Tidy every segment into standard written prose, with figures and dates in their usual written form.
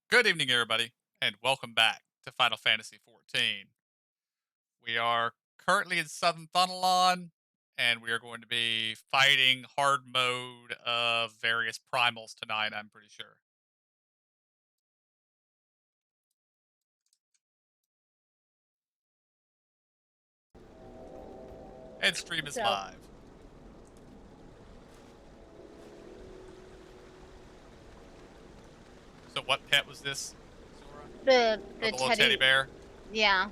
Good evening, everybody, and welcome back to Final Fantasy XIV. We are currently in Southern Thunalon, and we are going to be fighting hard mode of various primals tonight, I'm pretty sure. And stream is So live. So, what pet was this, Zora? the Oh, the the little teddy teddy, bear? yeah.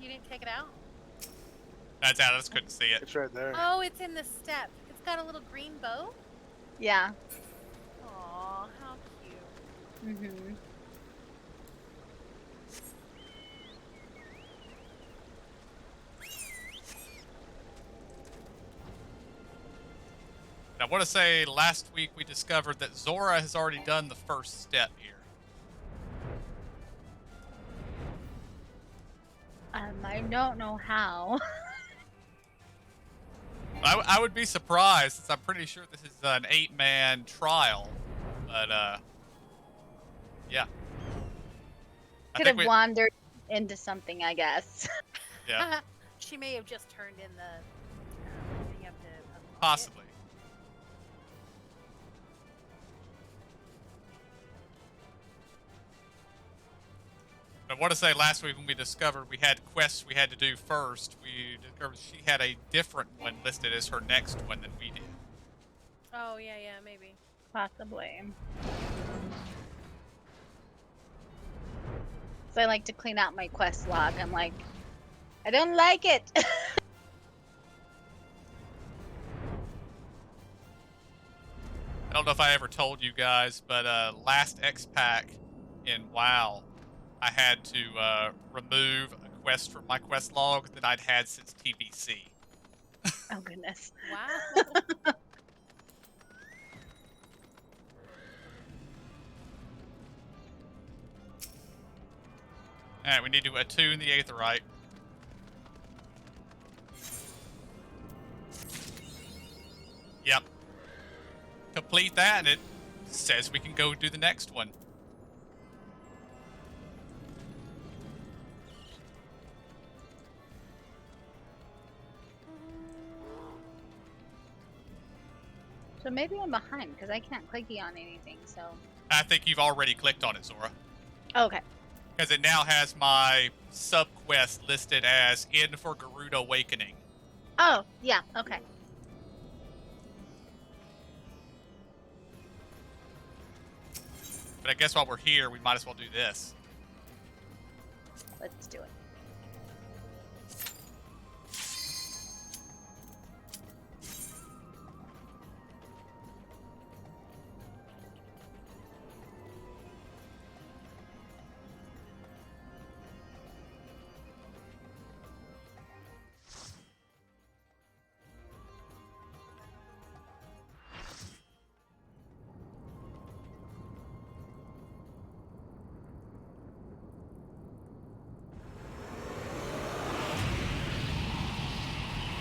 You didn't take it out? That's out, I just couldn't see it. It's right there. Oh, it's in the step. It's got a little green bow. Yeah. Aw, how cute. Mhm. And I want to say last week we discovered that Zora has already done the first step here. I don't know how. I would be surprised, since I'm pretty sure this is an 8-man trial. But, yeah. I Could think have we, wandered into something, I guess. yeah, She may have just turned in the thing of the unlock it. possibly. But I want to say last week when we discovered we had quests we had to do first, we discovered she had a different one listed as her next one than we did. Oh, yeah, maybe. Possibly. So I like to clean out my quest log. I'm like, I don't like it. I don't know if I ever told you guys, but last X Pack in WoW, I had to remove a quest from my quest log that I'd had since TBC. Oh goodness. Wow. All right, we need to attune the Aetheryte. Yep. Complete that, and it says we can go do the next one. So maybe I'm behind because I can't clicky on anything. So I think you've already clicked on it, Zora. okay. Because it now has my sub-quest listed as In for Garuda Awakening. Oh yeah. Okay. But I guess while we're here, we might as well do this. Let's do it.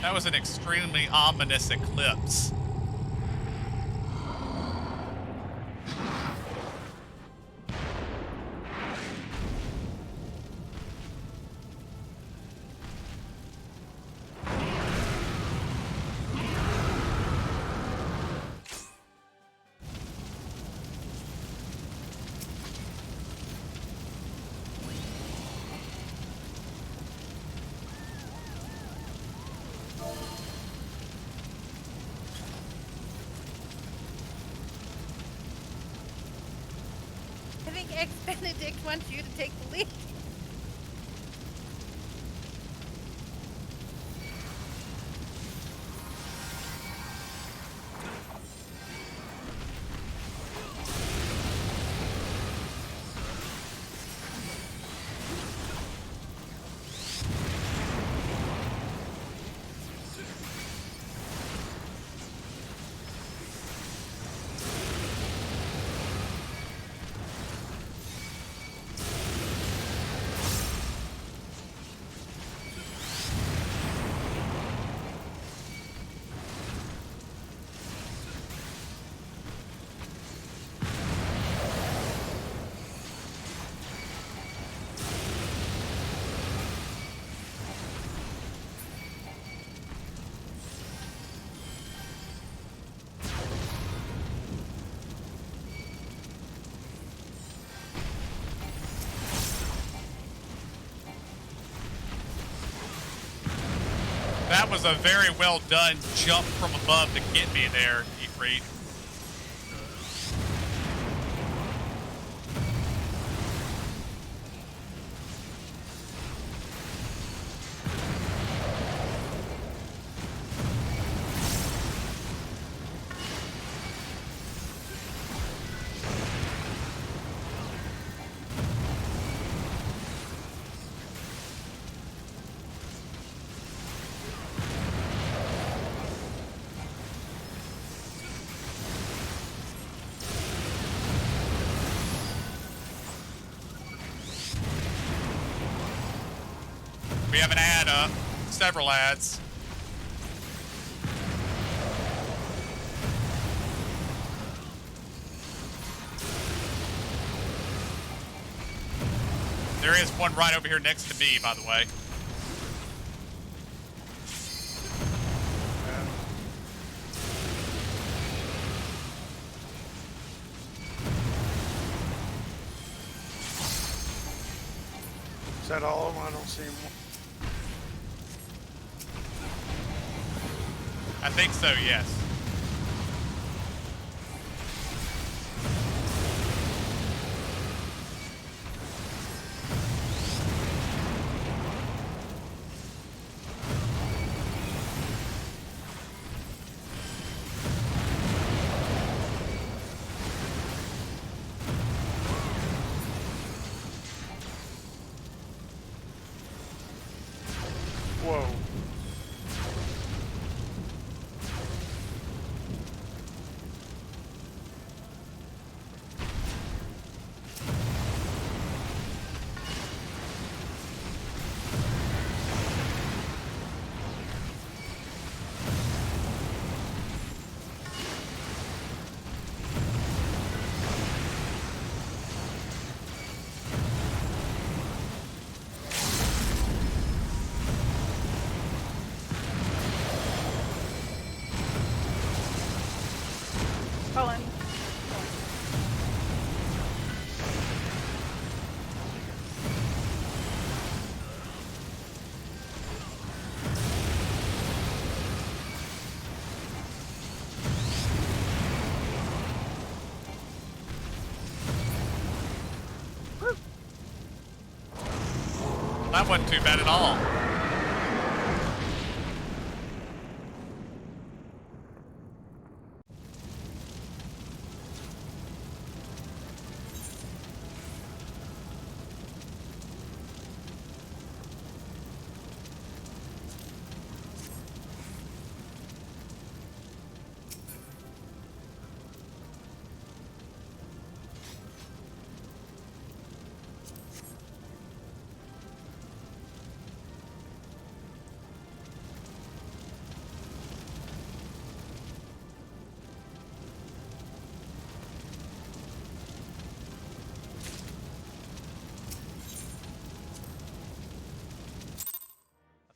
That was an extremely ominous eclipse. I think Ex Benedict wants you to take the lead. That was a very well done jump from above to get me there, Reed. We have an ad up, several ads. There is one right over here next to me, by the way. Is that all of them? I don't see them. I think so, yes. Whoa. Oh, and That wasn't too bad at all.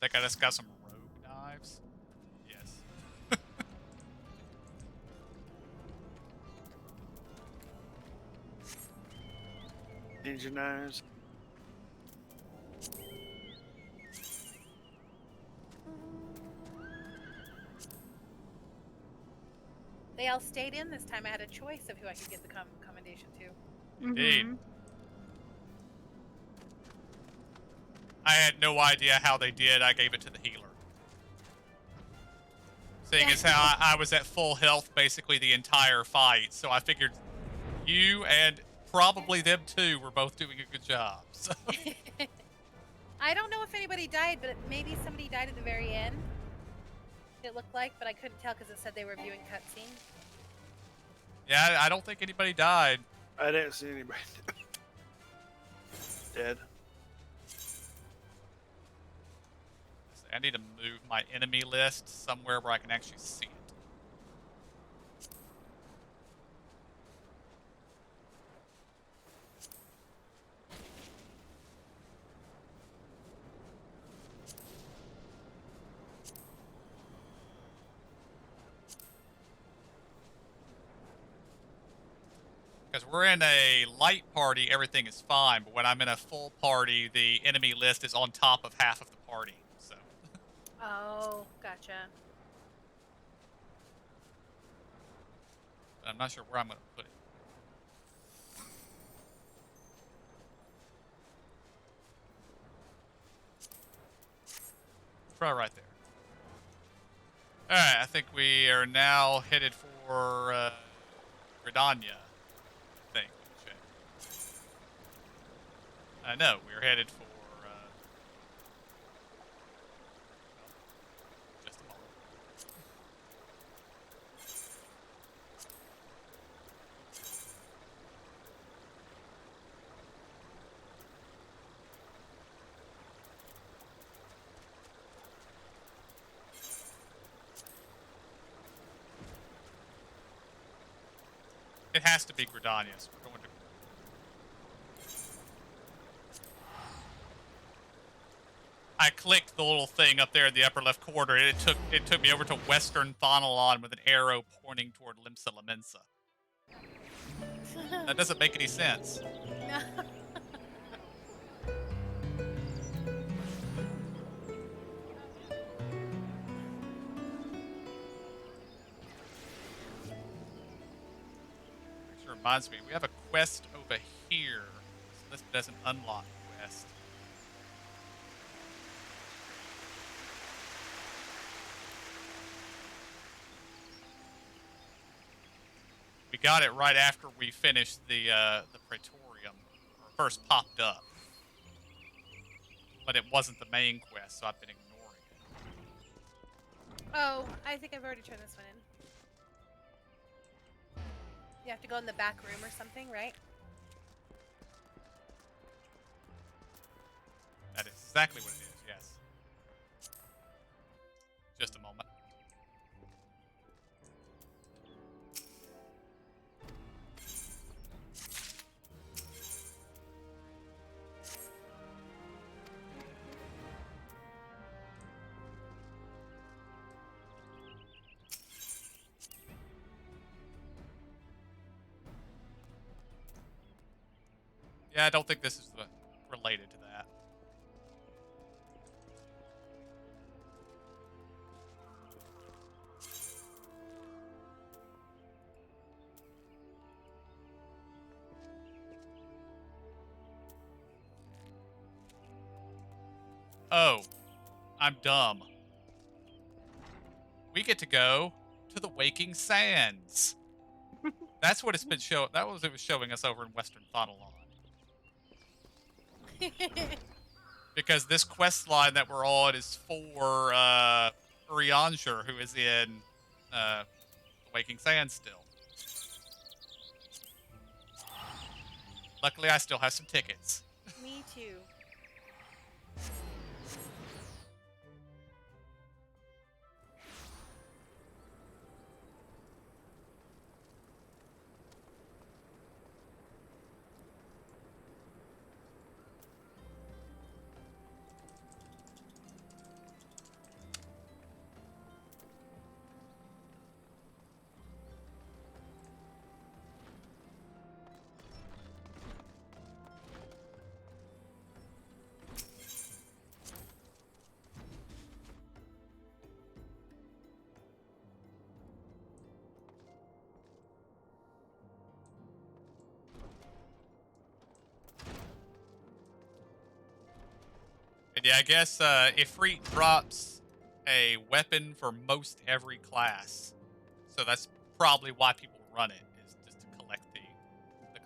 I think I just got some rogue knives. Yes. Ninja knives. They all stayed in this time. I had a choice of who I could get the commendation to. Indeed. mhm. I had no idea how they did. I gave it to the healer. Seeing as how I was at full health basically the entire fight, so I figured you and probably them too were both doing a good job. So. I don't know if anybody died, but maybe somebody died at the very end. It looked like, but I couldn't tell because it said they were viewing cutscene. Yeah, I don't think anybody died. I didn't see anybody dead. I need to move my enemy list somewhere where I can actually see it. Because we're in a light party, everything is fine. But when I'm in a full party, the enemy list is on top of half of the party. So Oh, gotcha. But I'm not sure where I'm going to put it. Probably right there. All right, I think we are now headed for Gridania. I think. Check. No, we're headed for. Just a moment. It has to be Gridania. So we're going to. I clicked the little thing up there in the upper left corner, and it took me over to Western Thonalon with an arrow pointing toward Limsa Lamensa. That doesn't make any sense. No. Which reminds me, we have a quest over here. It's listed as an unlocked quest. We got it right after we finished the Praetorium, or first popped up. But it wasn't the main quest, so I've been ignoring it. Oh, I think I've already turned this one in. You have to go in the back room or something, right? That is exactly what it is, yes. Just a moment. Yeah, I don't think this is related to that. Oh, I'm dumb. We get to go to the Waking Sands. That's what it's been showing. That was it was showing us over in Western Thonalon. Because this quest line that we're on is for Urianger, who is in the Waking Sands still. Luckily, I still have some tickets. Me too. And yeah, I guess Ifrit drops a weapon for most every class. So that's probably why people run it, is just to collect the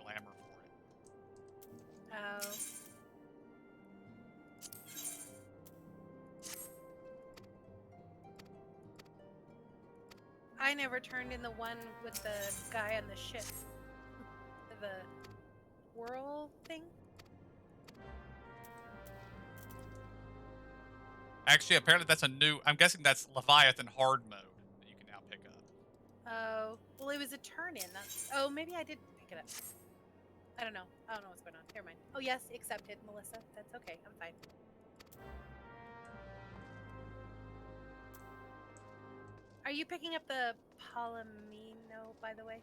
glamour for it. Oh. I never turned in the one with the guy on the ship. The whirl thing? Actually, apparently that's a new. I'm guessing that's Leviathan hard mode that you can now pick up. Oh. Well, it was a turn in. Oh, maybe I did pick it up. I don't know. I don't know what's going on. Never mind. Oh, yes, accepted, Melissa. That's okay. I'm fine. Are you picking up the Palomino, by the way?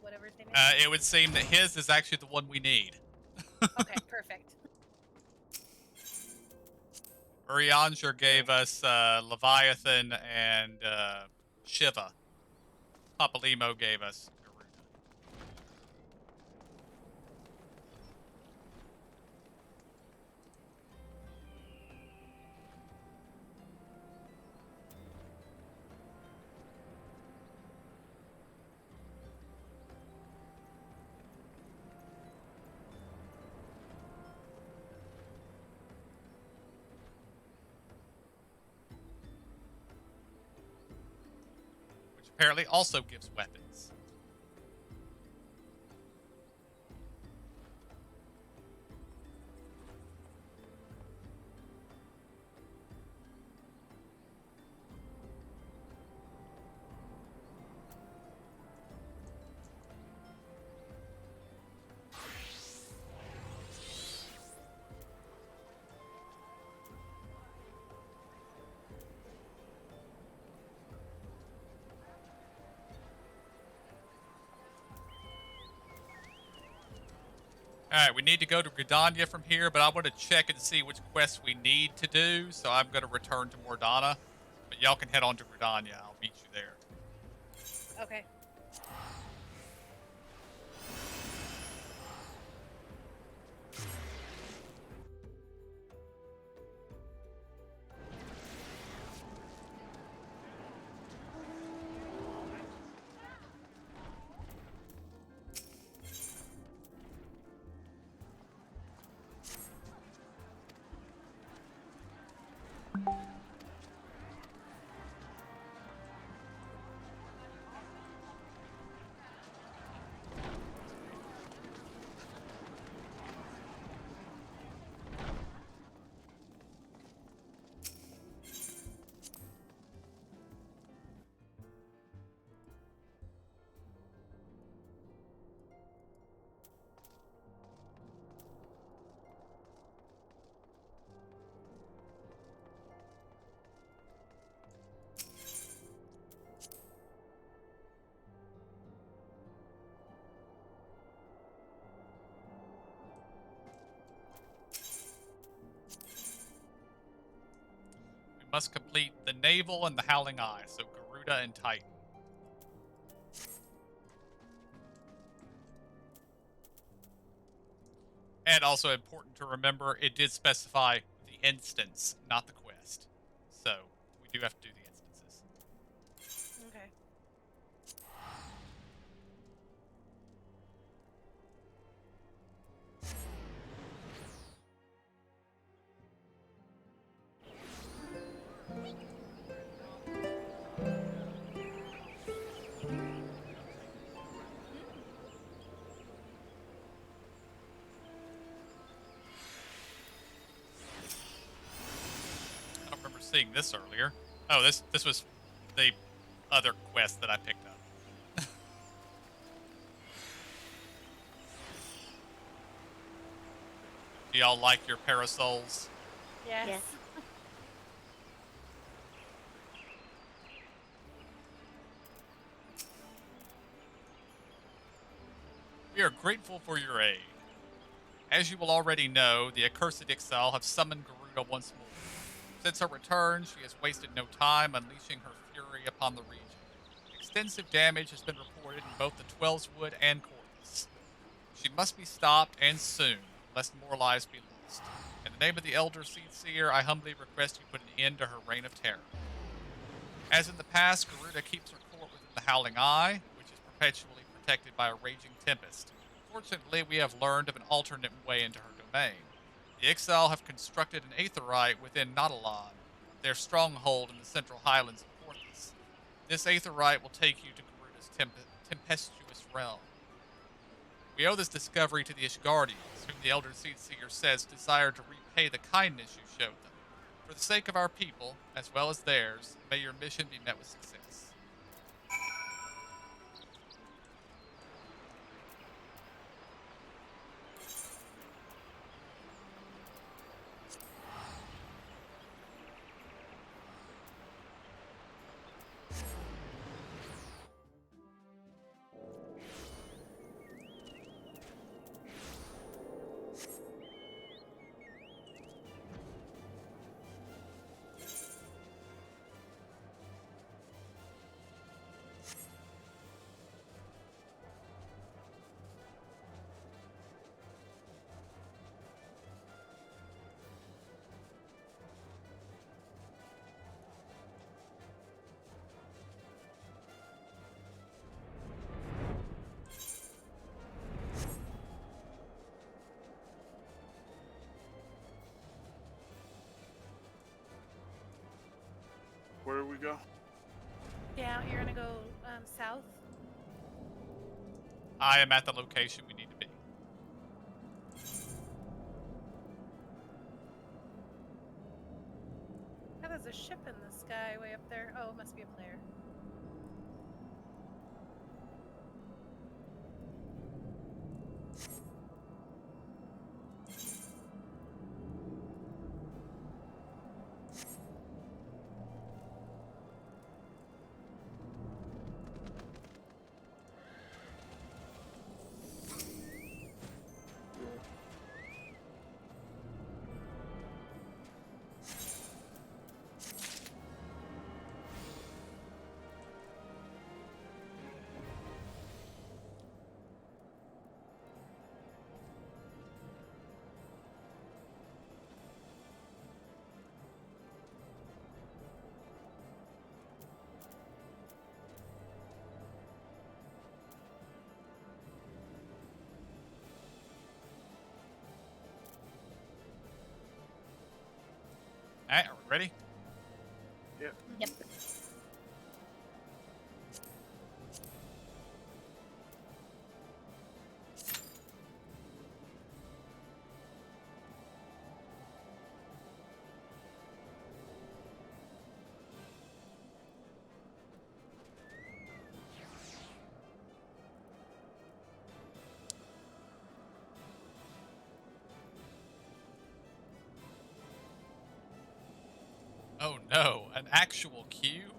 Whatever his name is? It would seem that his is actually the one we need. Okay, perfect. Urianger gave us Leviathan and Shiva. Papalimo gave us Garuda. Which apparently also gives weapons. Alright, we need to go to Gridania from here, but I want to check and see which quests we need to do, so I'm going to return to Mordana. But y'all can head on to Gridania. I'll meet you there. Okay. We must complete the Naval and the Howling Eye, so Garuda and Titan. And also important to remember, it did specify the instance, not the quest. So, we do have to do the instances. Okay. I don't remember seeing this earlier. Oh, this was the other quest that I picked up. Do y'all like your parasols? Yes. Yes. We are grateful for your aid. As you will already know, the accursed Ixal have summoned Garuda once more. Since her return, she has wasted no time unleashing her fury upon the region. Extensive damage has been reported in both the Twellswood and Corvus. She must be stopped, and soon, lest more lives be lost. In the name of the Elder Seedseer, I humbly request you put an end to her reign of terror. As in the past, Garuda keeps her court within the Howling Eye, which is perpetually protected by a raging tempest. Fortunately, we have learned of an alternate way into her domain. The Ixal have constructed an aetheryte within Nautilon, their stronghold in the central highlands of Porthos. This aetheryte will take you to Garuda's tempestuous realm. We owe this discovery to the Ishgardians, whom the Elder Seedseer says desire to repay the kindness you showed them. For the sake of our people, as well as theirs, may your mission be met with success. where we go? Yeah, you're gonna go south. I am at the location we need to be. Oh, there's a ship in the sky way up there. Oh, it must be a player. All right, are we ready? Yep. Yep. Oh no, an actual queue?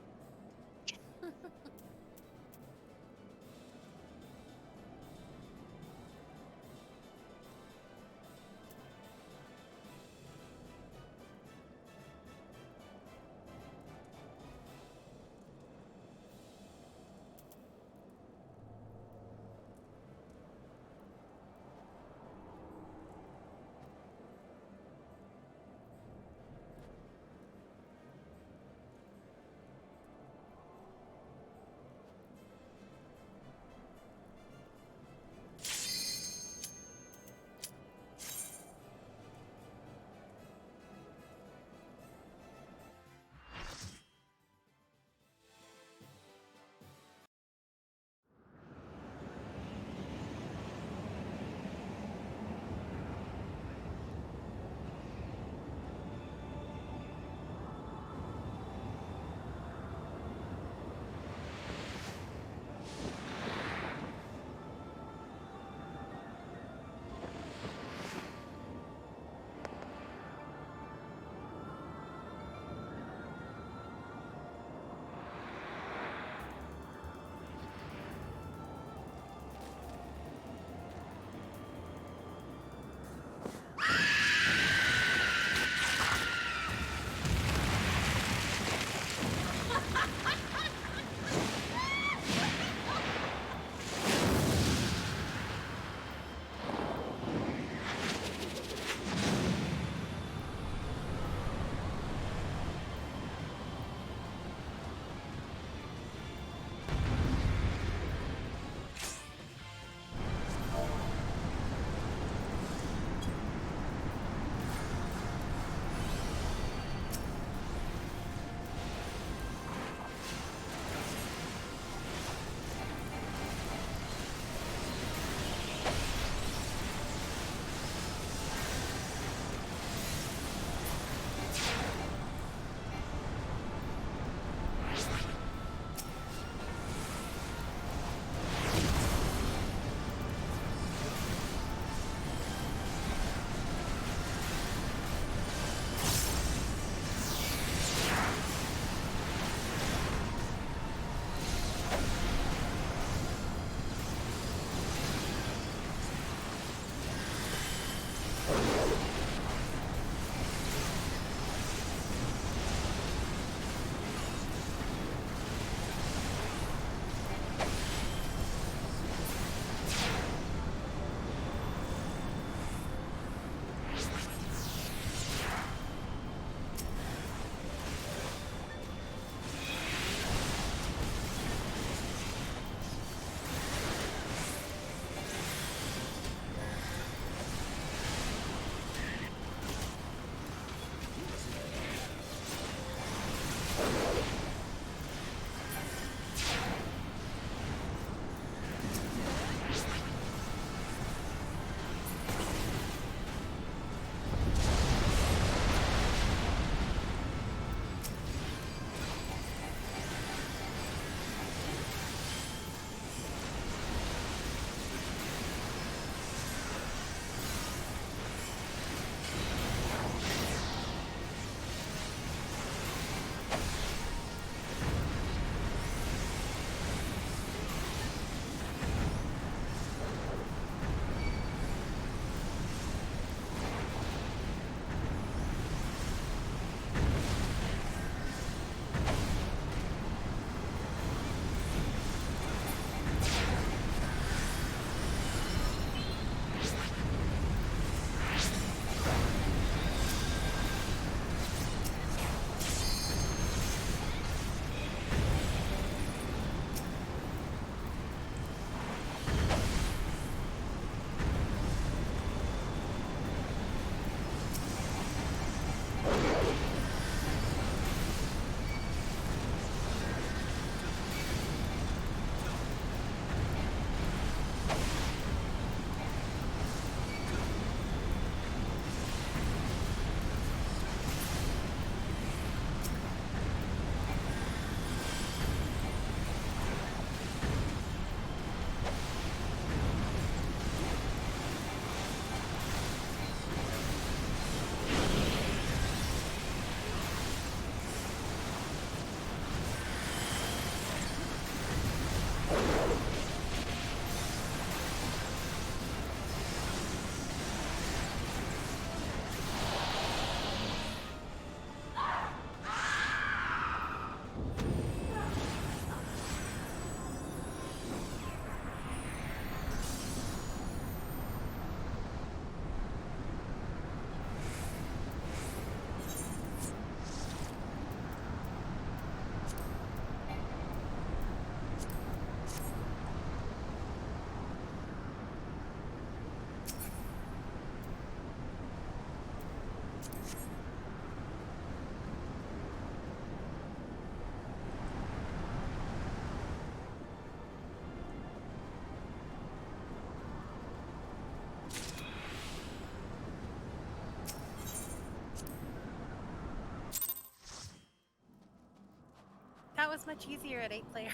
was much easier at 8-player.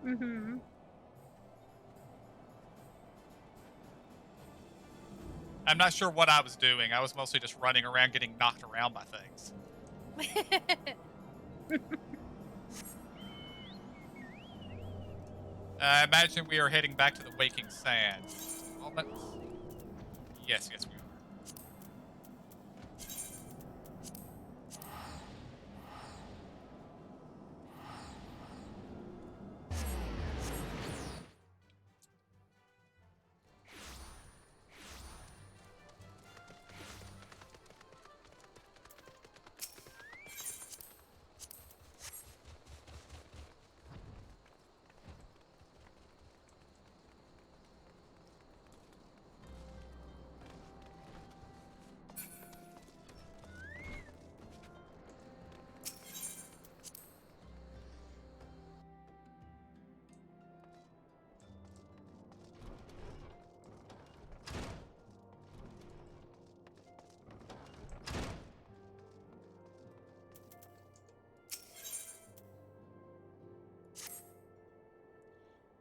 Mm-hmm. I'm not sure what I was doing. I was mostly just running around getting knocked around by things. I imagine we are heading back to the Waking Sands. Just a moment. Yes, yes, we are.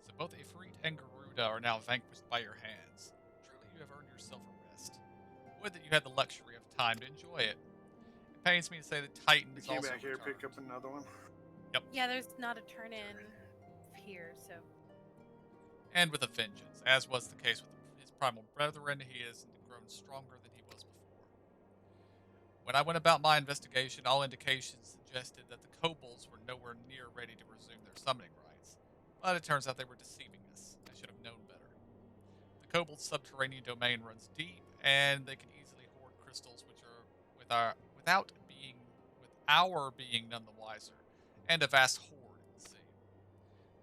So both Ifrit and Garuda are now vanquished by your hands. Truly you have earned yourself a rest. Would that you had the luxury of time to enjoy it. It pains me to say that Titan We is came also back here, returned. pick up another one. Yeah, there's not a turn in here, so. And with a vengeance, as was the case with his primal brethren, he has grown stronger than he was before. When I went about my investigation, all indications suggested that the kobolds were nowhere near ready to resume their summoning rites. But it turns out they were deceiving us. I should have known better. The kobolds' subterranean domain runs deep, and they can easily hoard crystals which are with our being none the wiser, and a vast hoard it would seem.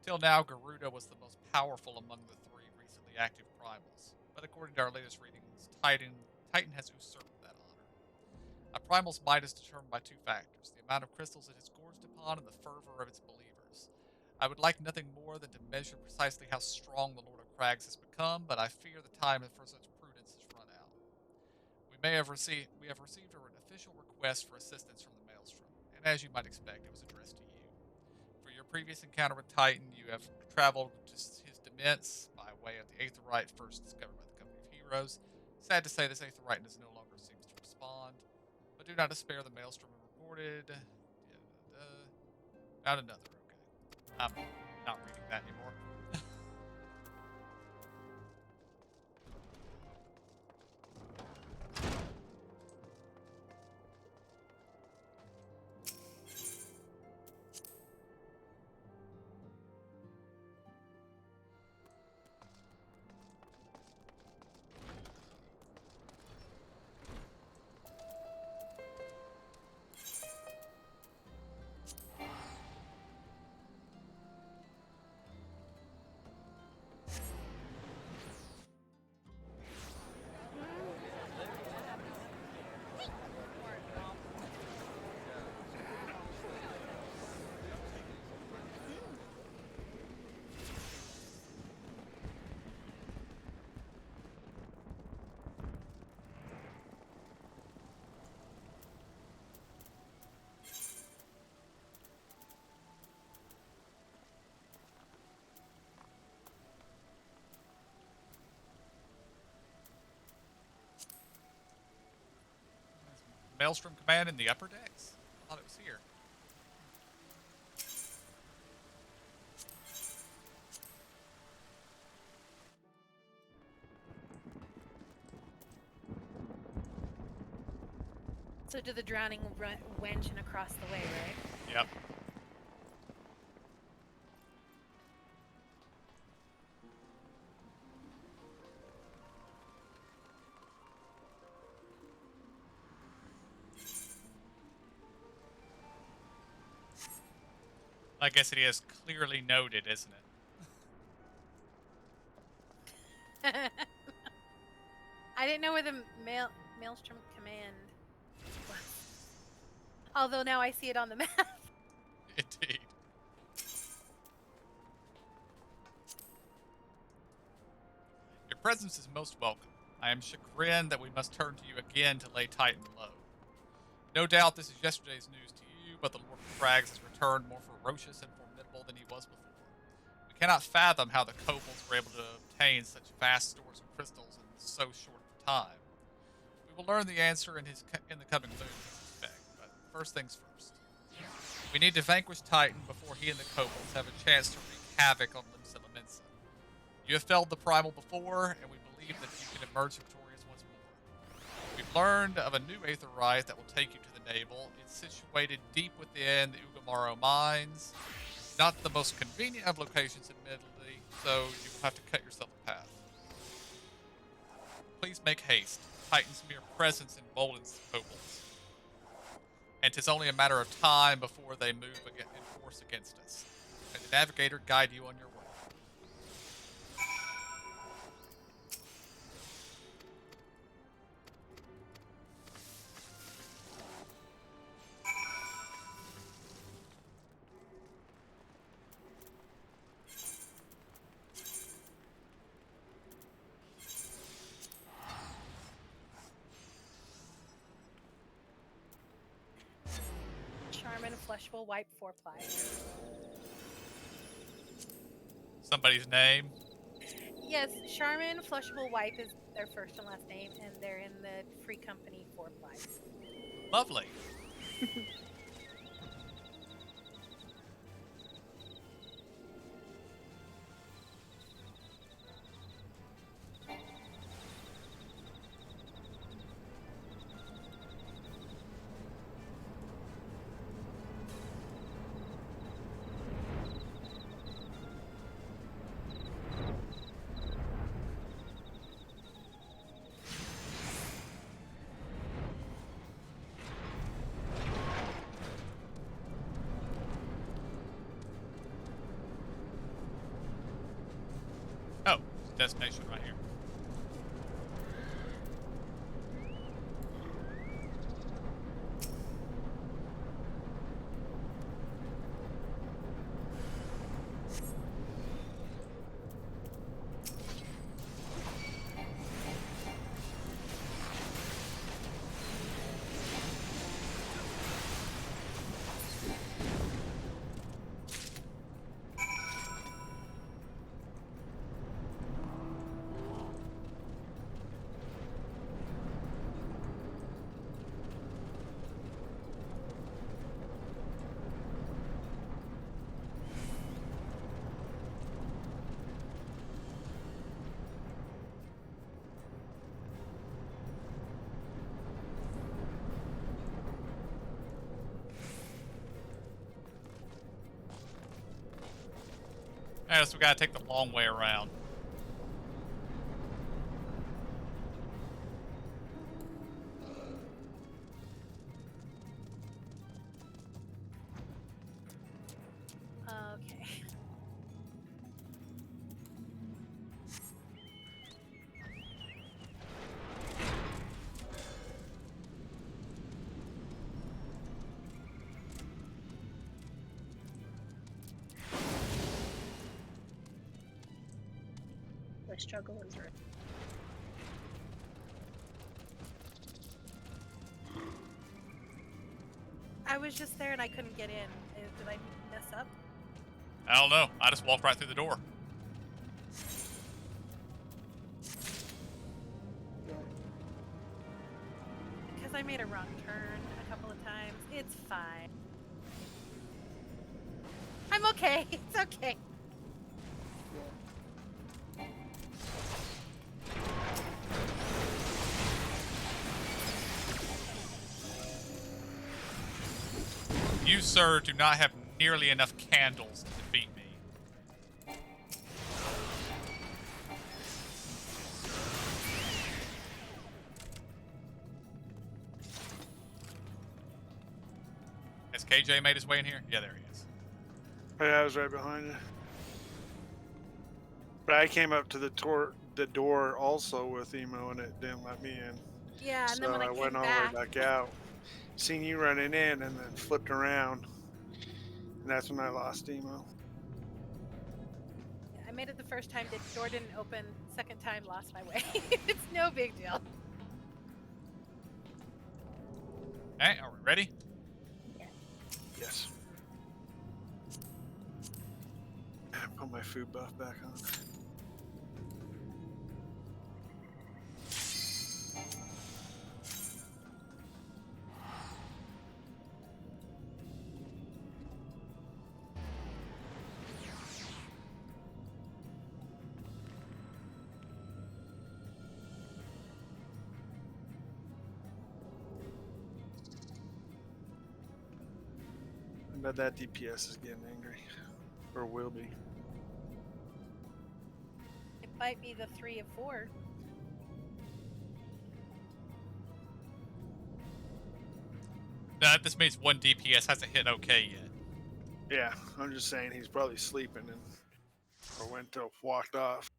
Till now, Garuda was the most powerful among the three recently active primals, but according to our latest readings, Titan has usurped that honor. A primal's might is determined by two factors: the amount of crystals it has gorged upon and the fervor of its believers. I would like nothing more than to measure precisely how strong the Lord of Crags has become, but I fear the time for such prudence has run out. We have received an official request for assistance from the Maelstrom, and as you might expect, it was addressed to you. For your previous encounter with Titan, you have traveled to his demesne by way of the Aetheryte first discovered by the Company of Heroes. Sad to say, this Aetheryte no longer seems to respond, but do not despair. The Maelstrom reported. Found another. Okay, I'm not reading that anymore. Maelstrom Command in the upper decks. I thought it was here. So to the drowning wench and across the way, right? Yep. I guess it is clearly noted, isn't it? I didn't know where the Maelstrom Command was. Although now I see it on the map. Indeed. Your presence is most welcome. I am chagrined that we must turn to you again to lay Titan low. No doubt this is yesterday's news to you, but the Lord of Crags has returned more ferocious and than he was before. We cannot fathom how the kobolds were able to obtain such vast stores of crystals in so short of a time. We will learn the answer in the coming moons, I suspect. But first things first. We need to vanquish Titan before he and the kobolds have a chance to wreak havoc on Limsa Lominsa. You have felled the primal before, and we believe that you can emerge victorious once more. We've learned of a new aetherite that will take you to the navel. It's situated deep within the Ugamaro mines. Not the most convenient of locations, admittedly, so you will have to cut yourself a path. Please make haste. Titan's mere presence emboldens the kobolds, and 'tis only a matter of time before they move in force against us. May the Navigator guide you on your way. Charmin Flesh will wipe 4-ply. Somebody's name? Yes, Charmin Flushable Wipe is their first and last name, and they're in the free company 4-ply. Lovely. Oh, destination right here. Alright, so we gotta take the long way around. Okay. The struggle is real. I was just there and I couldn't get in. Did I mess up? I don't know. I just walked right through the door. Because I made a wrong turn a couple of times. It's fine. I'm okay. It's okay. You, sir, do not have nearly enough candles to defeat me. Has KJ made his way in here? Yeah, there he is. Yeah, I was right behind you. But I came up to the door also with Emo, and it didn't let me in. Yeah, and So then when I I went came all the way back out. Seen you running in, and then flipped around. And that's when I lost Emo. I made it the first time. The door didn't open. Second time, lost my way. It's no big deal. Alright, are we ready? Yes. put my food buff back on. I bet that DPS is getting angry. Or will be. It might be the 3 of 4. This means one DPS hasn't hit okay yet. Yeah, I'm just saying he's probably sleeping and or went to walked off.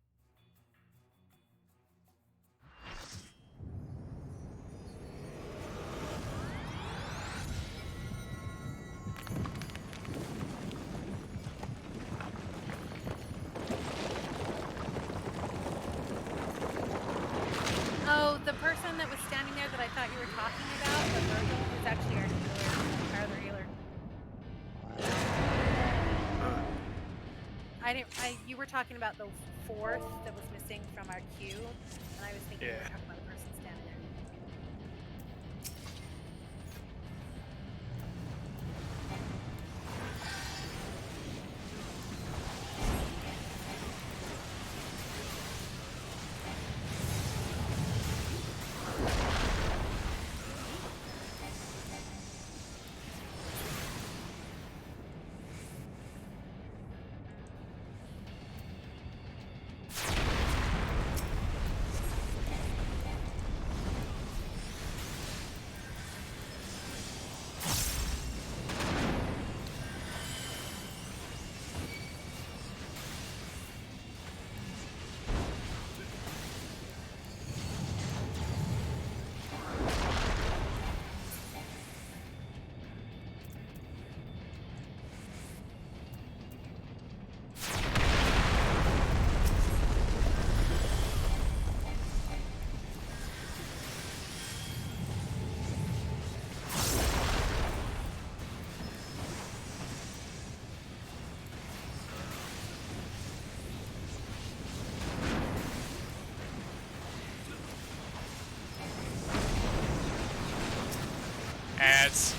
Oh, the person that was standing there that I thought you were talking about, the Virgil, was actually our healer. Our other healer. You were talking about the 4th that was missing from our queue, and I was thinking you were talking about the person standing there. Ads.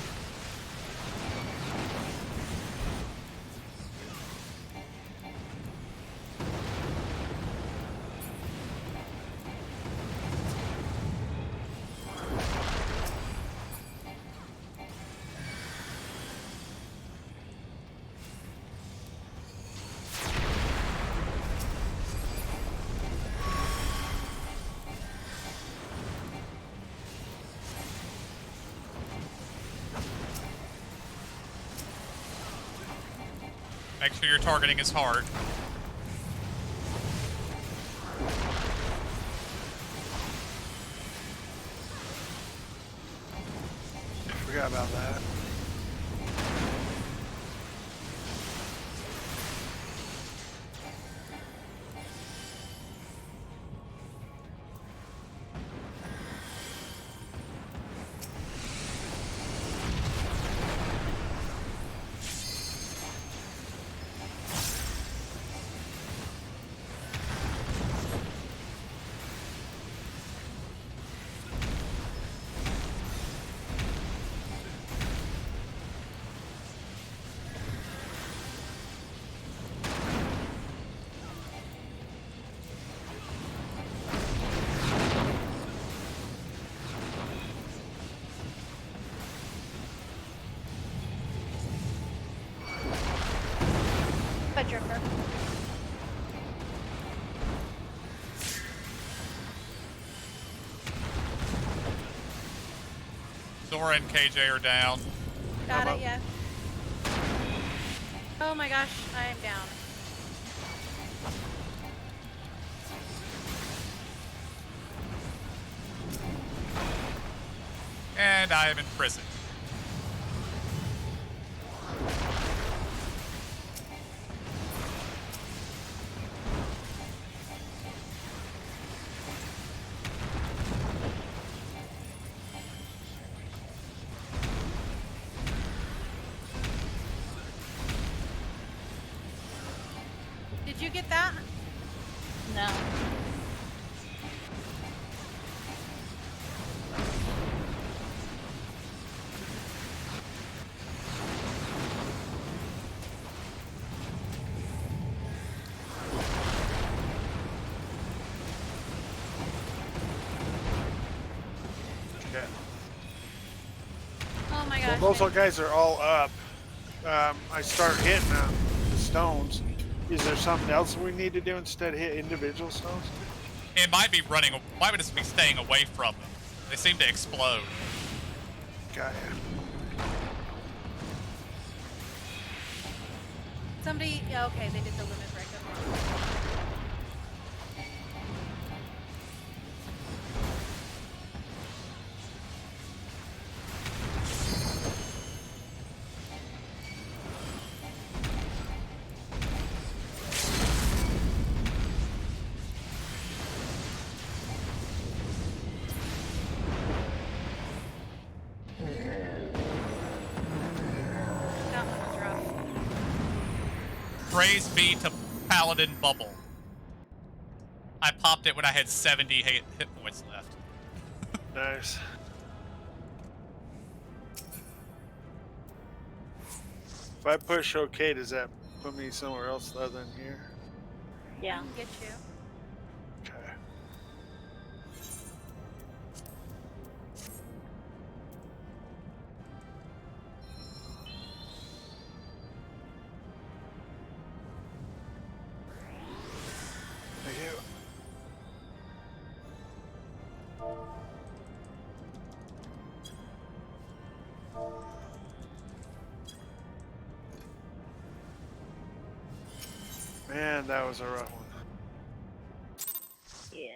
Make sure your targeting is hard. I forgot about that. But Dripper. Zora and KJ are down. Got it, yeah. Oh my gosh, I am down. And I am in prison. you get that? No. Okay. Oh my Well, gosh. those little guys are all up. I start hitting the stones. Is there something else we need to do instead of hit individual stones? It might be running. Why would it be staying away from them? They seem to explode. Got ya. Somebody. Yeah, okay, they did the limit break. Okay. That one was rough. Praise be to Paladin Bubble. I popped it when I had 70 hit points left. Nice. If I push OK, does that put me somewhere else other than here? I Yeah. can get you. Okay. Thank you. Man, that was a rough one. Yeah.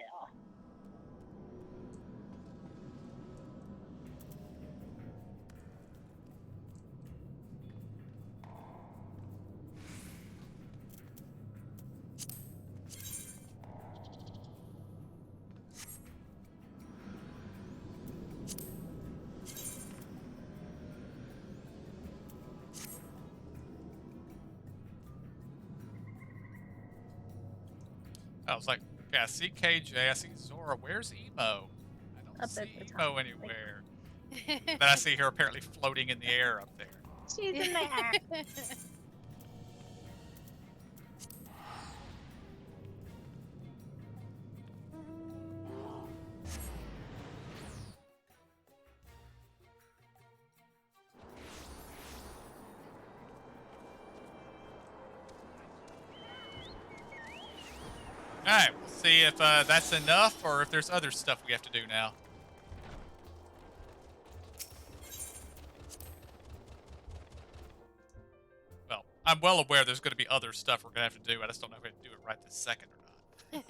I was like, okay, I see KJ, I see Zora. Where's Emo? I don't Up at see the top. Emo anywhere. Then I see her apparently floating in the air up there. She's in there. Alright, we'll see if that's enough or if there's other stuff we have to do now. Well, I'm well aware there's going to be other stuff we're going to have to do. I just don't know if we have to do it right this second or not.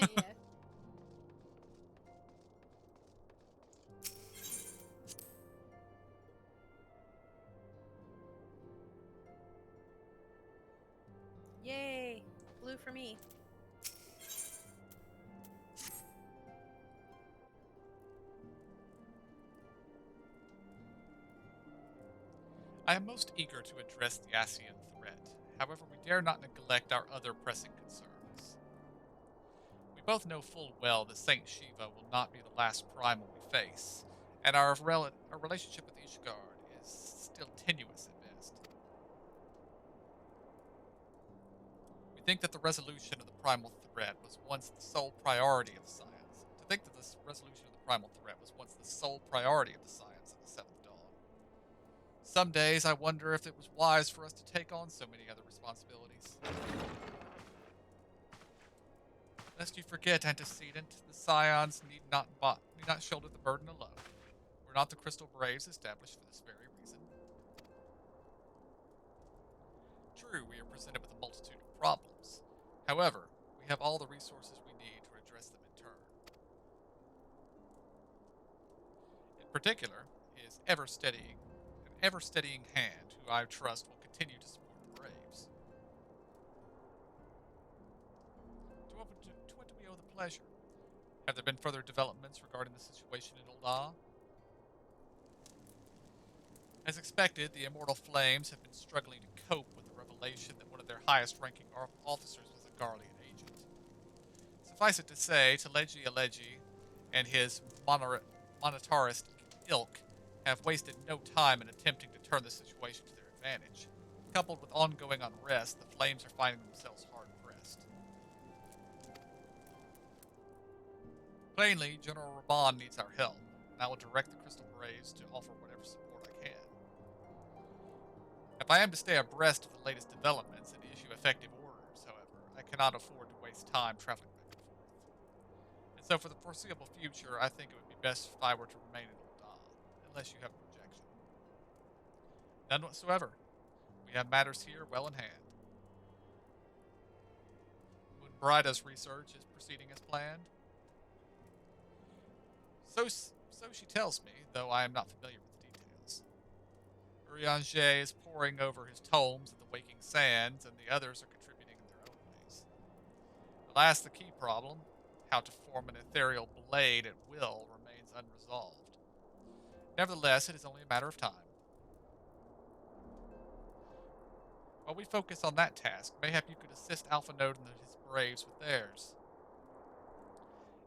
Yeah. Yay. Blue for me. I am most eager to address the Asian threat. However, we dare not neglect our other pressing concerns. We both know full well that Saint Shiva will not be the last primal we face, and our relationship with Ishgard is still tenuous at best. We think that the resolution of the primal threat was once the sole priority of the science. To think that this resolution of the primal threat was once the sole priority of the science of the Seventh Dawn. Some days I wonder if it was wise for us to take on so many other responsibilities. Lest you forget, antecedent, the scions need not shoulder the burden alone. Were not the Crystal Braves established for this very reason? True, we are presented with a multitude of problems. However, we have all the resources we need to address them in turn. In particular, his ever-steadying hand, who I trust will continue to support the Braves. To what do we owe the pleasure? Have there been further developments regarding the situation in Ul'dah? As expected, the Immortal Flames have been struggling to cope with the revelation that one of their highest-ranking officers was a Garlean agent. Suffice it to say, Teleji Alegi and his monetarist ilk have wasted no time in attempting to turn the situation to their advantage. Coupled with ongoing unrest, the Flames are finding themselves hard-pressed. Plainly, General Raban needs our help, and I will direct the Crystal Braves to offer whatever support I can. If I am to stay abreast of the latest developments and issue effective orders, however, I cannot afford to waste time traveling back and forth. And so for the foreseeable future, I think it would be best if I were to remain in Ul'dah, unless you have an objection. None whatsoever. We have matters here well in hand. Moonbrida's research is proceeding as planned. So she tells me, though I am not familiar with the details. Urianger is poring over his tomes in the waking sands, and the others are contributing in their own ways. Alas, the key problem, how to form an ethereal blade at will, remains unresolved. Nevertheless, it is only a matter of time. While we focus on that task, mayhap you could assist Alpha Node and his braves with theirs.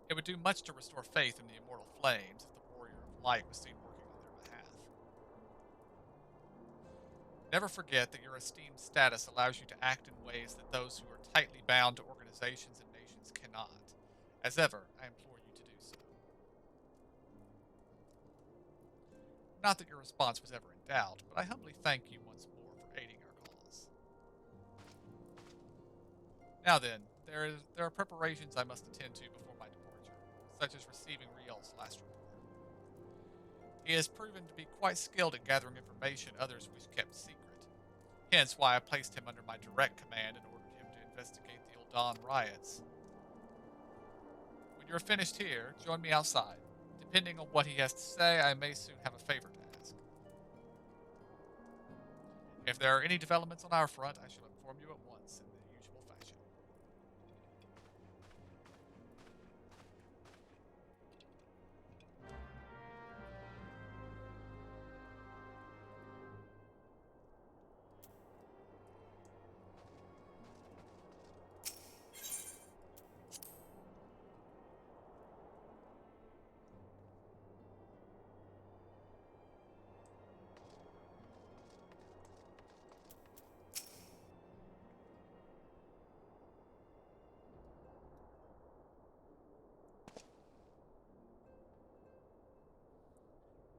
It would do much to restore faith in the immortal flames if the warrior of light was seen working on their behalf. Never forget that your esteemed status allows you to act in ways that those who are tightly bound to organizations and nations cannot. As ever, I implore you to do so. Not that your response was ever in doubt, but I humbly thank you once more for aiding our cause. Now then, there are preparations I must attend to before my departure, such as receiving Riel's last report. He has proven to be quite skilled at gathering information others wish kept secret. Hence why I placed him under my direct command and ordered him to investigate the Ul'dah riots. When you are finished here, join me outside. Depending on what he has to say, I may soon have a favor to ask. If there are any developments on our front, I shall inform you at once in the usual fashion.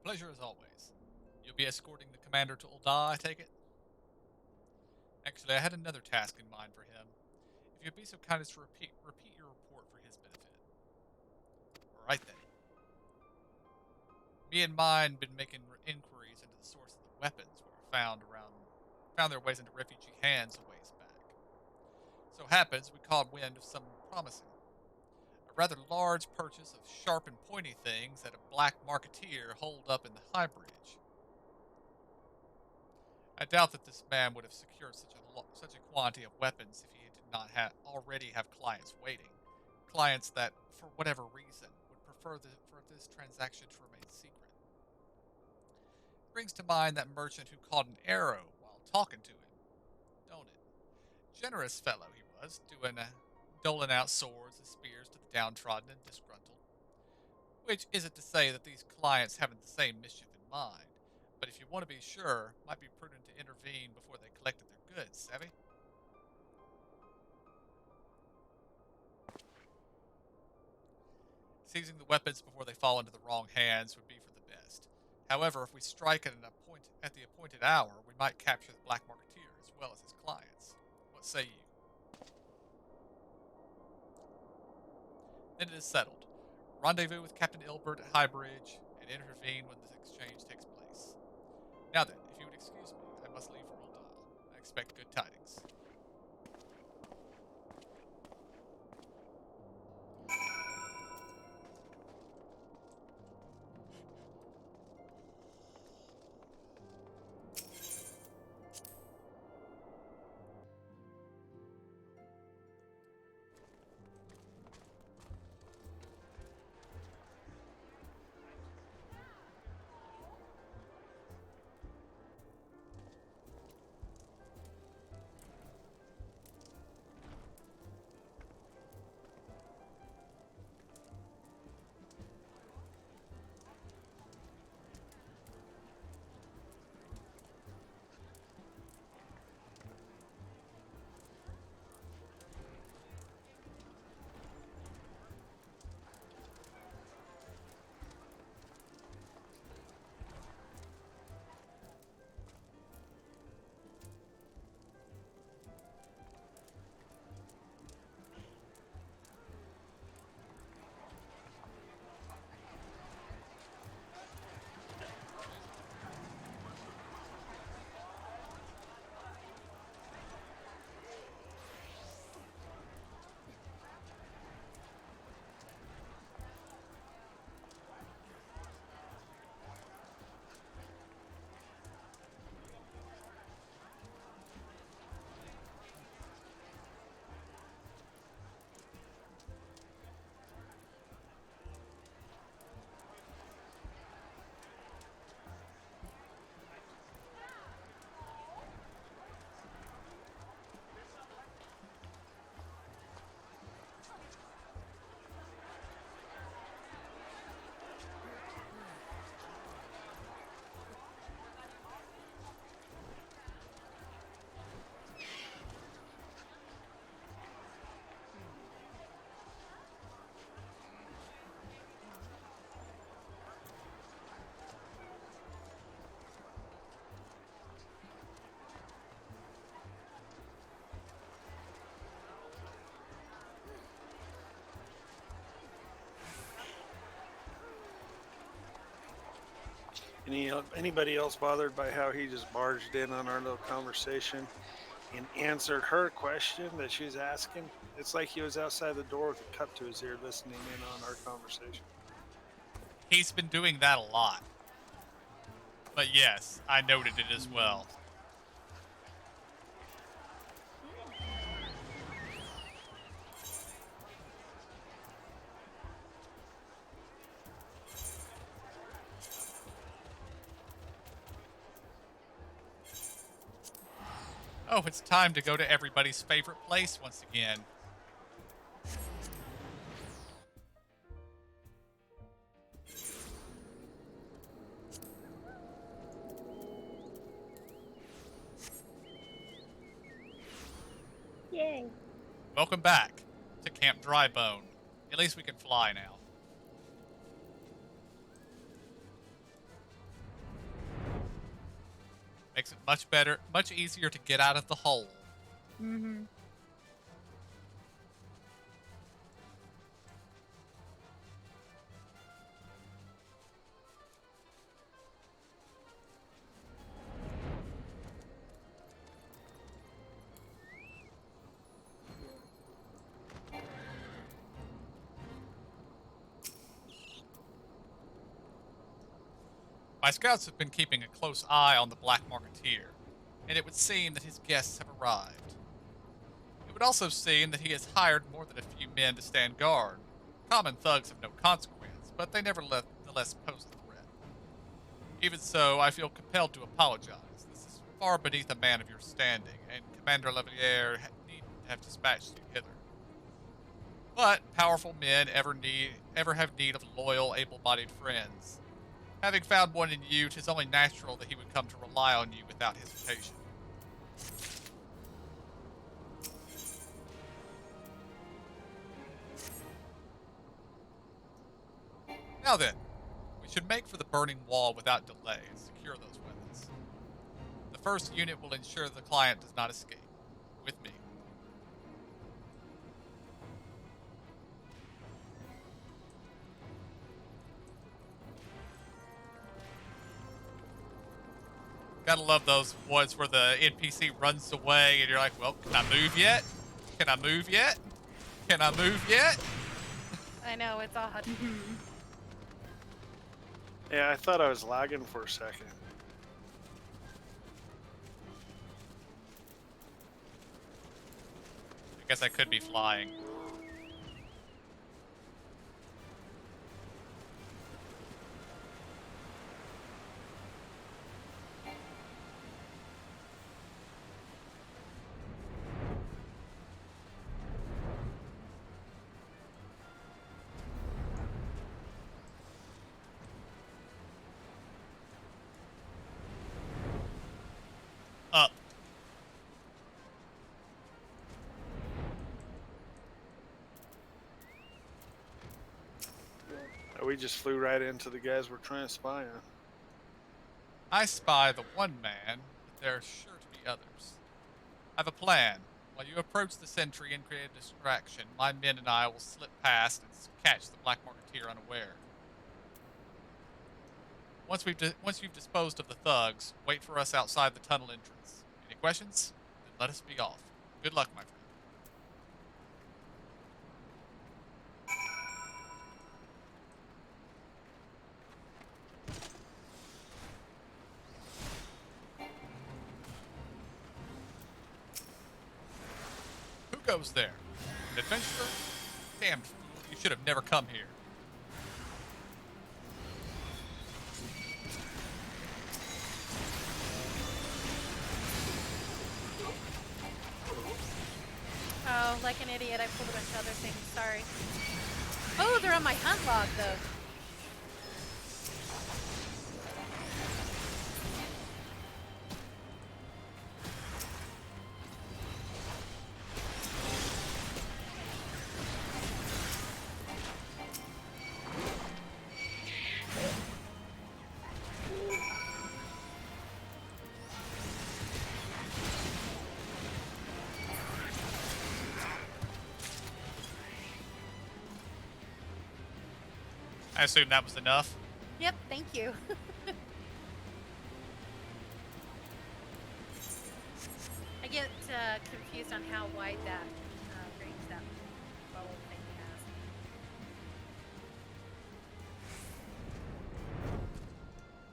Pleasure as always. You'll be escorting the commander to Ul'dah, I take it? Actually, I had another task in mind for him. If you'd be so kind as to repeat your report for his benefit. Alright then. Me and mine been making inquiries into the source of the weapons that were found their ways into refugee hands a ways back. So happens we caught wind of something promising. A rather large purchase of sharp and pointy things that a black marketeer holed up in the High Bridge. I doubt that this man would have secured such a quantity of weapons if he did not already have clients waiting. Clients that, for whatever reason, would prefer for this transaction to remain secret. Brings to mind that merchant who caught an arrow while talking to him, don't it? Generous fellow he was, doling out swords and spears to the downtrodden and disgruntled. Which isn't to say that these clients haven't the same mischief in mind, but if you want to be sure, might be prudent to intervene before they collected their goods, savvy? Seizing the weapons before they fall into the wrong hands would be for the best. However, if we strike at the appointed hour, we might capture the black marketeer as well as his clients. What say you? Then it is settled. Rendezvous with Captain Ilbert at High Bridge, and intervene when this exchange takes place. Now then, if you would excuse me, I must leave for Ul'dah. I expect good tidings. Anybody else bothered by how he just barged in on our little conversation and answered her question that she was asking? It's like he was outside the door with a cup to his ear listening in on our conversation. He's been doing that a lot. But yes, I noted it as well. Oh, it's time to go to everybody's favorite place once again. Yay. Welcome back to Camp Drybone. At least we can fly now. Makes it much better, much easier to get out of the hole. Mm-hmm. My scouts have been keeping a close eye on the Black Marketeer, and it would seem that his guests have arrived. It would also seem that he has hired more than a few men to stand guard. Common thugs of no consequence, but they nevertheless pose a threat. Even so, I feel compelled to apologize. This is far beneath a man of your standing, and Commander Lavalier needn't have dispatched you hither. But powerful men ever have need of loyal, able-bodied friends. Having found one in you, 'tis only natural that he would come to rely on you without hesitation. Now then, we should make for the burning wall without delay and secure those weapons. The first unit will ensure the client does not escape. With me. Gotta love those ones where the NPC runs away and you're like, well, can I move yet? Can I move yet? Can I move yet? I know, it's odd. Yeah, I thought I was lagging for a second. I guess I could be flying. Up. We just flew right into the guys we're trying to spy on. I spy the one man, but there are sure to be others. I have a plan. While you approach the sentry and create a distraction, my men and I will slip past and catch the Black Marketeer unaware. Once you've disposed of the thugs, wait for us outside the tunnel entrance. Any questions? Then let us be off. Good luck, my friend. Who goes there? An adventurer? Damned fool, you should have never come here. Oh, like an idiot, I pulled a bunch of other things. Sorry. Oh, they're on my hunt log, though. I assume that was enough. Yep, thank you. get confused on how wide that range that bubble thing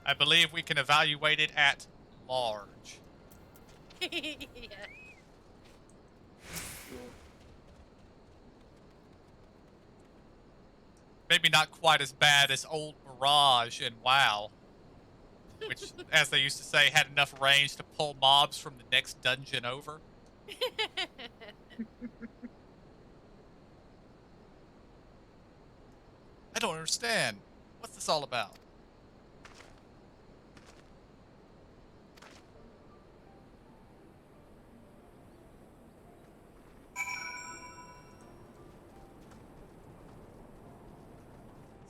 I believe we can evaluate it at large. has. Yeah. Maybe not quite as bad as old Mirage in WoW, which, as they used to say, had enough range to pull mobs from the next dungeon over. I don't understand. What's this all about?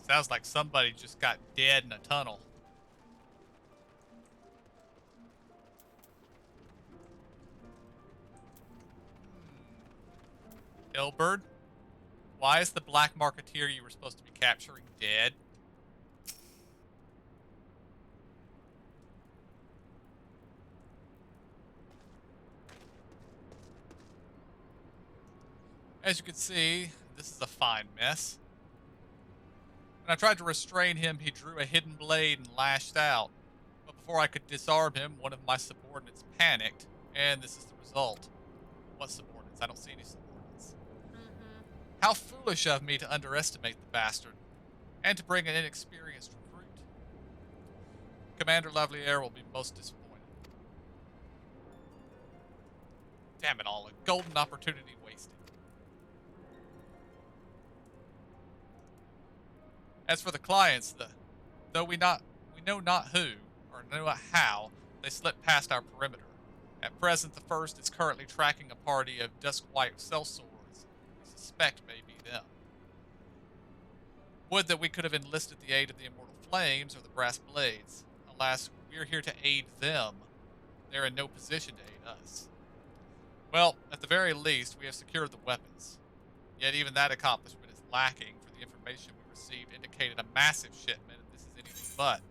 Sounds like somebody just got dead in a tunnel. Ilberd, why is the black marketeer you were supposed to be capturing dead? As you can see, this is a fine mess. When I tried to restrain him, he drew a hidden blade and lashed out. But before I could disarm him, one of my subordinates panicked, and this is the result. What subordinates? I don't see any subordinates. Mm-hmm. How foolish of me to underestimate the bastard, and to bring an inexperienced recruit. Commander Lovelier will be most disappointed. Damn it all, a golden opportunity wasted. As for the clients, though we know not who, or know not how, they slipped past our perimeter. At present, the first is currently tracking a party of dusk-white sellswords we suspect may be them. Would that we could have enlisted the aid of the Immortal Flames or the Brass Blades. Alas, we're here to aid them. They're in no position to aid us. Well, at the very least, we have secured the weapons. Yet even that accomplishment is lacking, for the information we received indicated a massive shipment, and this is anything but.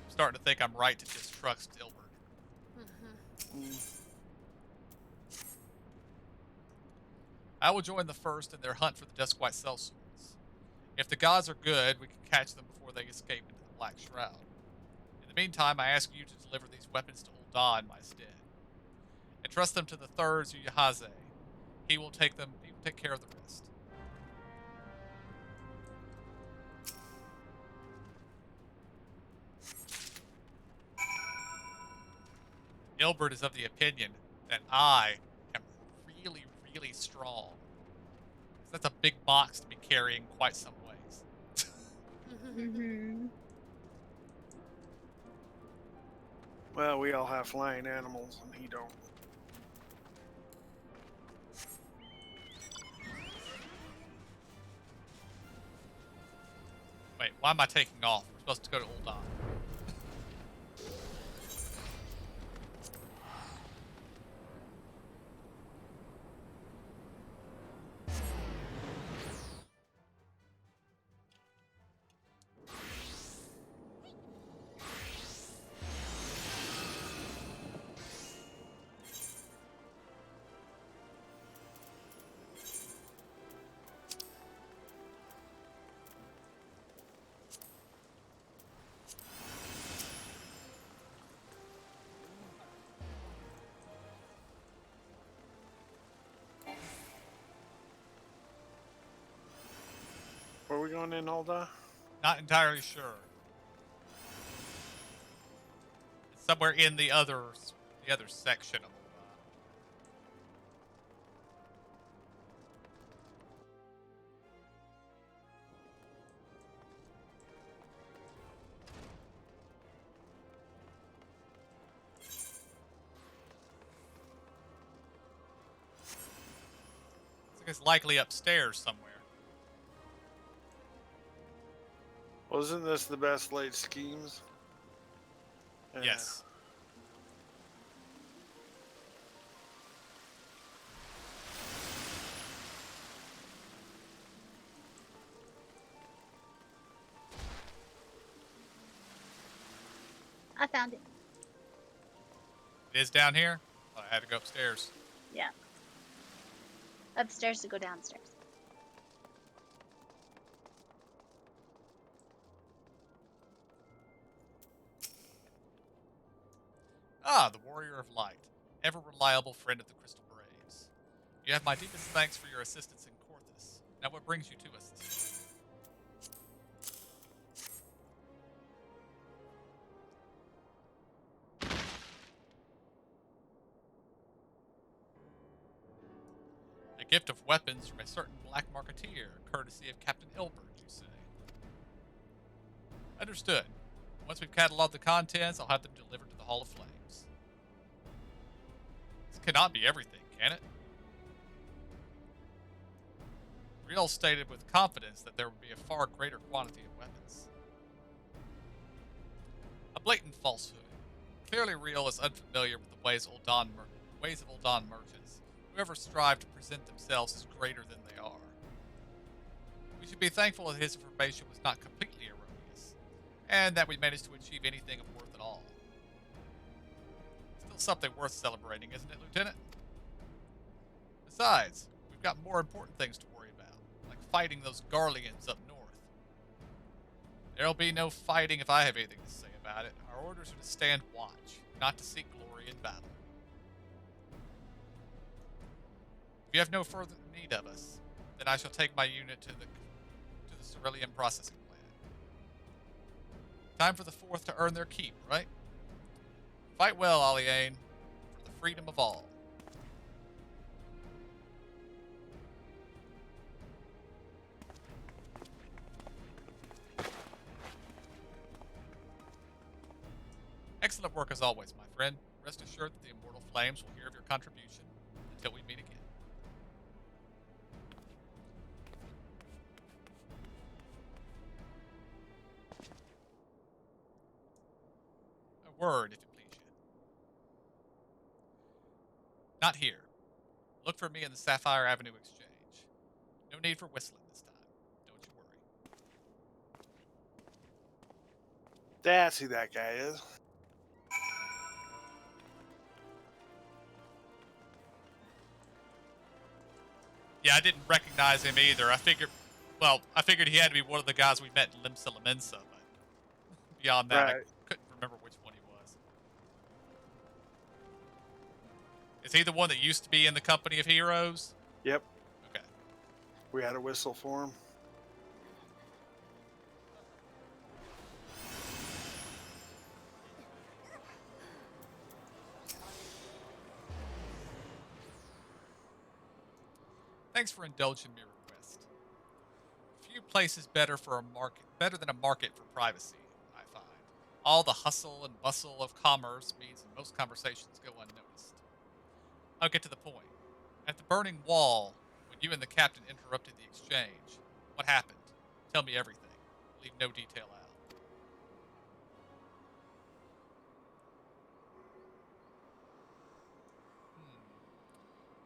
I'm starting to think I'm right to distrust Dilbert. Mm-hmm. I will join the first in their hunt for the Duskwhite Sellswords. If the gods are good, we can catch them before they escape into the Black Shroud. In the meantime, I ask you to deliver these weapons to Ul'dah in my stead. Entrust them to the third Zuyahaze. He will take care of the rest. Gilbert is of the opinion that I am really, really strong. That's a big box to be carrying quite some ways. Mm-hmm. Well, we all have flying animals, and he don't. Wait, why am I taking off? We're supposed to go to Ul'dah. Where are we going in, Ul'dah? Not entirely sure. It's somewhere in the other section of Ul'dah. It's likely upstairs somewhere. Wasn't this the best laid schemes? Yes. I found it. It is down here? Oh, I had to go upstairs. Yeah. Upstairs to go downstairs. Ah, the Warrior of Light. Ever reliable friend of the Crystal Braves. You have my deepest thanks for your assistance in Corthus. Now what brings you to us this evening? A gift of weapons from a certain black marketeer, courtesy of Captain Ilbert, you say. Understood. Once we've cataloged the contents, I'll have them delivered to the Hall of Flames. This cannot be everything, can it? Riel stated with confidence that there would be a far greater quantity of weapons. A blatant falsehood. Clearly Riel is unfamiliar with the ways of Ul'Dan merchants, who ever strive to present themselves as greater than they are. We should be thankful that his information was not completely erroneous, and that we managed to achieve anything of worth at all. Still something worth celebrating, isn't it, Lieutenant? Besides, we've got more important things to worry about, like fighting those Garleans up north. There'll be no fighting if I have anything to say about it. Our orders are to stand watch, not to seek glory in battle. If you have no further need of us, then I shall take my unit to the Cerulean processing plant. Time for the Fourth to earn their keep, right? Fight well, Aliane, for the freedom of all. Excellent work as always, my friend. Rest assured that the immortal flames will hear of your contribution until we meet again. A word, if it please you. Not here. Look for me in the Sapphire Avenue Exchange. No need for whistling this time. Don't you worry. That's who that guy is. Yeah, I didn't recognize him either. I figured he had to be one of the guys we met in Limsa Lamensa, but beyond that, Right. I couldn't remember which one he was. Is he the one that used to be in the Company of Heroes? Yep. Okay. We had a whistle for him. Thanks for indulging my request. Few places better than a market for privacy, I find. All the hustle and bustle of commerce means that most conversations go unnoticed. I'll get to the point. At the burning wall, when you and the captain interrupted the exchange, what happened? Tell me everything. Leave no detail out.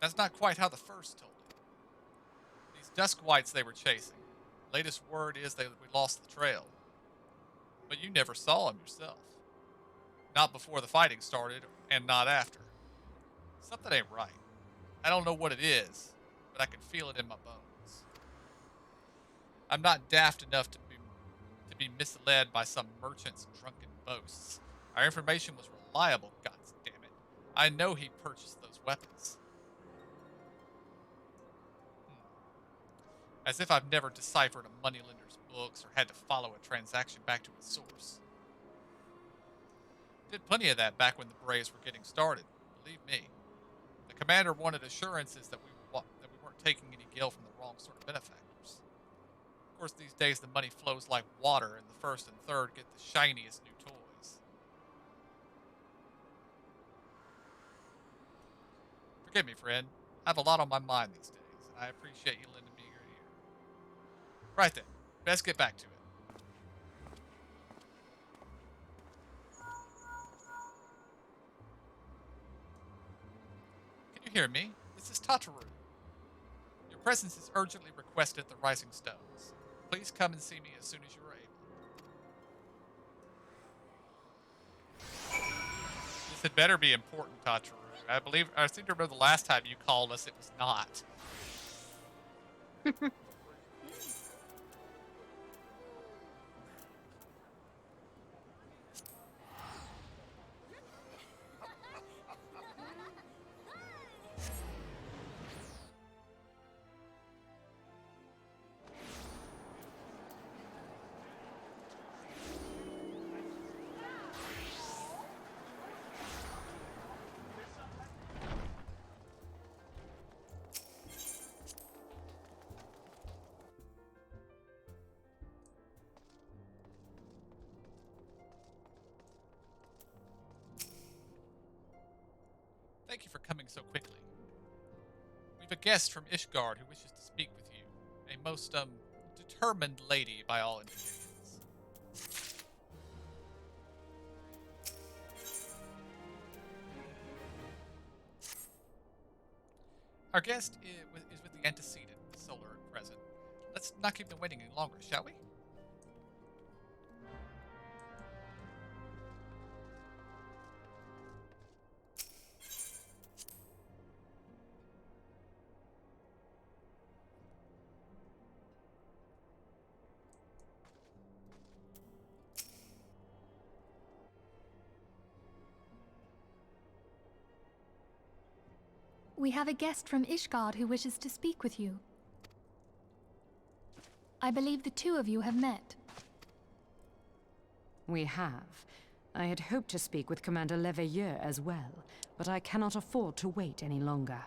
That's not quite how the first told it. These dusk whites they were chasing. Latest word is that we lost the trail. But you never saw them yourself. Not before the fighting started, and not after. Something ain't right. I don't know what it is, but I can feel it in my bones. I'm not daft enough to be misled by some merchant's drunken boasts. Our information was reliable, goddammit. I know he purchased those weapons. As if I've never deciphered a moneylender's books or had to follow a transaction back to its source. Did plenty of that back when the Braves were getting started, believe me. The commander wanted assurances that we weren't taking any gil from the wrong sort of benefactors. Of course, these days the money flows like water, and the first and third get the shiniest new toys. Forgive me, friend. I have a lot on my mind these days, and I appreciate you lending me your ear. Right then, best get back to it. Can you hear me? This is Tataru. Your presence is urgently requested at the Rising Stones. Please come and see me as soon as you are able. had better be important, Tacharu. I seem to remember the last time you called us, it was not. Thank you for coming so quickly. We've a guest from Ishgard who wishes to speak with you. A most, determined lady by all indications. Our guest is with the antecedent, solar at present. Let's not keep them waiting any longer, shall we? We have a guest from Ishgard who wishes to speak with you. I believe the two of you have met. We have. I had hoped to speak with Commander Leveilleur as well, but I cannot afford to wait any longer.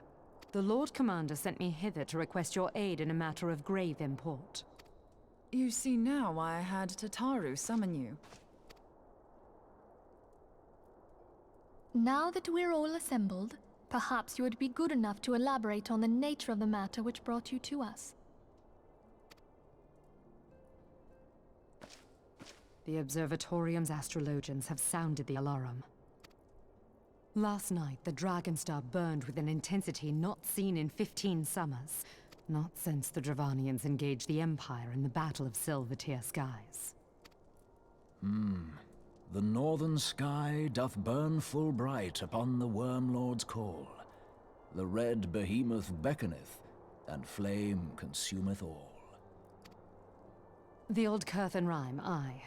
The Lord Commander sent me hither to request your aid in a matter of grave import. You see now why I had Tataru summon you. Now that we're all assembled, perhaps you would be good enough to elaborate on the nature of the matter which brought you to us. The Observatorium's astrologians have sounded the alarm. Last night, the Dragonstar burned with an intensity not seen in 15 summers, not since the Dravanians engaged the Empire in the Battle of Silvertear Skies. The northern sky doth burn full bright upon the Wormlord's call. The red behemoth beckoneth, and flame consumeth all. The old Curthan rhyme, aye.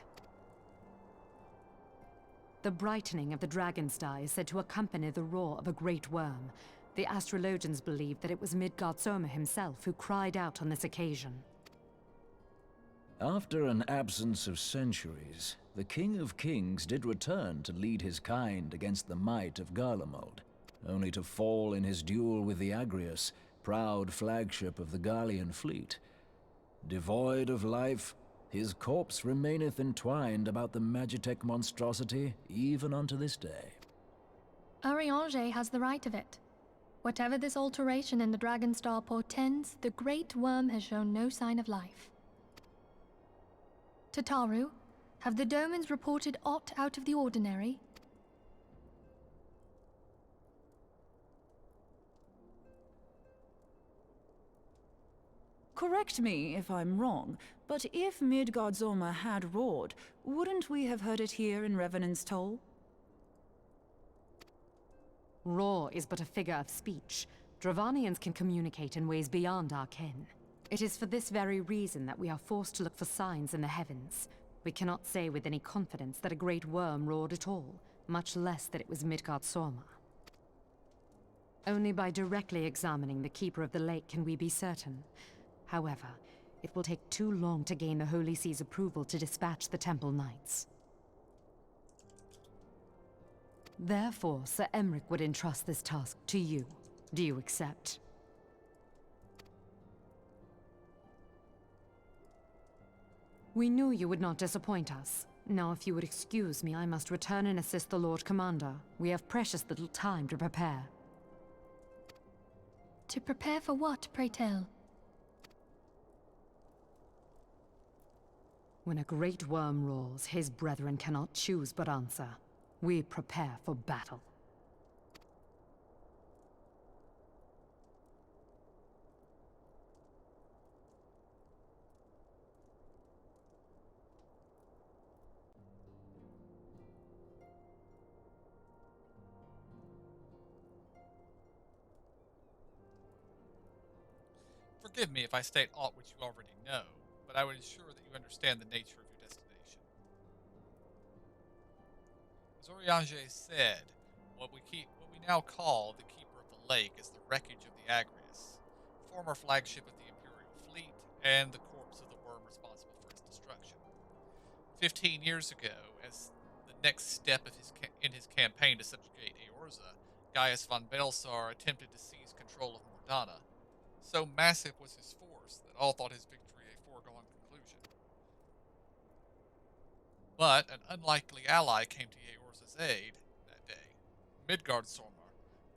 The brightening of the Dragonstar is said to accompany the roar of a great worm. The astrologians believe that it was Midgard Soma himself who cried out on this occasion. After an absence of centuries, the King of Kings did return to lead his kind against the might of Garlemald, only to fall in his duel with the Agrius, proud flagship of the Gallian fleet. Devoid of life, his corpse remaineth entwined about the Magitech monstrosity even unto this day. Ariange has the right of it. Whatever this alteration in the Dragonstar portends, the Great Worm has shown no sign of life. Tataru, have the Domans reported aught out of the ordinary? Correct me if I'm wrong, but if Midgard-Zorma had roared, wouldn't we have heard it here in Revenant's Toll? Roar is but a figure of speech. Dravanians can communicate in ways beyond our ken. It is for this very reason that we are forced to look for signs in the heavens. We cannot say with any confidence that a great worm roared at all, much less that it was Midgard-Zorma. Only by directly examining the Keeper of the Lake can we be certain. However, it will take too long to gain the Holy See's approval to dispatch the Temple Knights. Therefore, Sir Emric would entrust this task to you. Do you accept? We knew you would not disappoint us. Now, if you would excuse me, I must return and assist the Lord Commander. We have precious little time to prepare. To prepare for what, pray tell? When a great worm roars, his brethren cannot choose but answer. We prepare for battle. Forgive me if I state aught which you already know, but I would ensure that you understand the nature of your destination. As Oriange said, what we now call the Keeper of the Lake is the wreckage of the Agrius, former flagship of the Imperial fleet, and the corpse of the worm responsible for its destruction. 15 years ago, as the next step of in his campaign to subjugate Eorza, Gaius von Belsar attempted to seize control of Mordana. So massive was his force that all thought his victory a foregone conclusion. But an unlikely ally came to Eorza's aid that day. Midgardsormr,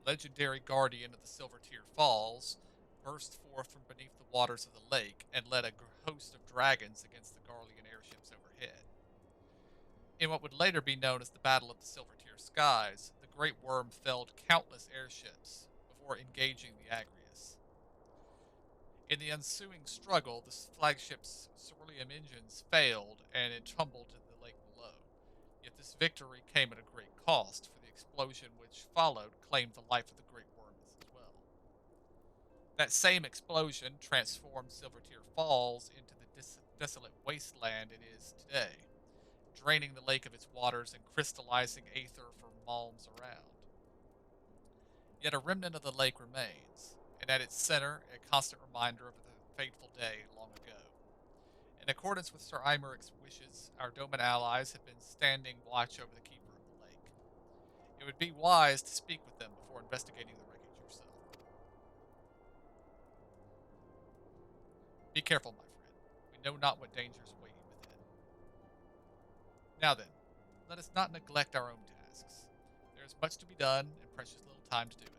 legendary guardian of the Silvertear Falls, burst forth from beneath the waters of the lake and led a host of dragons against the Garlean airships overhead. In what would later be known as the Battle of the Silvertear Skies, the Great Worm felled countless airships before engaging the Agrius. In the ensuing struggle, the flagship's ceruleum engines failed and it tumbled to the lake below. Yet this victory came at a great cost, for the explosion which followed claimed the life of the Great Worm as well. That same explosion transformed Silvertear Falls into the desolate wasteland it is today, draining the lake of its waters and crystallizing aether for malms around. Yet a remnant of the lake remains, and at its center, a constant reminder of the fateful day long ago. In accordance with Sir Eimerich's wishes, our Doman allies have been standing watch over the Keeper of the Lake. It would be wise to speak with them before investigating the wreckage yourself. Be careful, my friend. We know not what dangers wait you within. Now then, let us not neglect our own tasks. There is much to be done, and precious little time to do it.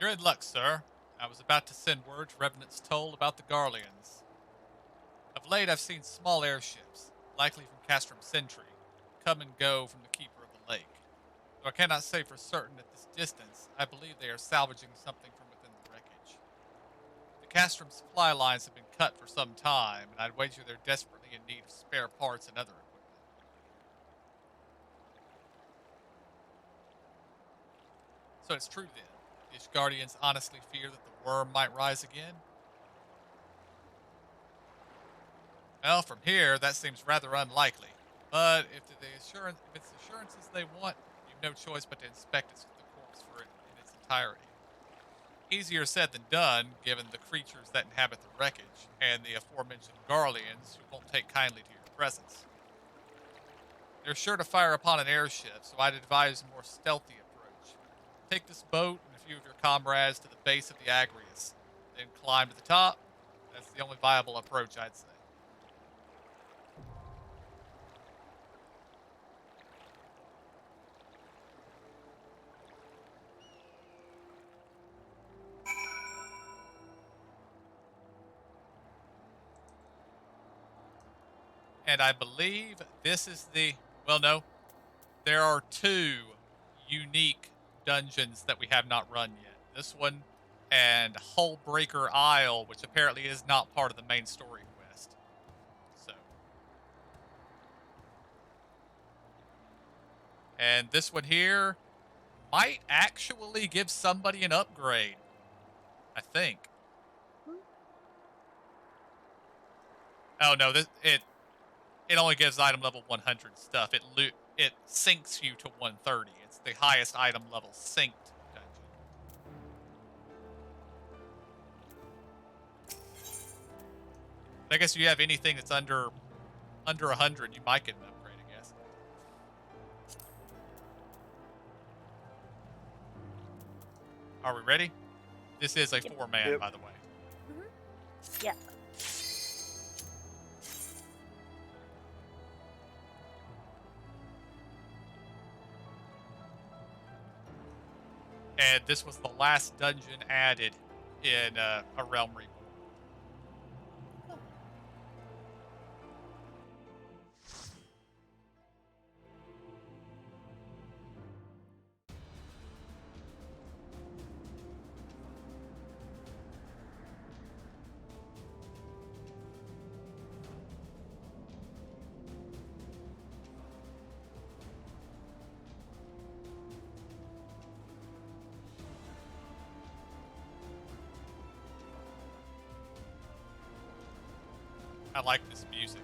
You're in luck, sir. I was about to send word to Revenant's Toll about the Garleans. Of late, I've seen small airships, likely from Castrum Sentry, come and go from the Keeper of the Lake. Though I cannot say for certain at this distance, I believe they are salvaging something from within the wreckage. The Castrum supply lines have been cut for some time, and I'd wager they're desperately in need of spare parts and other equipment. So it's true then. The Ishgardians honestly fear that the worm might rise again? Well, from here, that seems rather unlikely. But if it's assurances they want, you've no choice but to inspect the corpse for it in its entirety. Easier said than done, given the creatures that inhabit the wreckage, and the aforementioned Garleans who won't take kindly to your presence. They're sure to fire upon an airship, so I'd advise a more stealthy approach. Take this boat and a few of your comrades to the base of the Agrius, then climb to the top. That's the only viable approach, I'd say. And I believe this is well, no, there are two unique dungeons that we have not run yet. This one and Hullbreaker Isle, which apparently is not part of the main story quest. So, and this one here might actually give somebody an upgrade, I think. Oh no, it only gives item level 100 stuff. It sinks you to 130. It's the highest item level synced dungeon. I guess if you have anything that's under 100, you might get an upgrade, I guess. Are we ready? This is a 4-man, by the way. Yeah. And this was the last dungeon added in A Realm Reborn. I like this music.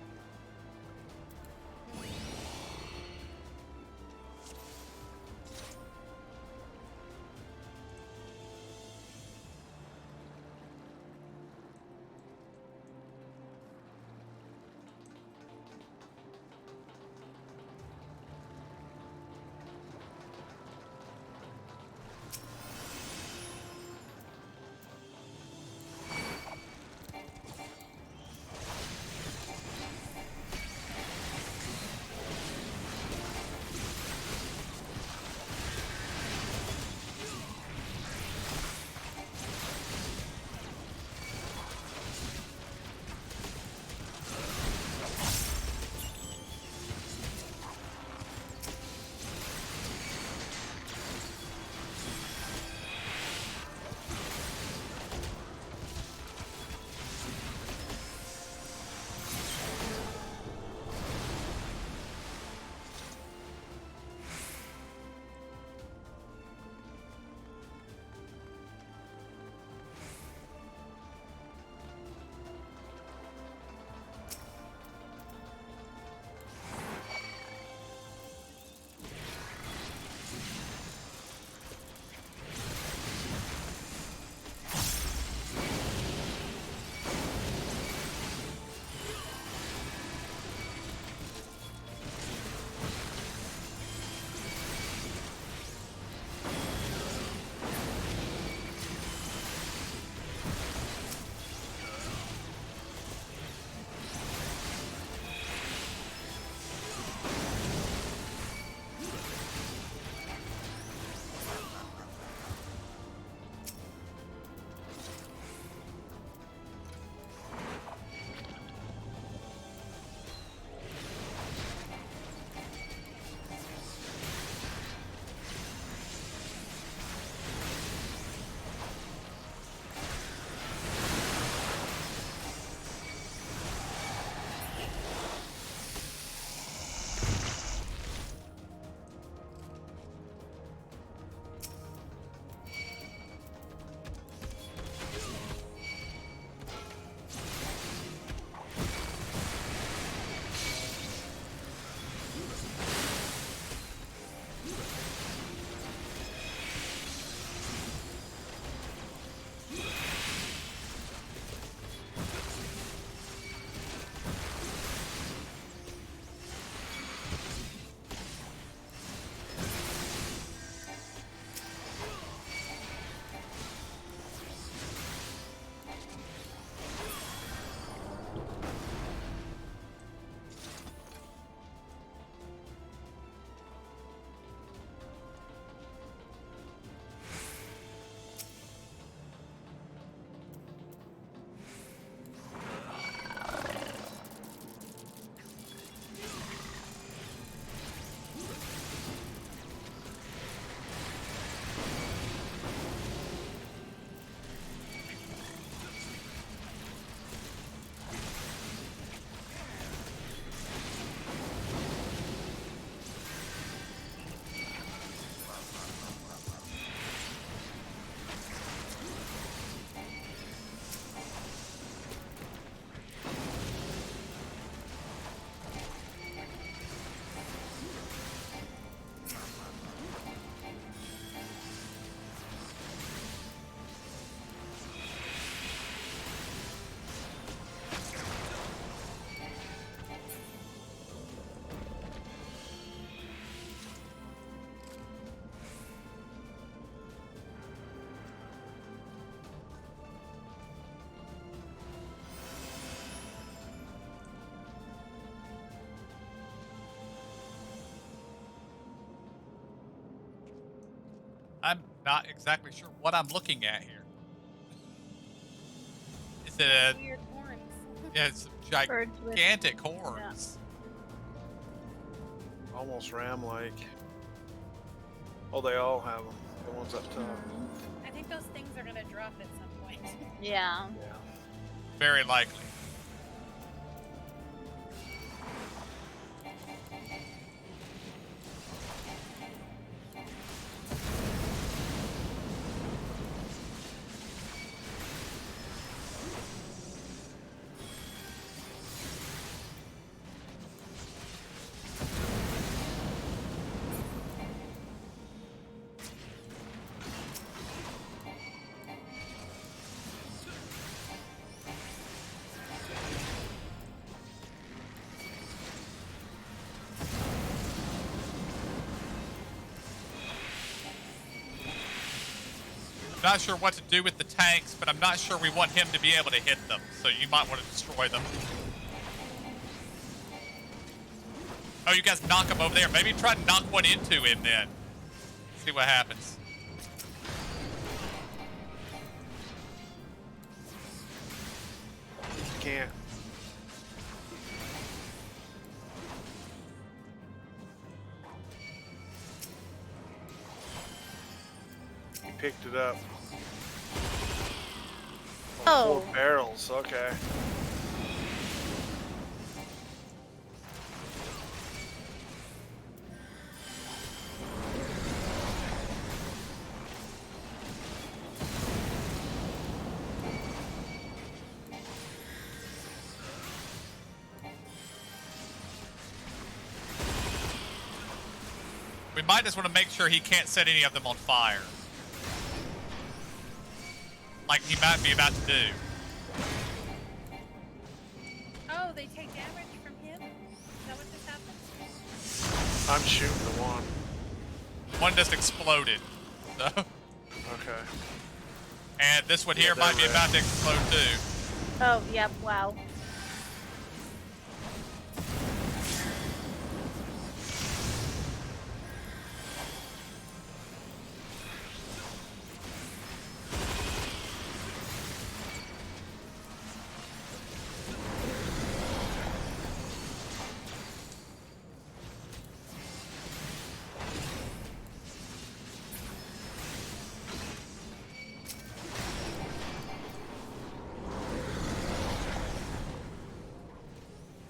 not exactly sure what I'm looking at here. Is it Weird horns. yeah, it's some Birds with gigantic horns. Almost ram-like. Oh, they all have them. The ones up top. I think those things are gonna drop at some point. Yeah. Yeah. Very likely. I'm not sure what to do with the tanks, but I'm not sure we want him to be able to hit them, so you might want to destroy them. Oh, you guys knock him over there. Maybe try to knock one into him then. See what happens. Can't. He picked it up. Oh. 4 barrels. Okay. We might just want to make sure he can't set any of them on fire. Like he might be about to do. Oh, they take damage from him? Is that what just happened? I'm shooting the one. One just exploded. So, Okay. and this one here Yeah, might be they're about to explode too. Oh, yep. Wow.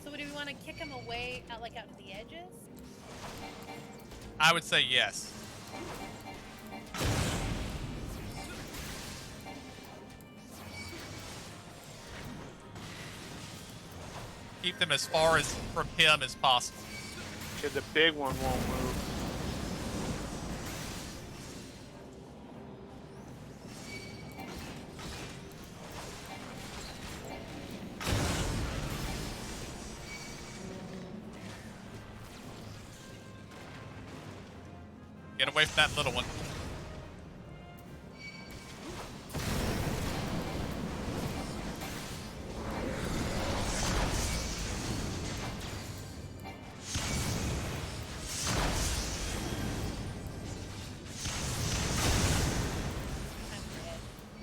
So do we want to kick him away out like out to the edges? I would say yes. Keep them as far as from him as possible. Okay, the big one won't move. Get away from that little one.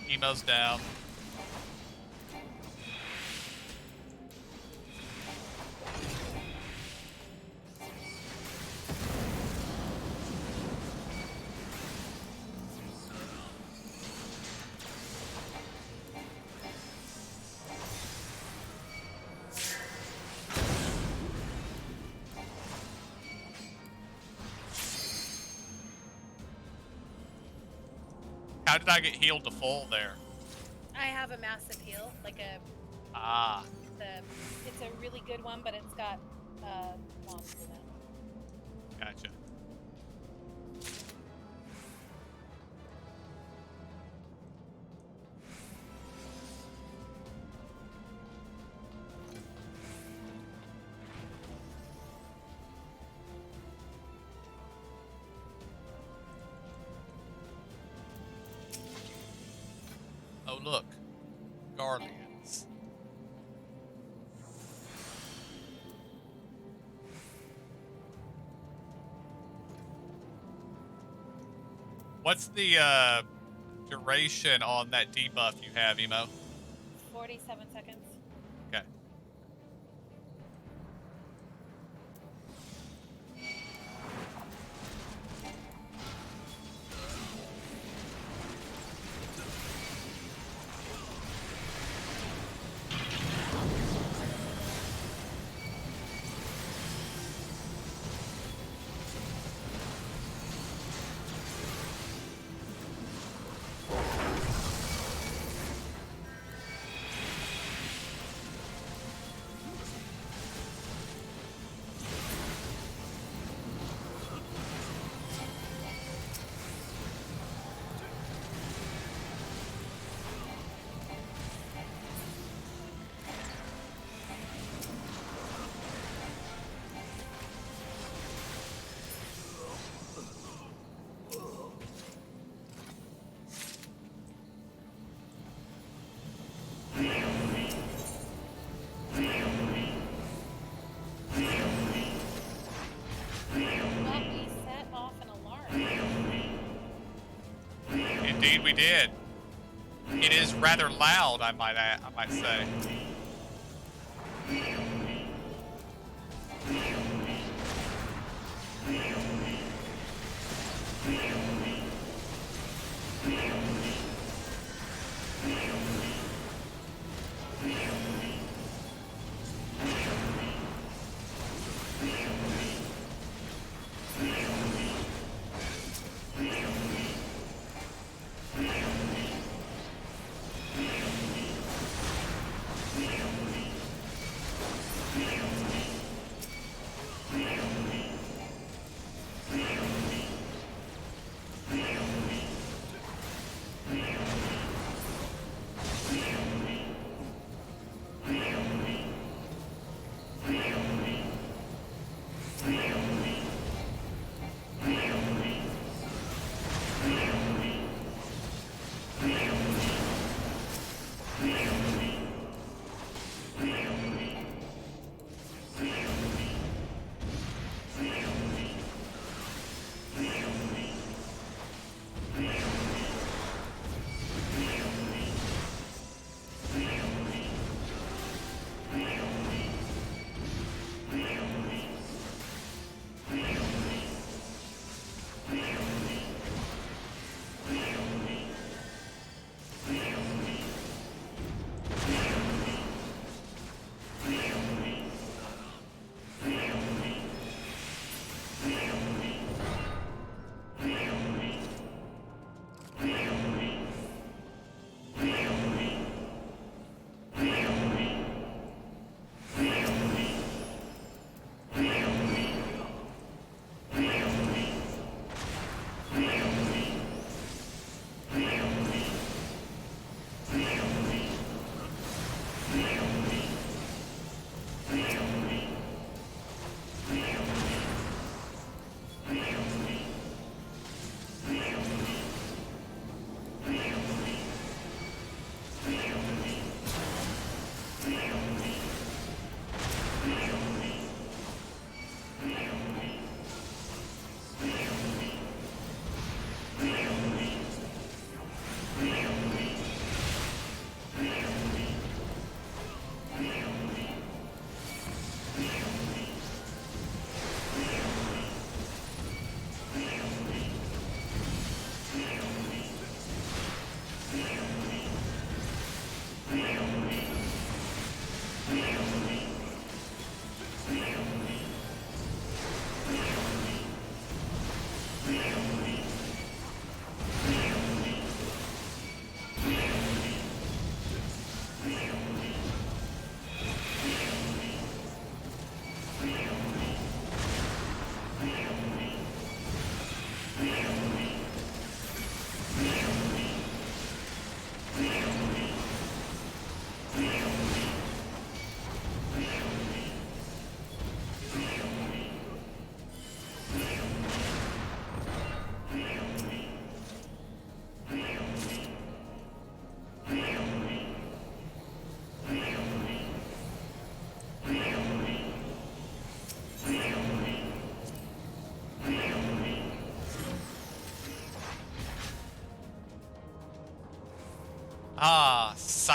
Emo's down. How did I get healed to full there? I have a massive heal, like a Ah, it's a really good one, but it's got bombs in it. gotcha. Oh, look. Guardians. What's the duration on that debuff you have, Emo? 47 seconds. Okay. Well, we set off an alarm. Indeed, we did. It is rather loud, I might say.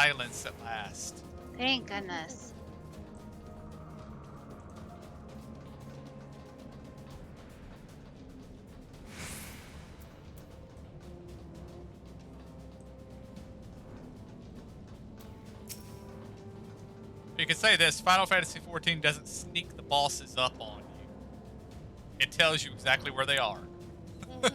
silence at last. Thank goodness. You can say this, Final Fantasy XIV doesn't sneak the bosses up on you. It tells you exactly where they are. Mhm.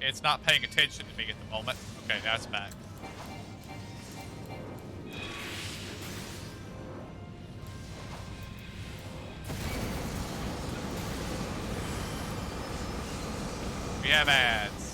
It's not paying attention to me at the moment. Okay, now it's back. We have ads.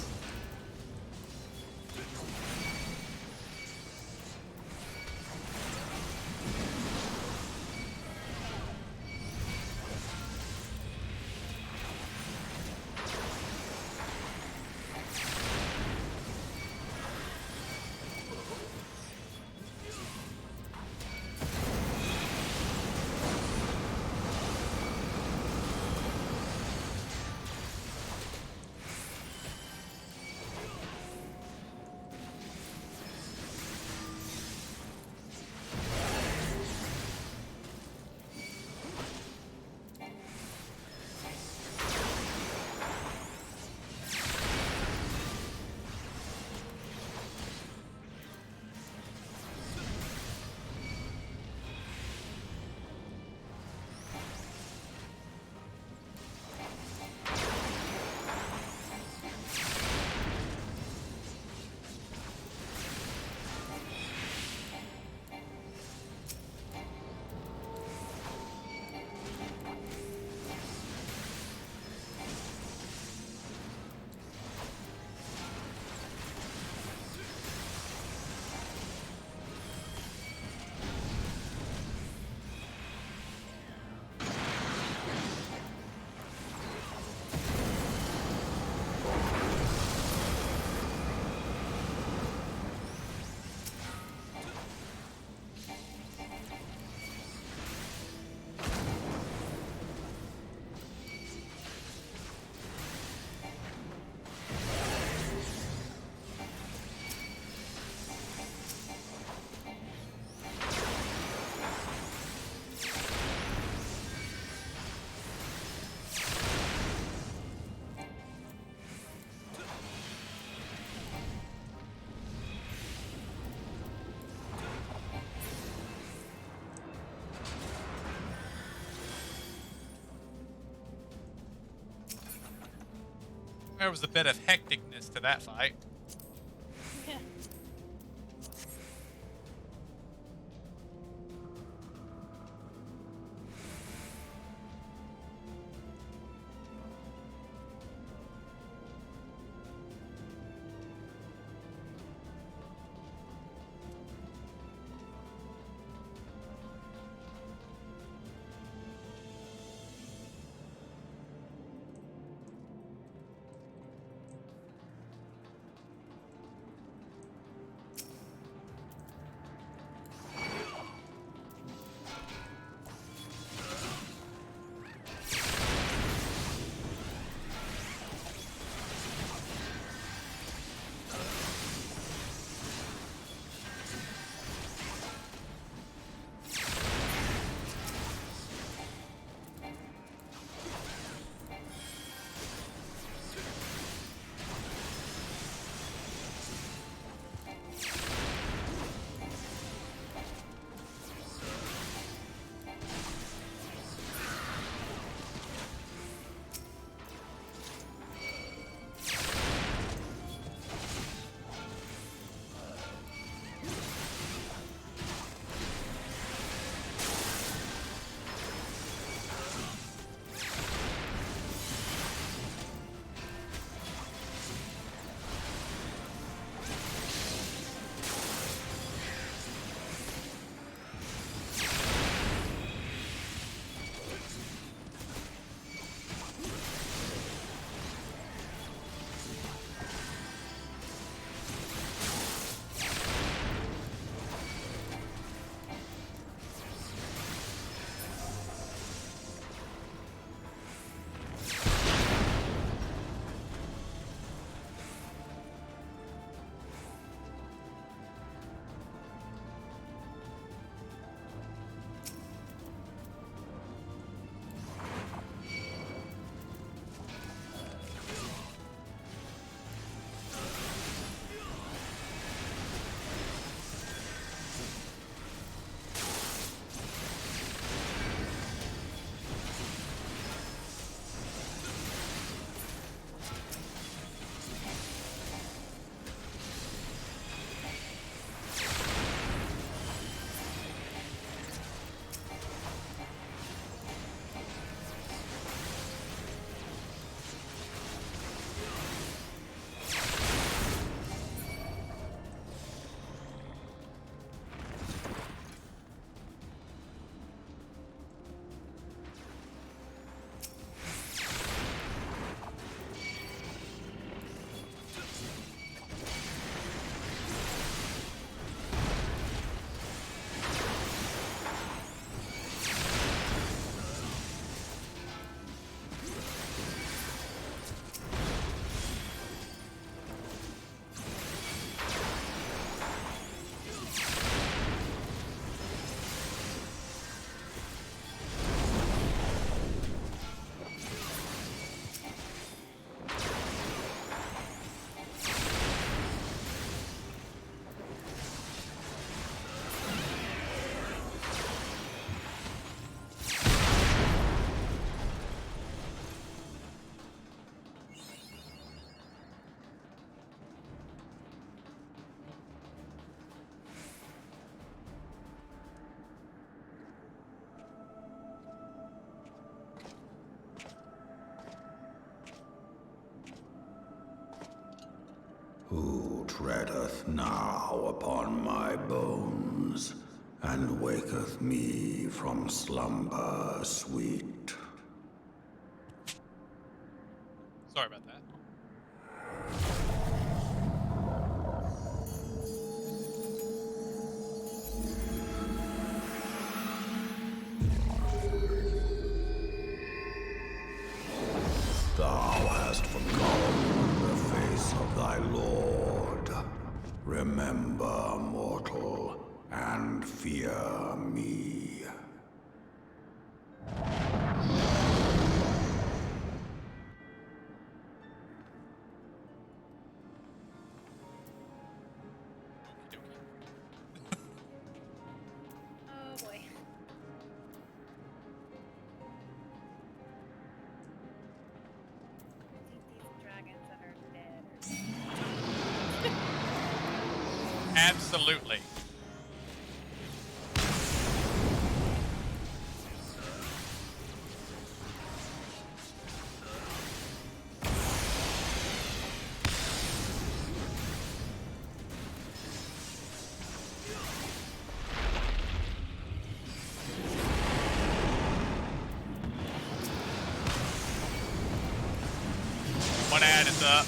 There was a bit of hecticness to that fight. Yeah. Who treadeth now upon my bones, and waketh me from slumber sweet? Sorry about that. Thou hast forgotten the face of thy lord. Remember, mortal, and fear me. Okie dokie. Oh boy. I think these dragons that are dead Absolutely. One ad is up.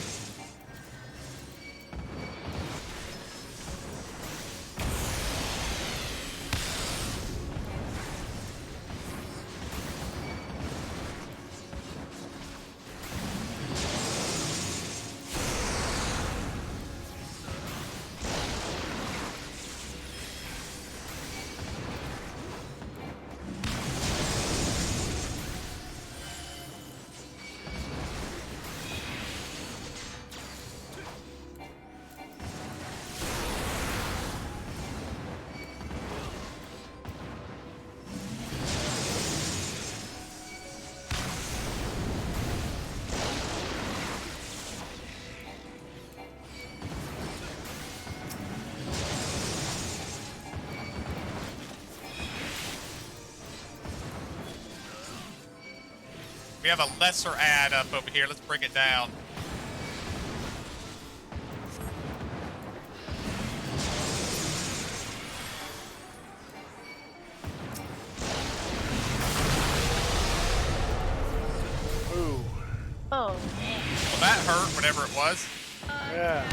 We have a lesser ad up over here. Let's bring it down. Ooh. Oh, Well, that hurt, whatever it was. Yeah.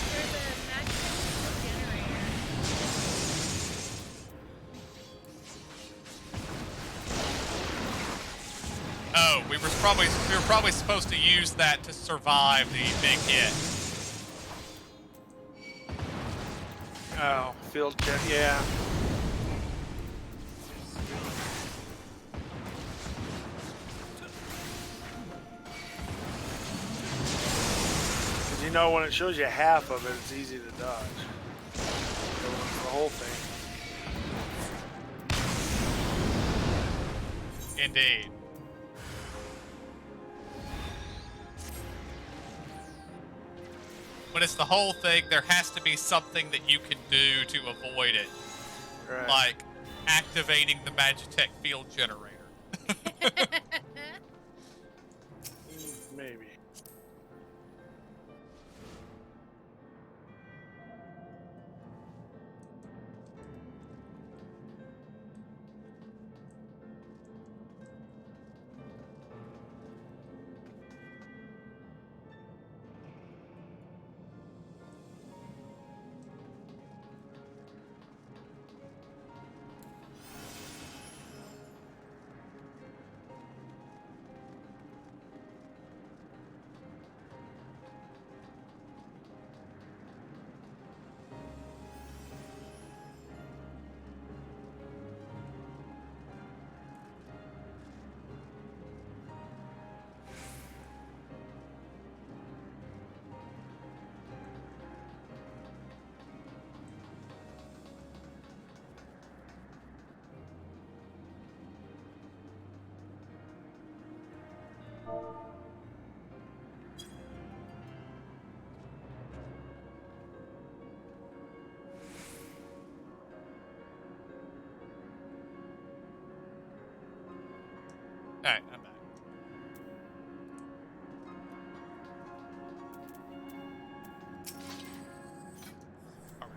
you live, but there's a magic generator. Oh, we were probably supposed to use that to survive the big hit. Oh, field check. Yeah. Because you know when it shows you half of it, it's easy to dodge. So it's the whole thing. Indeed. When it's the whole thing, there has to be something that you can do to avoid it. Right. Like activating the Magitech field generator. Maybe.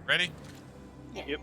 Ready? Yes. Yep.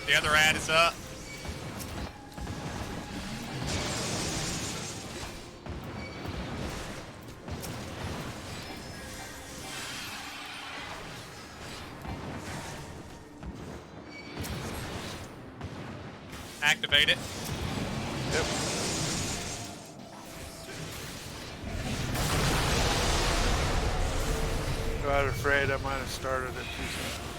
The other ad is up. Activate it. Yep. I'm afraid I might have started it too soon.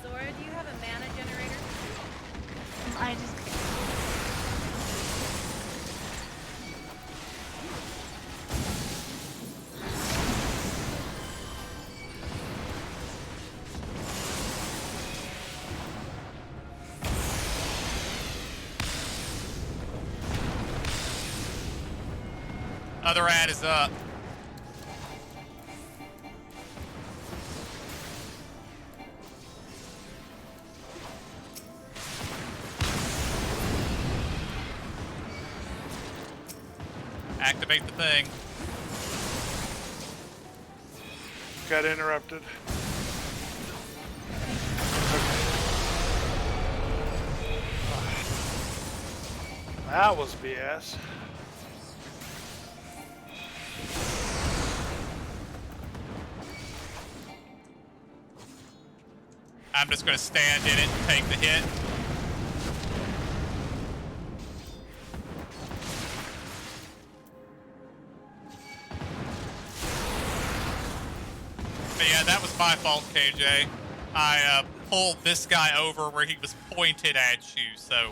Zora, do you have a mana generator? I just. Other ad is up. Activate the thing. Got interrupted. That was BS. I'm just going to stand in it and take the hit. But yeah, that was my fault, KJ. I pulled this guy over where he was pointed at you, so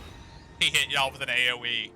he hit y'all with an AoE.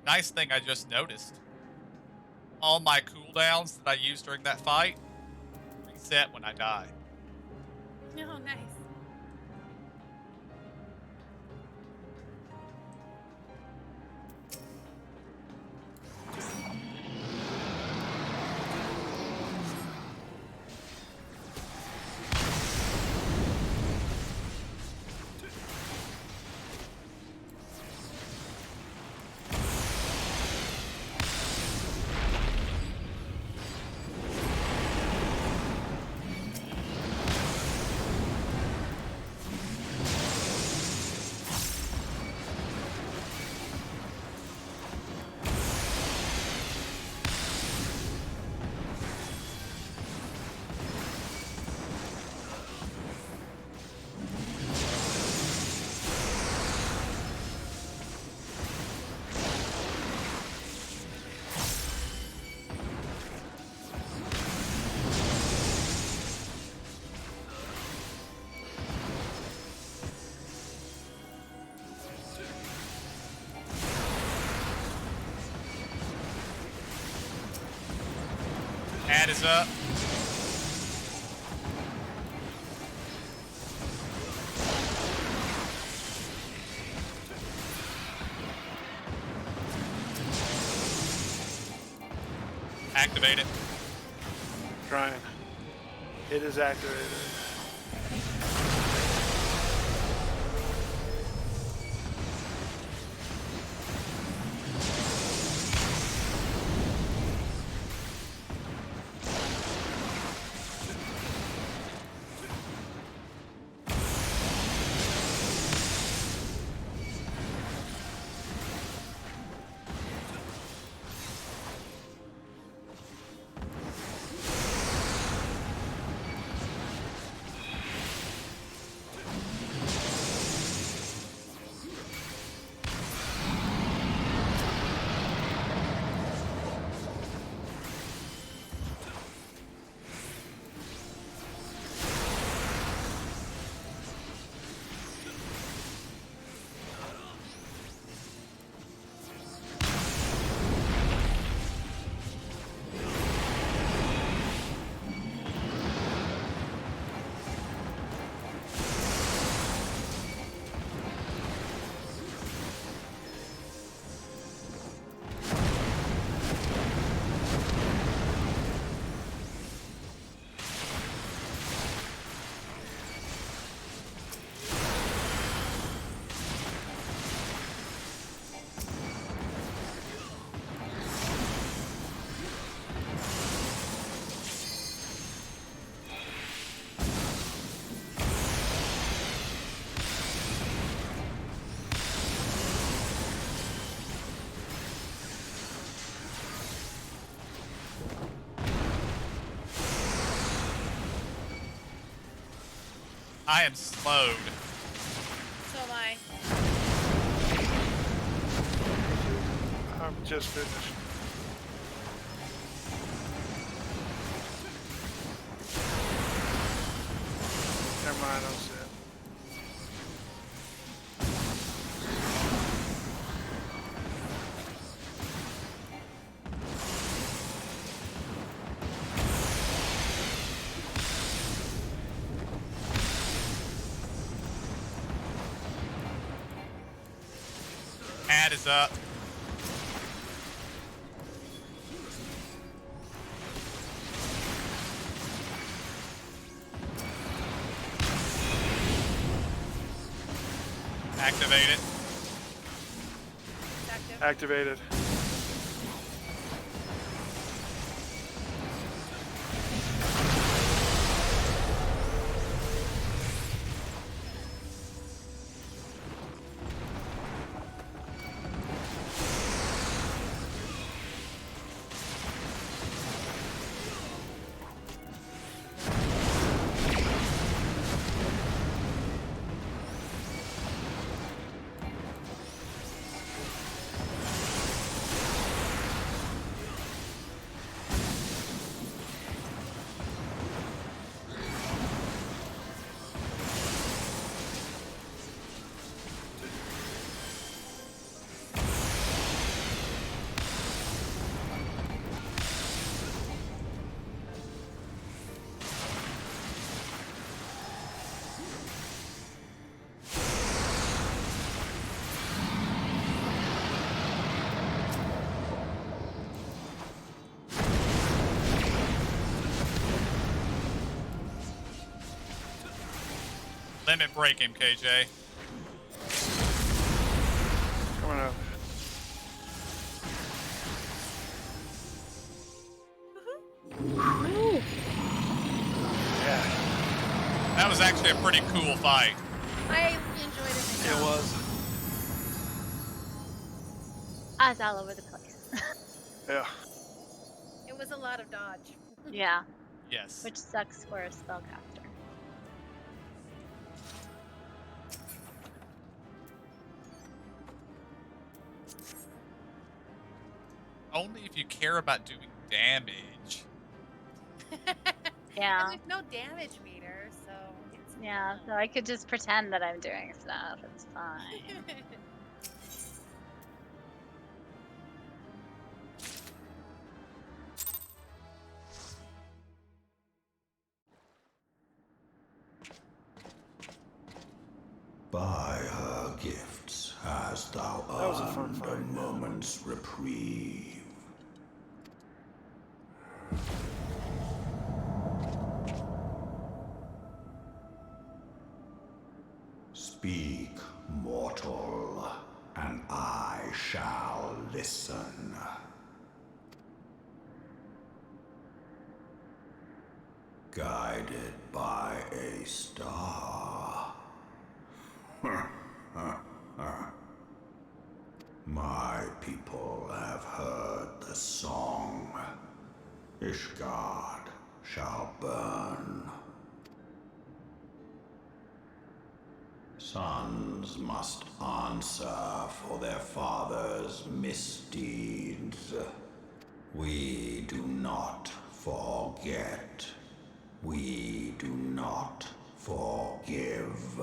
Nice thing I just noticed. All my cooldowns that I used during that fight reset when I die. Oh, nice. Ad is up. Activate it. Trying. It is activated. I am slowed. So am I. I'm just finished. Never mind, I'm set. Ad is up. Activate it. It's active. Activated. Limit break him, KJ. Coming up. Yeah, That was actually a pretty cool fight. I enjoyed it myself. it was. I was all over the place. Yeah. It was a lot of dodge. Yeah, Yes. which sucks for a spellcaster. Only if you care about doing damage. Yeah. And there's no damage meter, so it's Yeah, so fine. I could just pretend that I'm doing stuff. It's fine. By her gifts hast thou That was a fun earned a fight. moment's reprieve. Speak, mortal, and I shall listen. Guided by a star. My people have heard the song. Ishgard shall burn. Sons must answer for their father's misdeeds. We do not forget. We do not forgive.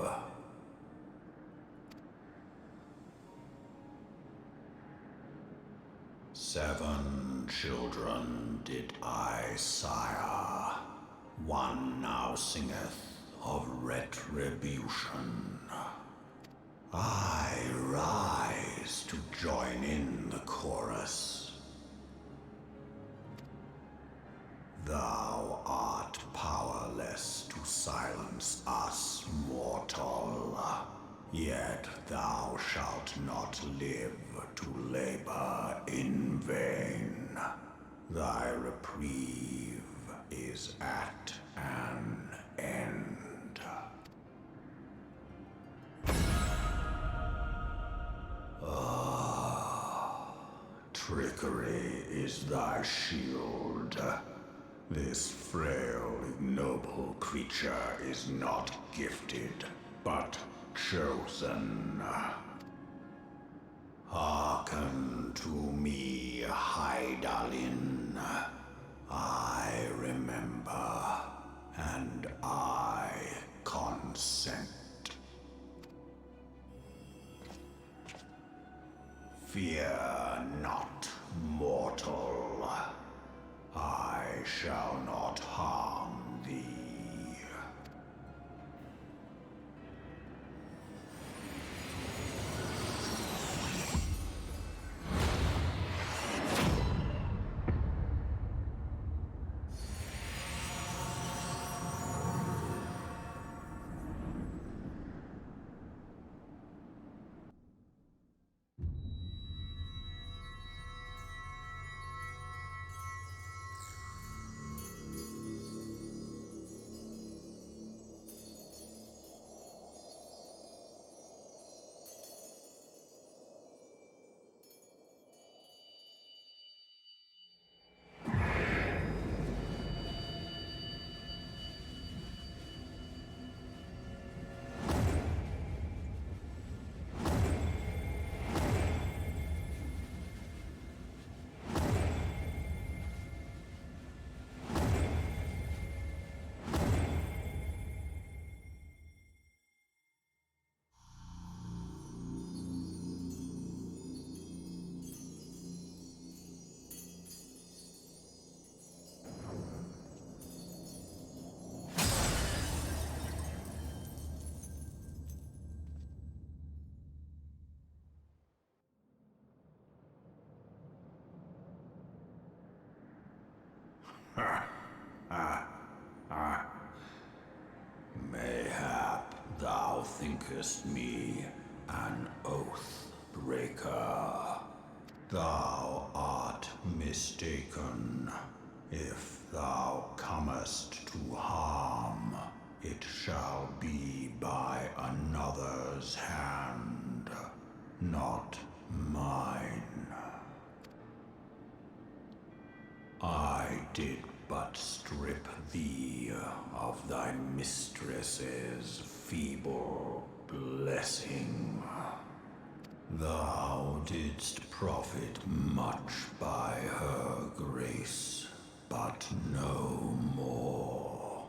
7 children did I sire. One now singeth of retribution. I rise to join in the chorus. Thou art powerless to silence us, mortal. Yet thou shalt not live to labor in vain. Thy reprieve is at an end. Trickery is thy shield. This frail, ignoble creature is not gifted, but chosen. Hearken to me, Hydaelyn. I remember, and I consent. Fear not, mortal. I shall not harm thee. Mayhap thou thinkest me an oath breaker. Thou art mistaken. If thou comest to harm, it shall be by another's hand, not mine. I did but strip thee of thy mistress's feeble blessing. Thou didst profit much by her grace, but no more.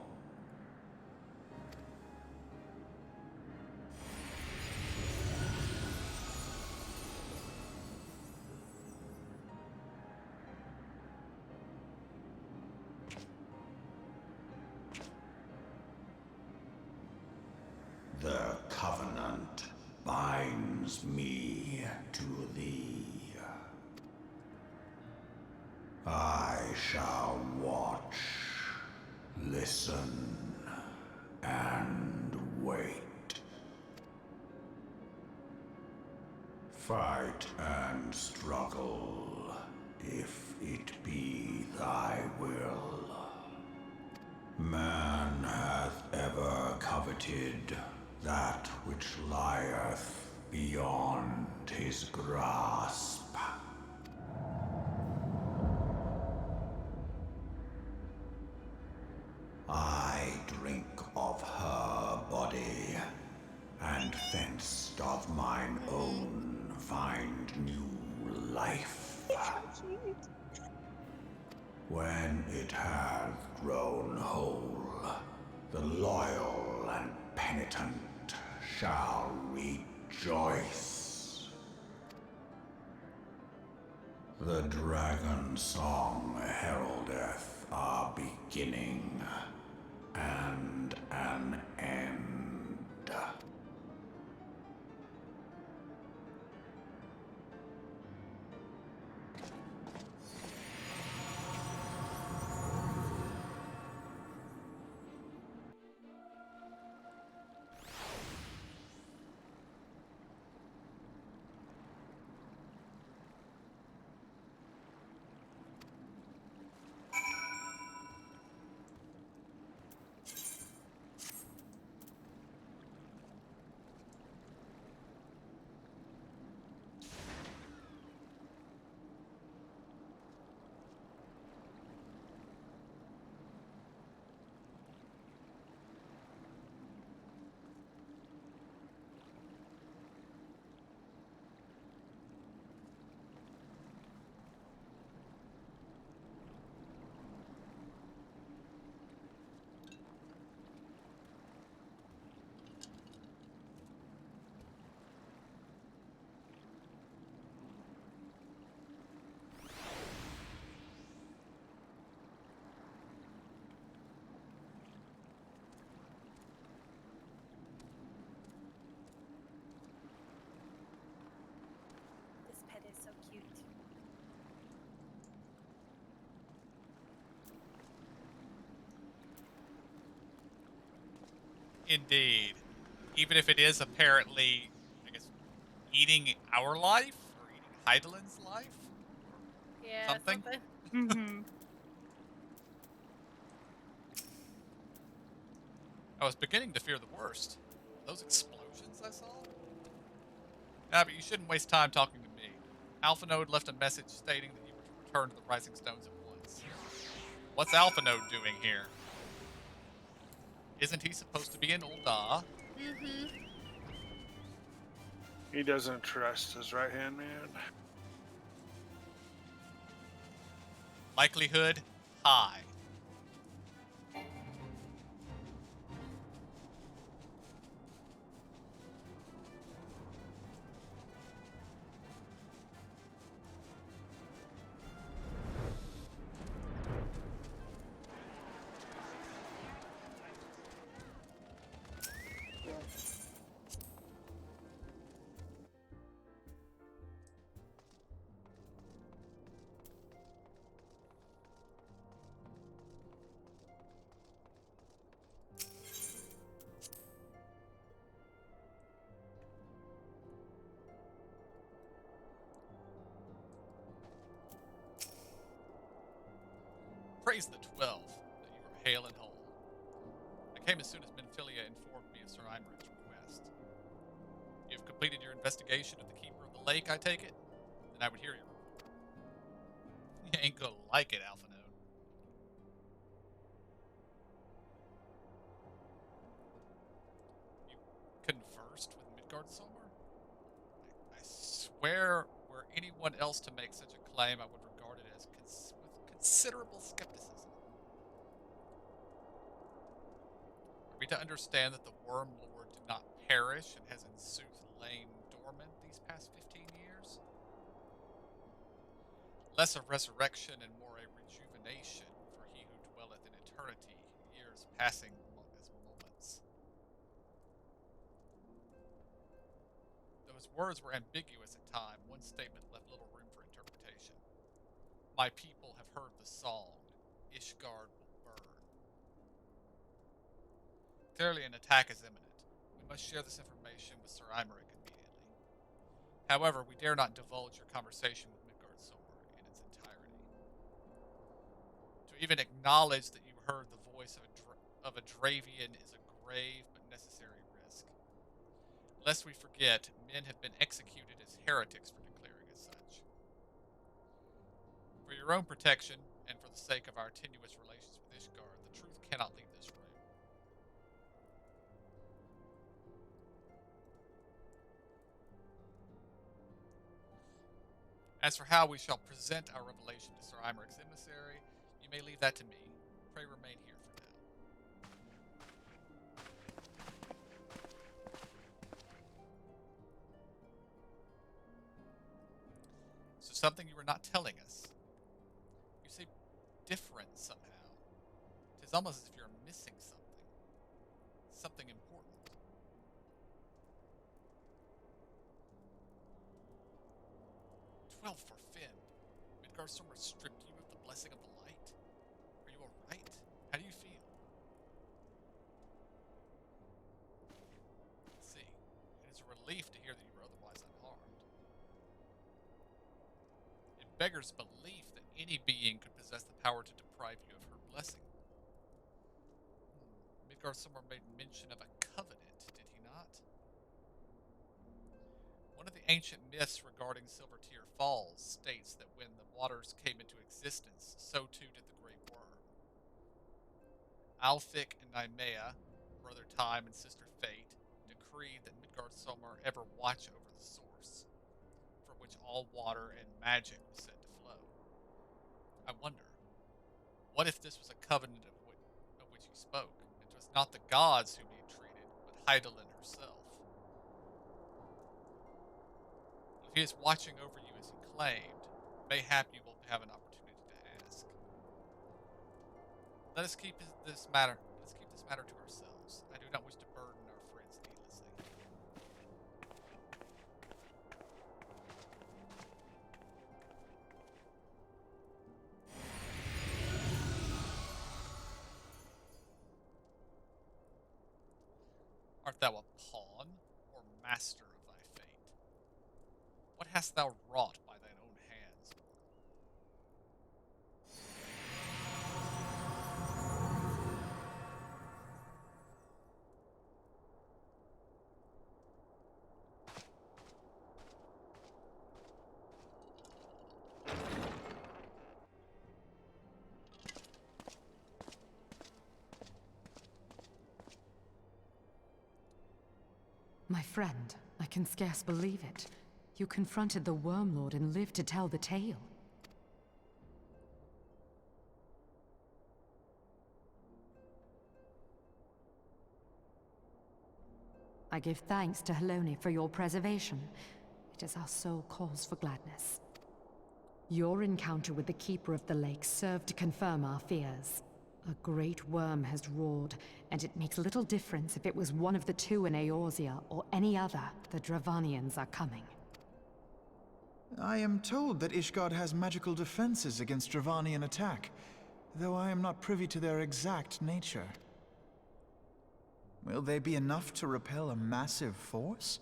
The covenant binds me to thee. I shall watch, listen, and wait. Fight and struggle, if it be thy will. Man hath ever coveted that which lieth beyond his grasp. I drink of her body, and thence doth mine own find new life. When it hath grown whole, the loyal and penitent shall rejoice. The dragon song heraldeth a beginning and an end. This pet is so cute. Indeed. Even if it is apparently, I guess, eating our life or eating Heidelin's life or Yeah, something. something. Mm-hmm. I was beginning to fear the worst. Those explosions I saw? Nah, but you shouldn't waste time talking to me. Alpha Node left a message stating that you were to return to the Rising Stones at once. What's Alpha Node doing here? Isn't he supposed to be in Ul'dah? Mm-hmm. He doesn't trust his right hand man. Likelihood high. Praise the 12 that you are hale and whole. I came as soon as Menphilia informed me of Sir Imeric's request. You have completed your investigation of the Keeper of the Lake, I take it? Then I would hear your report. You ain't gonna like it, Alphanode. You conversed with Midgard Sommer? I swear, were anyone else to make such a claim, I would regard it as with considerable skepticism. Are we to understand that the Worm Lord did not perish and has in sooth lain dormant these past 15 years? Less of resurrection and more a rejuvenation for he who dwelleth in eternity, years passing as moments. Though his words were ambiguous at time, one statement left little room for interpretation. My people have heard the song, Ishgard will burn. Clearly an attack is imminent. We must share this information with Sir Imeric immediately. However, we dare not divulge your conversation with Midgard Sommer in its entirety. To even acknowledge that you heard the voice of a Dravian is a grave but necessary risk. Lest we forget, men have been executed as heretics for declaring as such. For your own protection, and for the sake of our tenuous relations with Ishgard, the truth cannot leave this room. As for how we shall present our revelation to Sir Imeric's emissary, you may leave that to me. Pray remain here for now. So something you were not telling us. You say different somehow. Tis almost as if you're missing something. Something important. 12 for Finn. Midgard Sommer stripped you of the blessing of the light? Are you alright? How do you feel? Let's see. It is a relief to hear that you were otherwise unharmed. It beggars belief that any being could possess the power to deprive you of her blessing. Midgard Sommer made mention of a covenant, did he not? One of the ancient myths regarding Silvertear Falls states that when the waters came into existence, so too did the Great Worm. Alfic and Nymea, brother Time and sister Fate, decreed that Midgard Sommer ever watch over the source, from which all water and magic was said to flow. I wonder, what if this was a covenant of which he spoke? It was not the gods whom he entreated, but Hydaelyn herself. If he is watching over you as he claimed, mayhap you will have an opportunity to ask. Let us keep this matter to ourselves. I do not wish to burden our friends needlessly. Art thou a pawn or master of thy fate? What hast thou wrought by thine own hands? My friend, I can scarce believe it. You confronted the Worm Lord and lived to tell the tale. I give thanks to Helone for your preservation. It is our sole cause for gladness. Your encounter with the Keeper of the Lake served to confirm our fears. A great worm has roared, and it makes little difference if it was one of the two in Eorzea or any other. The Dravanians are coming. I am told that Ishgard has magical defenses against Dravanian attack, though I am not privy to their exact nature. Will they be enough to repel a massive force?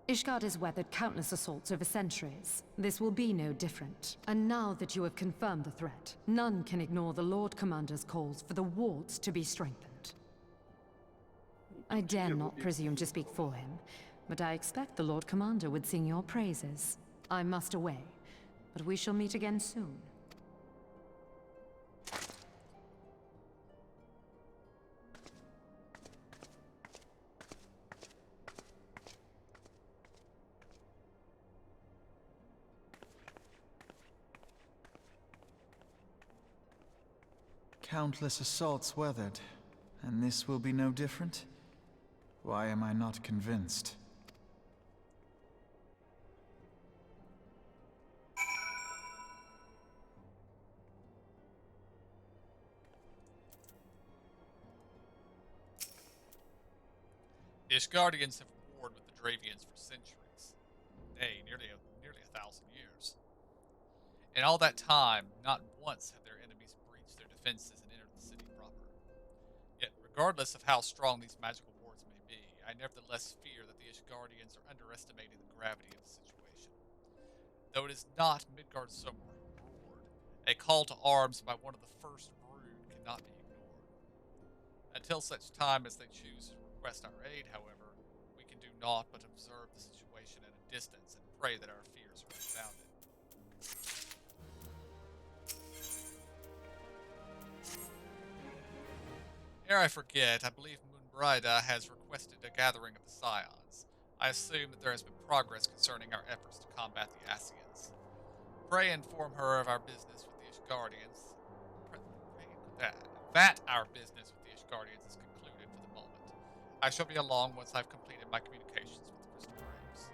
Ishgard has weathered countless assaults over centuries. This will be no different. And now that you have confirmed the threat, none can ignore the Lord Commander's calls for the wards to be strengthened. I dare not presume to speak for him, but I expect the Lord Commander would sing your praises. I must away, but we shall meet again soon. Countless assaults weathered, and this will be no different? Why am I not convinced? The Ishgardians have warred with the Dravians for centuries. Nay, nearly a thousand years. In all that time, not once have their enemies breached their defenses and entered the city proper. Yet, regardless of how strong these magical wards may be, I nevertheless fear that the Ishgardians are underestimating the gravity of the situation. Though it is not Midgard Sommer roared, a call to arms by one of the first brood cannot be ignored. Until such time as they choose to request our aid, however, we can do naught but observe the situation at a distance and pray that our fears are unfounded. Ere I forget, I believe Moonbrida has requested a gathering of the Scions. I assume that there has been progress concerning our efforts to combat the Ascians. Pray inform her of our business with the Ishgardians. That our business with the Ishgardians is concluded for the moment. I shall be along once I've completed my communications with the Crystal Graves.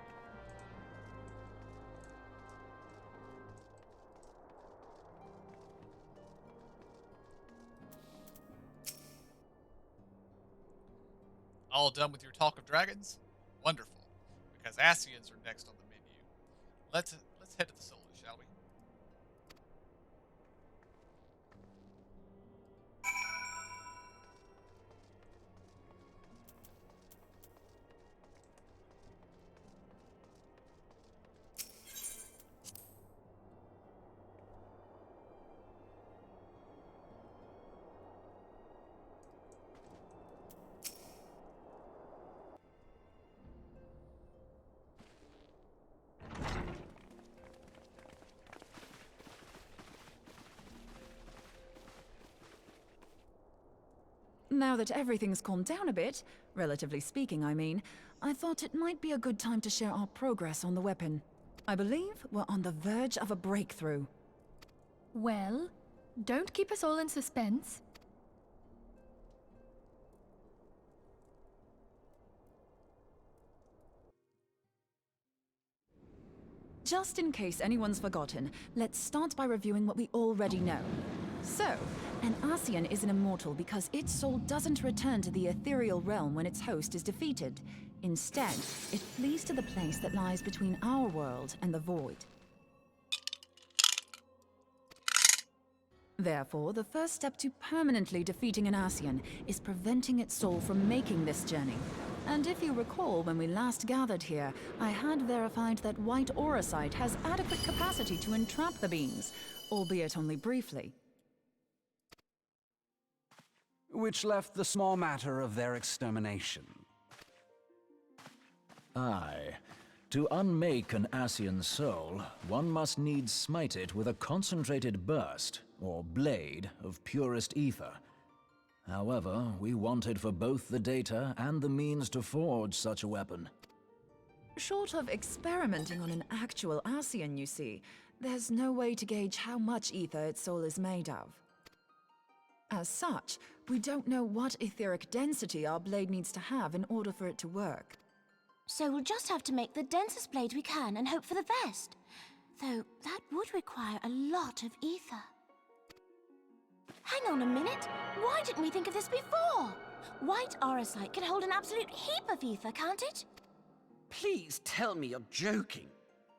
All done with your talk of dragons? Wonderful, because Ascians are next on the menu. Let's head to the Solar, shall we? Now that everything's calmed down a bit, relatively speaking I mean, I thought it might be a good time to share our progress on the weapon. I believe we're on the verge of a breakthrough. Well, don't keep us all in suspense. Just in case anyone's forgotten, let's start by reviewing what we already know. So, an Ascian is an immortal because its soul doesn't return to the ethereal realm when its host is defeated. Instead, it flees to the place that lies between our world and the void. Therefore, the first step to permanently defeating an Ascian is preventing its soul from making this journey. And if you recall, when we last gathered here, I had verified that white auracite has adequate capacity to entrap the beings, albeit only briefly. Which left the small matter of their extermination. Aye. To unmake an Ascian soul, one must needs smite it with a concentrated burst, or blade, of purest ether. However, we wanted for both the data and the means to forge such a weapon. Short of experimenting on an actual Ascian, you see, there's no way to gauge how much ether its soul is made of. As such, we don't know what etheric density our blade needs to have in order for it to work. So we'll just have to make the densest blade we can and hope for the best. Though that would require a lot of ether. Hang on a minute. Why didn't we think of this before? White auracite can hold an absolute heap of ether, can't it? Please tell me you're joking.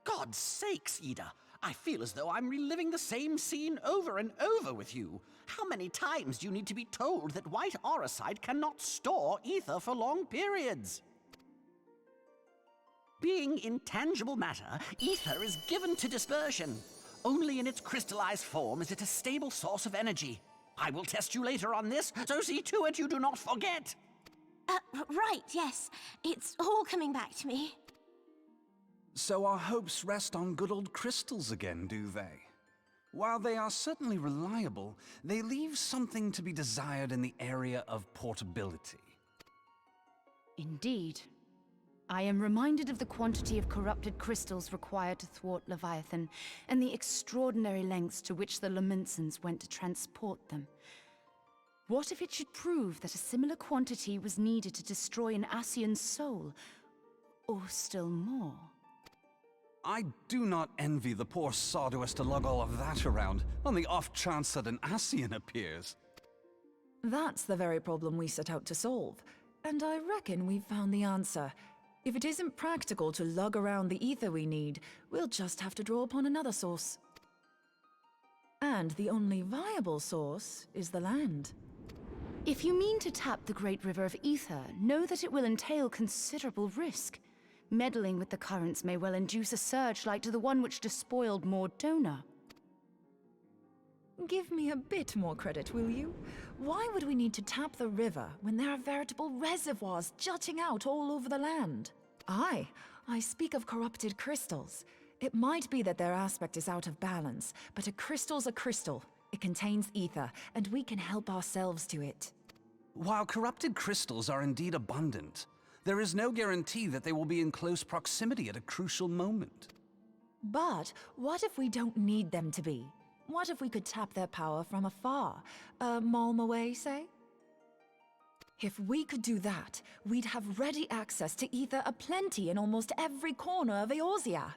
God's sakes, Ida. I feel as though I'm reliving the same scene over and over with you. How many times do you need to be told that white auracite cannot store ether for long periods? Being intangible matter, ether is given to dispersion. Only in its crystallized form is it a stable source of energy. I will test you later on this, so see to it you do not forget. Right, yes. It's all coming back to me. So our hopes rest on good old crystals again, do they? While they are certainly reliable, they leave something to be desired in the area of portability. Indeed. I am reminded of the quantity of corrupted crystals required to thwart Leviathan, and the extraordinary lengths to which the Lamentsons went to transport them. What if it should prove that a similar quantity was needed to destroy an Ascian's soul? Or still more? I do not envy the poor sod who has to lug all of that around, on the off chance that an Ascian appears. That's the very problem we set out to solve, and I reckon we've found the answer. If it isn't practical to lug around the ether we need, we'll just have to draw upon another source. And the only viable source is the land. If you mean to tap the great river of ether, know that it will entail considerable risk. Meddling with the currents may well induce a surge like to the one which despoiled Mordona. Give me a bit more credit, will you? Why would we need to tap the river when there are veritable reservoirs jutting out all over the land? I speak of corrupted crystals. It might be that their aspect is out of balance, but a crystal's a crystal. It contains ether, and we can help ourselves to it. While corrupted crystals are indeed abundant, there is no guarantee that they will be in close proximity at a crucial moment. But what if we don't need them to be? What if we could tap their power from afar? A malm away, say? If we could do that, we'd have ready access to ether aplenty in almost every corner of Eorzea.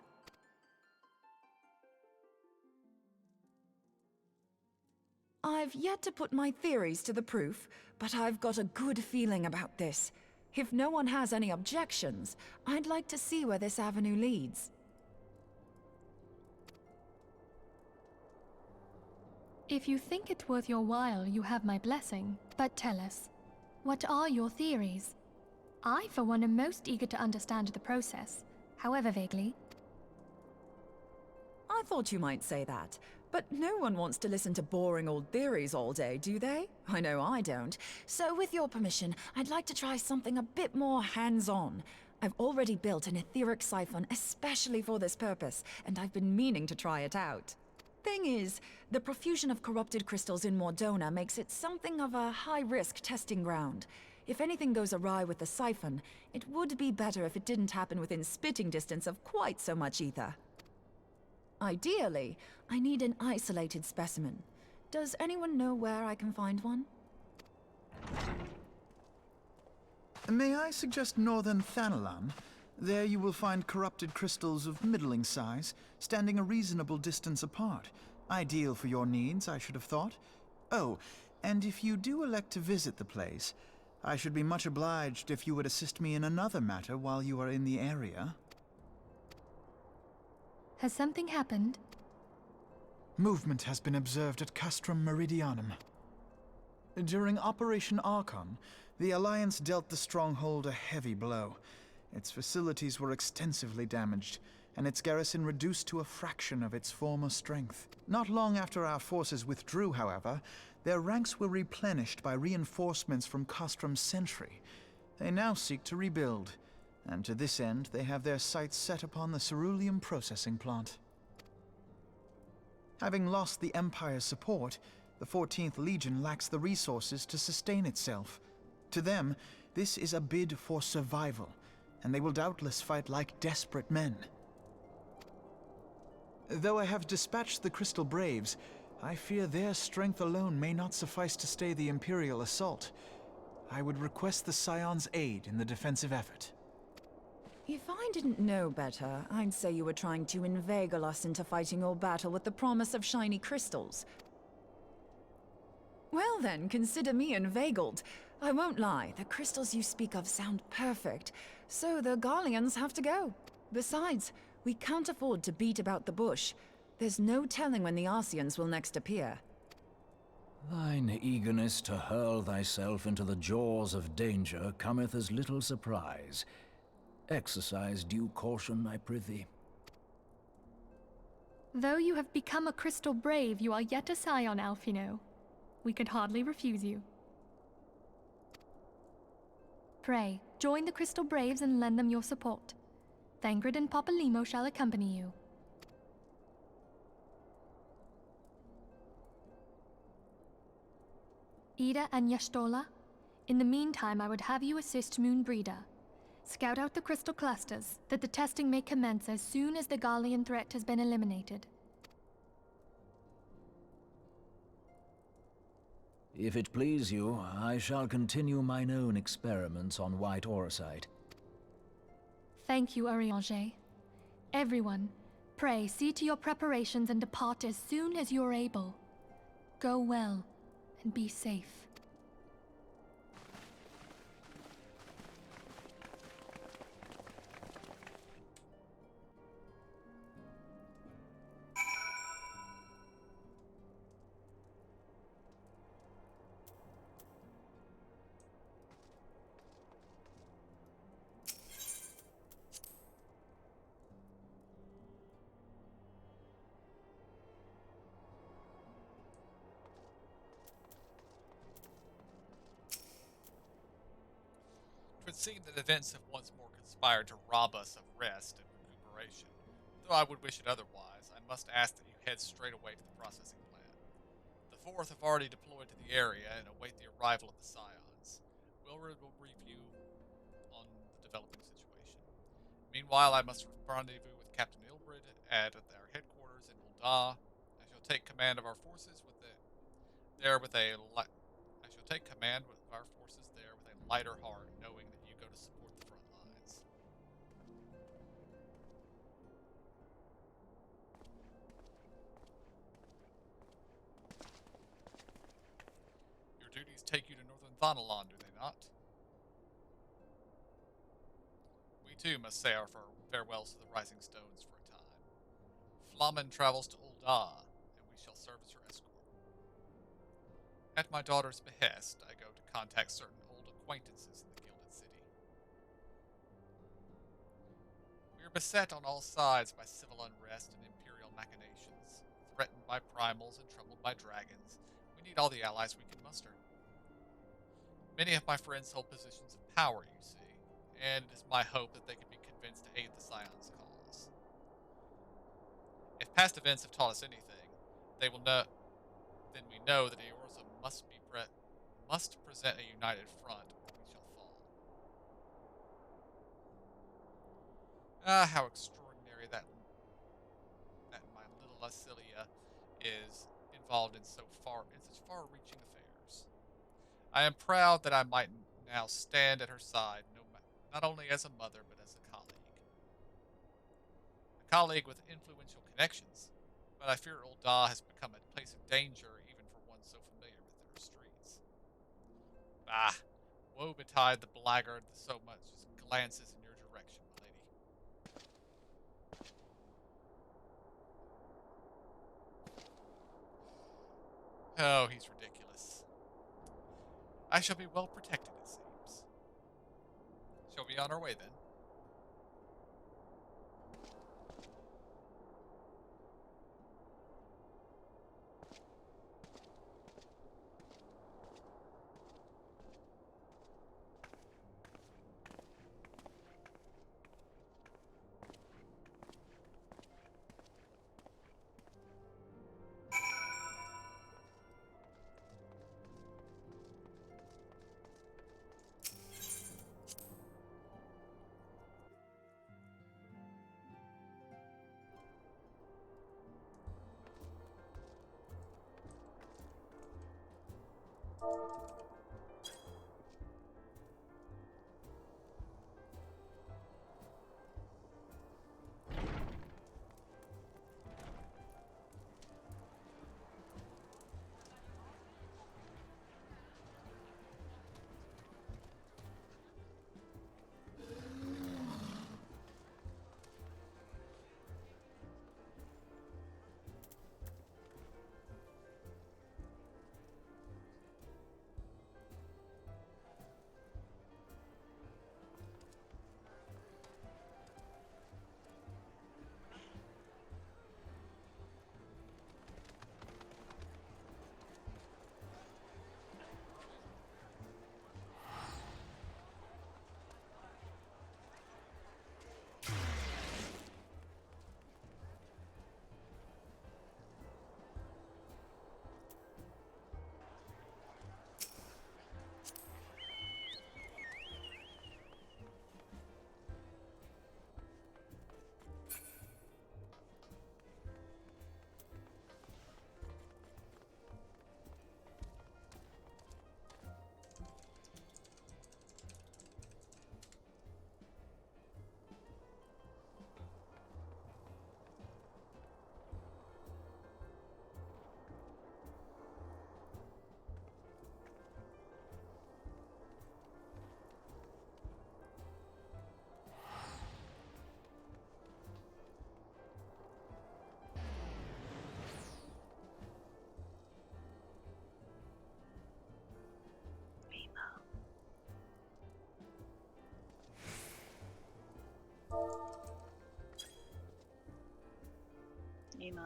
I've yet to put my theories to the proof, but I've got a good feeling about this. If no one has any objections, I'd like to see where this avenue leads. If you think it worth your while, you have my blessing. But tell us, what are your theories? I, for one, am most eager to understand the process, however vaguely. I thought you might say that, but no one wants to listen to boring old theories all day, do they? I know I don't. So with your permission, I'd like to try something a bit more hands-on. I've already built an etheric siphon especially for this purpose, and I've been meaning to try it out. Thing is, the profusion of corrupted crystals in Mordona makes it something of a high-risk testing ground. If anything goes awry with the siphon, it would be better if it didn't happen within spitting distance of quite so much ether. Ideally, I need an isolated specimen. Does anyone know where I can find one? May I suggest northern Thanalan? There you will find corrupted crystals of middling size, standing a reasonable distance apart. Ideal for your needs, I should have thought. Oh, and if you do elect to visit the place, I should be much obliged if you would assist me in another matter while you are in the area. Has something happened? Movement has been observed at Castrum Meridianum. During Operation Archon, the Alliance dealt the stronghold a heavy blow. Its facilities were extensively damaged, and its garrison reduced to a fraction of its former strength. Not long after our forces withdrew, however, their ranks were replenished by reinforcements from Castrum's sentry. They now seek to rebuild, and to this end they have their sights set upon the ceruleum processing plant. Having lost the Empire's support, the 14th Legion lacks the resources to sustain itself. To them, this is a bid for survival, and they will doubtless fight like desperate men. Though I have dispatched the Crystal Braves, I fear their strength alone may not suffice to stay the Imperial assault. I would request the Scion's aid in the defensive effort. If I didn't know better, I'd say you were trying to inveigle us into fighting your battle with the promise of shiny crystals. Well then, consider me inveigled. I won't lie, the crystals you speak of sound perfect, so the Garleans have to go. Besides, we can't afford to beat about the bush. There's no telling when the Ascians will next appear. Thine eagerness to hurl thyself into the jaws of danger cometh as little surprise. Exercise due caution, I prithee. Though you have become a crystal brave, you are yet a scion, Alfino. We could hardly refuse you. Pray, join the Crystal Braves and lend them your support. Thangred and Papalimo shall accompany you. Ida and Yashtola, in the meantime I would have you assist Moonbreeder. Scout out the crystal clusters, that the testing may commence as soon as the Gallian threat has been eliminated. If it please you, I shall continue mine own experiments on white orosite. Thank you, Urianger. Everyone, pray see to your preparations and depart as soon as you are able. Go well, and be safe. It would seem that events have once more conspired to rob us of rest and recuperation. Though I would wish it otherwise, I must ask that you head straight away to the processing plant. The Fourth have already deployed to the area and await the arrival of the Scions. We'll review on the developing situation. Meanwhile, I must rendezvous with Captain Ilbrid at our headquarters in Ul'dah. I shall take command of our forces with a lighter heart, knowing that you go to support the front lines. Your duties take you to Northern Thanalan, do they not? We too must say our farewells to the Rising Stones for a time. Flamen travels to Ul'dah, and we shall serve as her escort. At my daughter's behest, I go to contact certain old acquaintances in the Gilded City. We are beset on all sides by civil unrest and imperial machinations, threatened by primals and troubled by dragons. We need all the allies we can muster. Many of my friends hold positions of power, you see, and it is my hope that they can be convinced to aid the Scion's cause. If past events have taught us anything, then we know that Eorza must present a united front, or we shall fall. Ah, how extraordinary that my little Lacilia is involved in such far-reaching affairs. I am proud that I might now stand at her side, not only as a mother, but as a colleague. A colleague with influential connections, but I fear Ul'dah has become a place of danger even for one so familiar with her streets. Bah! Woe betide the blackguard that so much as glances in your direction, my lady. Oh, he's ridiculous. I shall be well protected, it seems. Shall we be on our way, then? emo.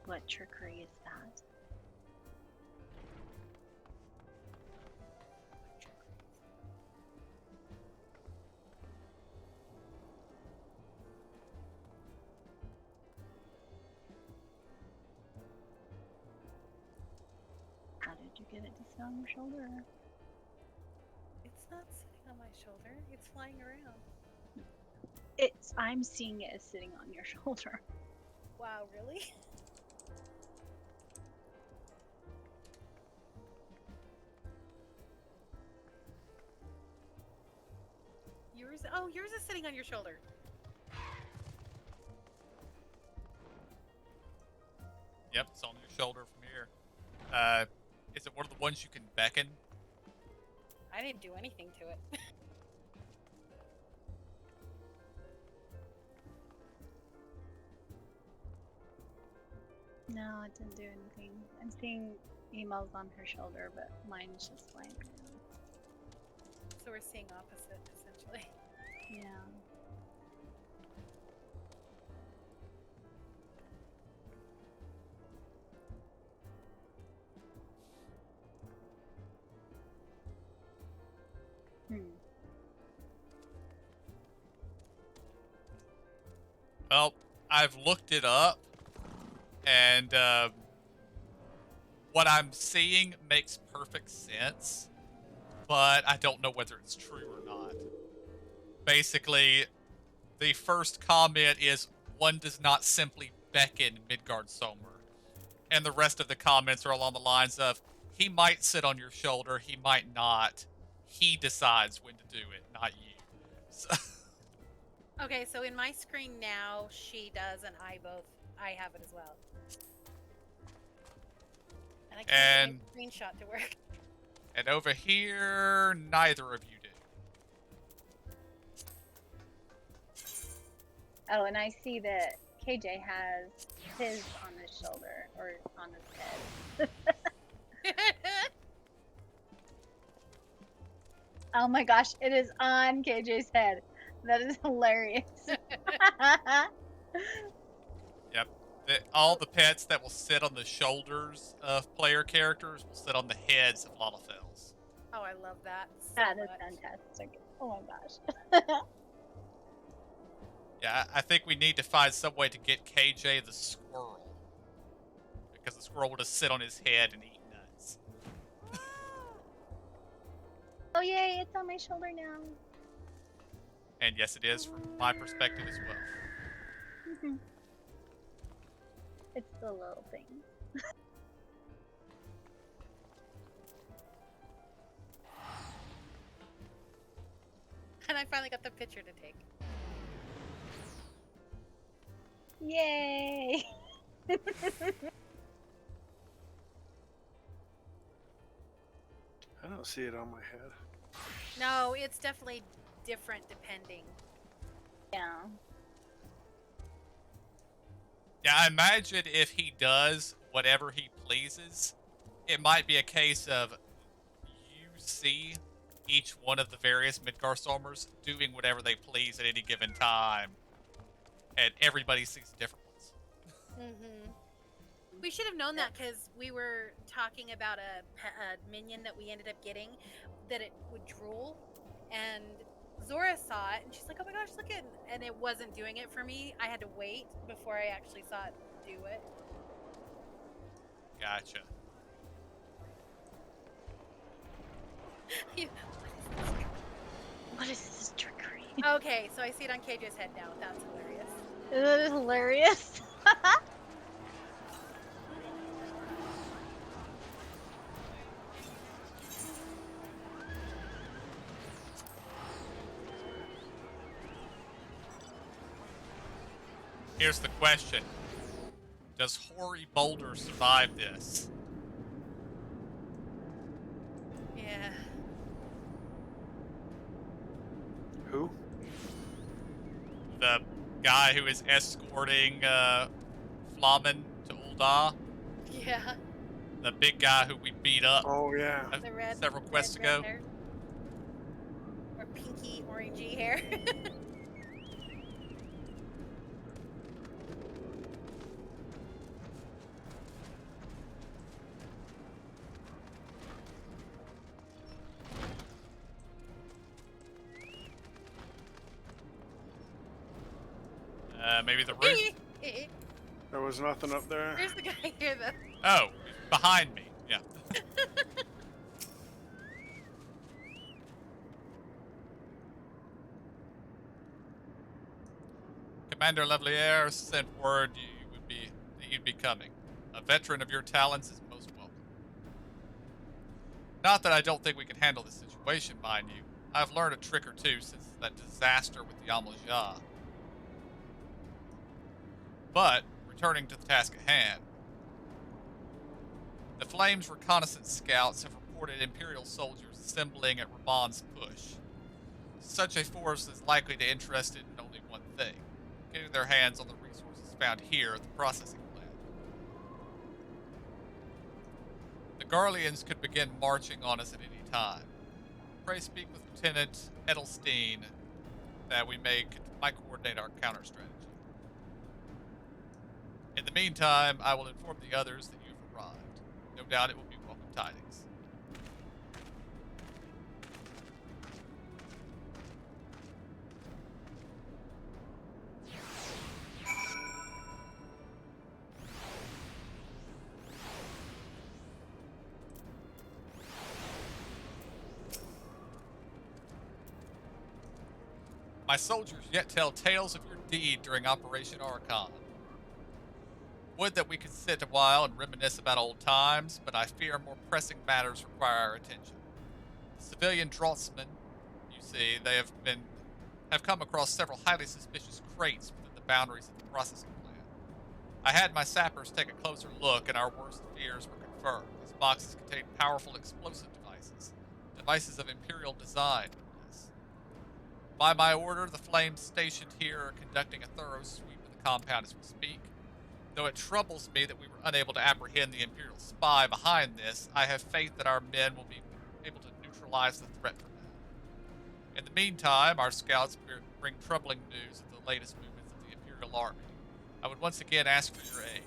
What trickery is that? How did you get it to sit on your shoulder? It's not sitting on my shoulder. It's flying around. I'm seeing it as sitting on your shoulder. Wow, really? Yours is sitting on your shoulder. Yep, it's on your shoulder from here. Is it one of the ones you can beckon? I didn't do anything to it. No, it didn't do anything. I'm seeing emails on her shoulder, but mine's just flying around. So we're seeing opposite, essentially. Yeah. Well, I've looked it up, and what I'm seeing makes perfect sense, but I don't know whether it's true or not. Basically, the first comment is, one does not simply beckon Midgard Somer. And the rest of the comments are along the lines of, he might sit on your shoulder, he might not. He decides when to do it, not you. So Okay, so in my screen now, she does and I have it as well. And I can't get my screenshot to work. And over here, neither of you do. Oh, and I see that KJ has his on his shoulder, or on his head. Oh my gosh, it is on KJ's head. That is hilarious. Yep. All the pets that will sit on the shoulders of player characters will sit on the heads of Lalafels. Oh, I love that. So That is much. fantastic. Oh my gosh. Yeah, I think we need to find some way to get KJ the squirrel. Because the squirrel will just sit on his head and eat nuts. Oh yay, it's on my shoulder now. And yes, it is from my perspective as well. It's the little thing. And I finally got the picture to take. Yay! I don't see it on my head. No, it's definitely different depending. Yeah. Yeah, I imagine if he does whatever he pleases, it might be a case of you see each one of the various Midgarstormers doing whatever they please at any given time. And everybody sees different ones. Mm-hmm. We should have known that because we were talking about a minion that we ended up getting that it would drool. And Zora saw it and she's like, oh my gosh, look at it. And it wasn't doing it for me. I had to wait before I actually saw it do it. Gotcha. What is this trickery? Okay, so I see it on KJ's head now. That's hilarious. That is hilarious. Here's the question. Does Hoary Boulder survive this? Yeah. Who? The guy who is escorting Flamen to Ul'dah? Yeah. The big guy who we beat up The red, several quests ago? hair. Or pinky orangey hair. Maybe the roof? There was nothing up there. There's the guy here, though. Oh, behind me. Yeah. Commander Levelier sent word you'd be coming. A veteran of your talents is most welcome. Not that I don't think we can handle this situation, mind you. I've learned a trick or two since that disaster with the Amojah. But, returning to the task at hand, the Flames reconnaissance scouts have reported Imperial soldiers assembling at Ramon's push. Such a force is likely to be interested in only one thing: getting their hands on the resources found here at the processing plant. The Garleans could begin marching on us at any time. Pray speak with Lieutenant Edelstein that we might coordinate our counter strategy. In the meantime, I will inform the others that you have arrived. No doubt it will be welcome tidings. My soldiers yet tell tales of your deed during Operation Archon. Would that we could sit a while and reminisce about old times, but I fear more pressing matters require our attention. The civilian draftsmen, you see, they have come across several highly suspicious crates within the boundaries of the processing plant. I had my sappers take a closer look, and our worst fears were confirmed. These boxes contain powerful explosive devices of Imperial design. By my order, the Flames stationed here are conducting a thorough sweep of the compound as we speak. Though it troubles me that we were unable to apprehend the Imperial spy behind this, I have faith that our men will be able to neutralize the threat from now. In the meantime, our scouts bring troubling news of the latest movements of the Imperial Army. I would once again ask for your aid.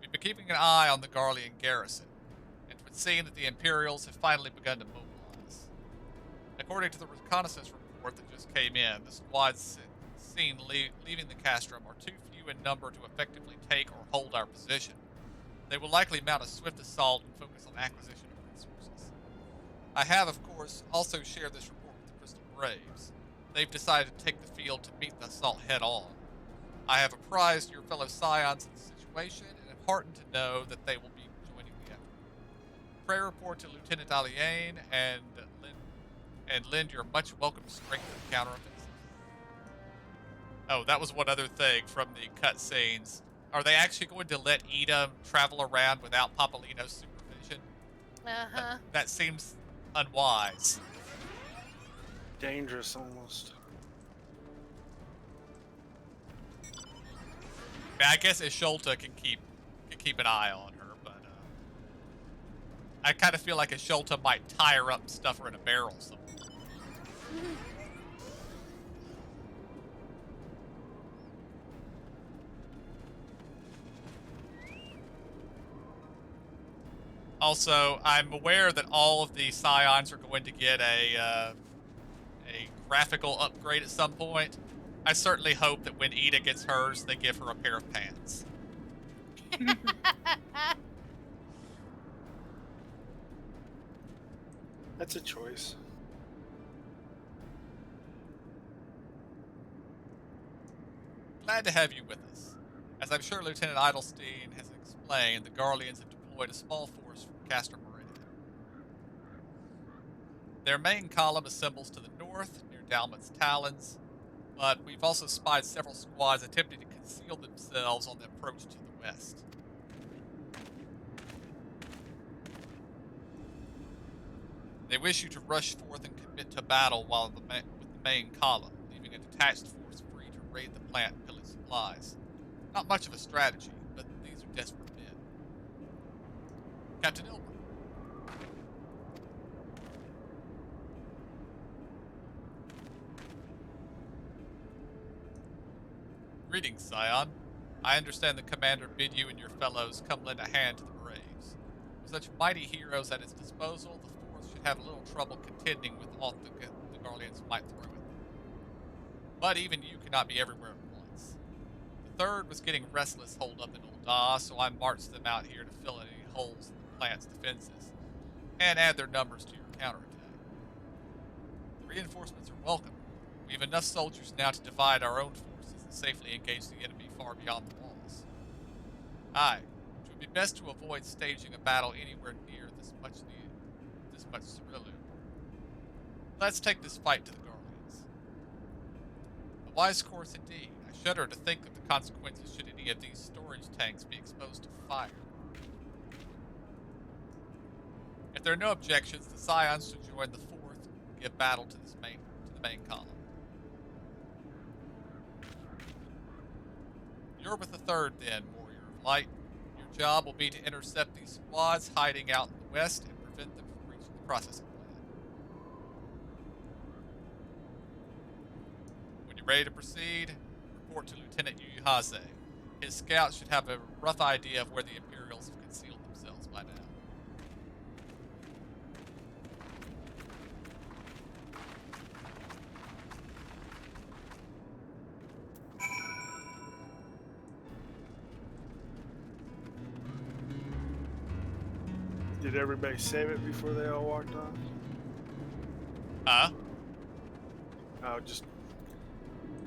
We've been keeping an eye on the Garlean garrison, and it would seem that the Imperials have finally begun to mobilize. According to the reconnaissance report that just came in, the squads seen leaving the castrum are too few in number to effectively take or hold our position. They will likely mount a swift assault and focus on acquisition of resources. I have, of course, also shared this report with the Crystal Braves. They've decided to take the field to meet the assault head on. I have apprised your fellow scions of the situation and am heartened to know that they will be joining the effort. Pray report to Lieutenant Aliane and lend your much welcome strength to the counteroffensive. Oh, that was one other thing from the cutscenes. Are they actually going to let Eda travel around without Papolino's supervision? Uh-huh. That seems unwise. Dangerous, almost. I guess Isholta can keep an eye on her, but I kind of feel like Isholta might tie her up and stuff her in a barrel somewhere. Also, I'm aware that all of the scions are going to get a graphical upgrade at some point. I certainly hope that when Eda gets hers, they give her a pair of pants. That's a choice. Glad to have you with us. As I'm sure Lieutenant Edelstein has explained, the Garleans have deployed a small force from Castrum Meridian. Their main column assembles to the north, near Dalmat's Talons, but we've also spied several squads attempting to conceal themselves on the approach to the west. They wish you to rush forth and commit to battle with the main column, leaving a detached force free to raid the plant and pillage supplies. Not much of a strategy, but these are desperate men. Captain Ilber. Greetings, Scion. I understand the commander bid you and your fellows come lend a hand to the Braves. With such mighty heroes at its disposal, the force should could have a little trouble contending with all the Garleans might throw at them. But even you cannot be everywhere at once. The third was getting restless holed up in Old Da, so I marched them out here to fill in any holes in the plant's defenses and add their numbers to your counterattack. The reinforcements are welcome. We have enough soldiers now to divide our own forces and safely engage the enemy far beyond the walls. Aye, it would be best to avoid staging a battle anywhere near this much Cerilu. Let's take this fight to the Garleans. A wise course indeed. I shudder to think of the consequences should any of these storage tanks be exposed to fire. If there are no objections, the Scions should join the 4th and give battle to the main column. You're with the 3rd then, Warrior of Light. Your job will be to intercept these squads hiding out in the west and prevent them from reaching the processing plant. When you're ready to proceed, report to Lieutenant Yuhaze. His scouts should have a rough idea of where the Imperials have concealed themselves by now. Did everybody save it before they all walked off? Huh? Oh, just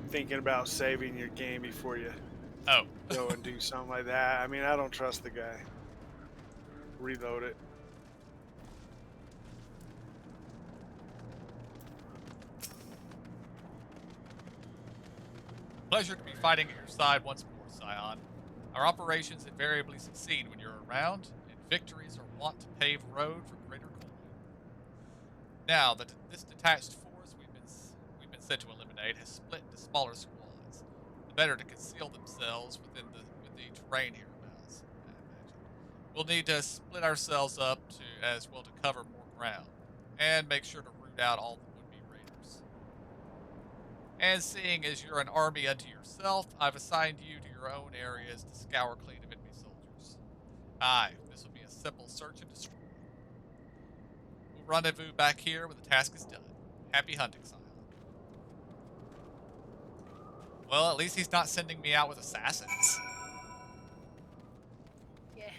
thinking about saving your game before you go and do something like that. I mean, I don't trust the guy. Reload it. Pleasure to be fighting at your side once more, Scion. Our operations invariably succeed when you're around, and victories are wont to pave road for greater glory. Now that this detached force we've been sent to eliminate has split into smaller squads, the better to conceal themselves within the terrain hereabouts, I imagine. We'll need to split ourselves up as well to cover more ground, and make sure to root out all the would-be raiders. And seeing as you're an army unto yourself, I've assigned you to your own areas to scour clean of enemy soldiers. Aye, this will be a simple search and destroy. We'll rendezvous back here when the task is done. Happy hunting, Scion. Well, at least he's not sending me out with assassins. Yeah.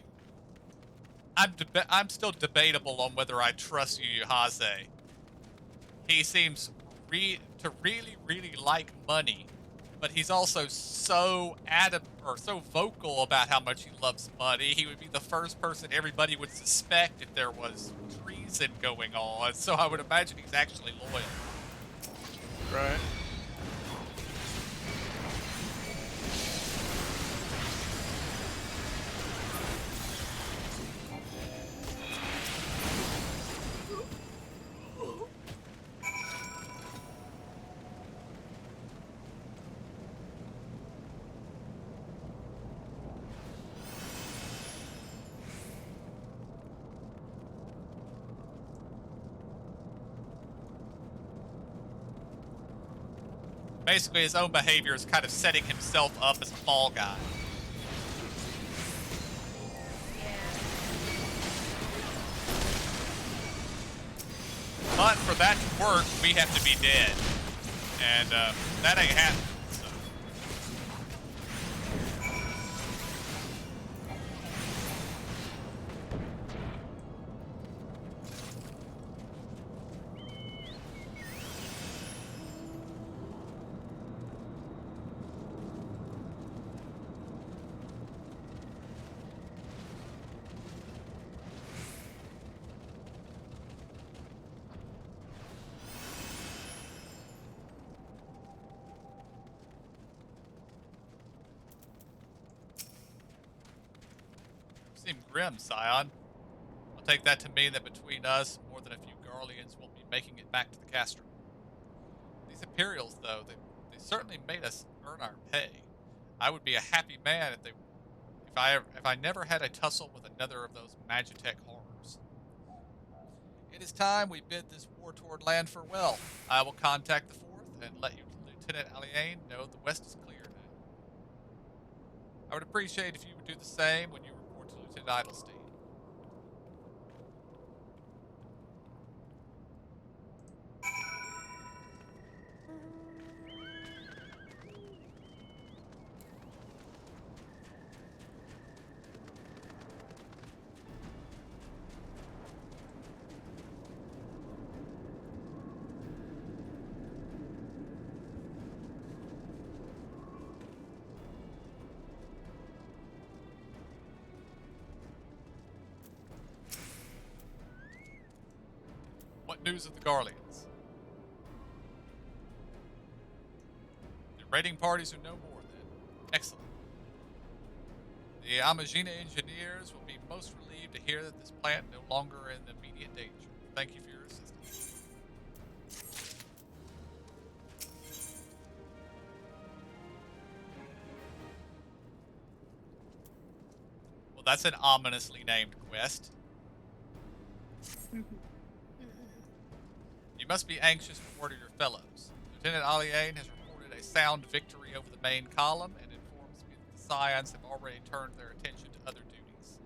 I'm still debatable on whether I trust Yuhaze. He seems to really, really like money, but he's also so so vocal about how much he loves money. He would be the first person everybody would suspect if there was treason going on. So I would imagine he's actually loyal. Right. Basically, his own behavior is kind of setting himself up as a fall guy. But for that to work, we have to be dead. And that ain't happening. So. Seem grim, Scion. I'll take that to mean that between us, more than a few Garleans won't be making it back to the Castrum. These Imperials, though, they certainly made us earn our pay. I would be a happy man if I never had a tussle with another of those Magitech horrors. It is time we bid this war-torn land farewell. I will contact the 4th and let Lieutenant Aliane know the west is clear now. I would appreciate if you would do the same when you report to Lieutenant Idlestein. News of the Garleans. The raiding parties who know more, then. Excellent. The Amagina engineers will be most relieved to hear that this plant no longer in immediate danger. Thank you for your assistance. Well, that's an ominously named quest. You must be anxious for word of your fellows. Lieutenant Aliane has reported a sound victory over the main column and informs me that the Scions have already turned their attention to other duties.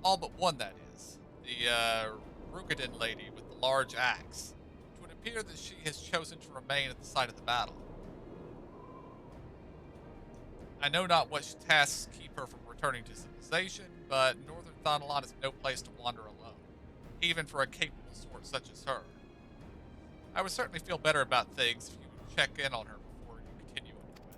All but one, that is. The Rukadin lady with the large axe. It would appear that she has chosen to remain at the site of the battle. I know not what tasks keep her from returning to civilization, but Northern Thanalan is no place to wander alone, even for a capable sort such as her. I would certainly feel better about things if you would check in on her before you continue on your way.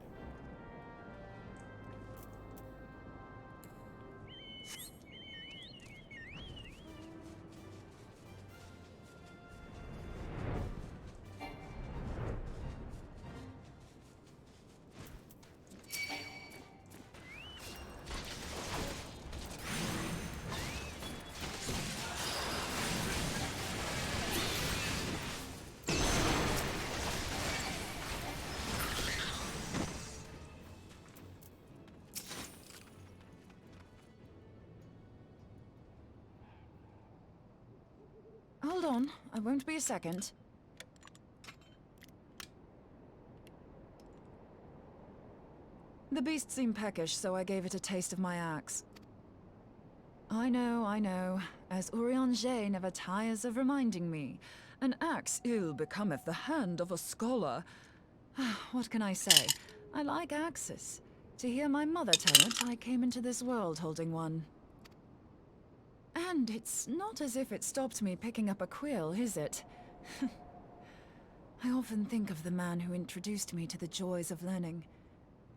Hold on, I won't be a second. The beast seemed peckish, so I gave it a taste of my axe. I know. As Urianger never tires of reminding me, an axe ill becometh the hand of a scholar. What can I say? I like axes. To hear my mother tell it, I came into this world holding one. And it's not as if it stopped me picking up a quill, is it? I often think of the man who introduced me to the joys of learning.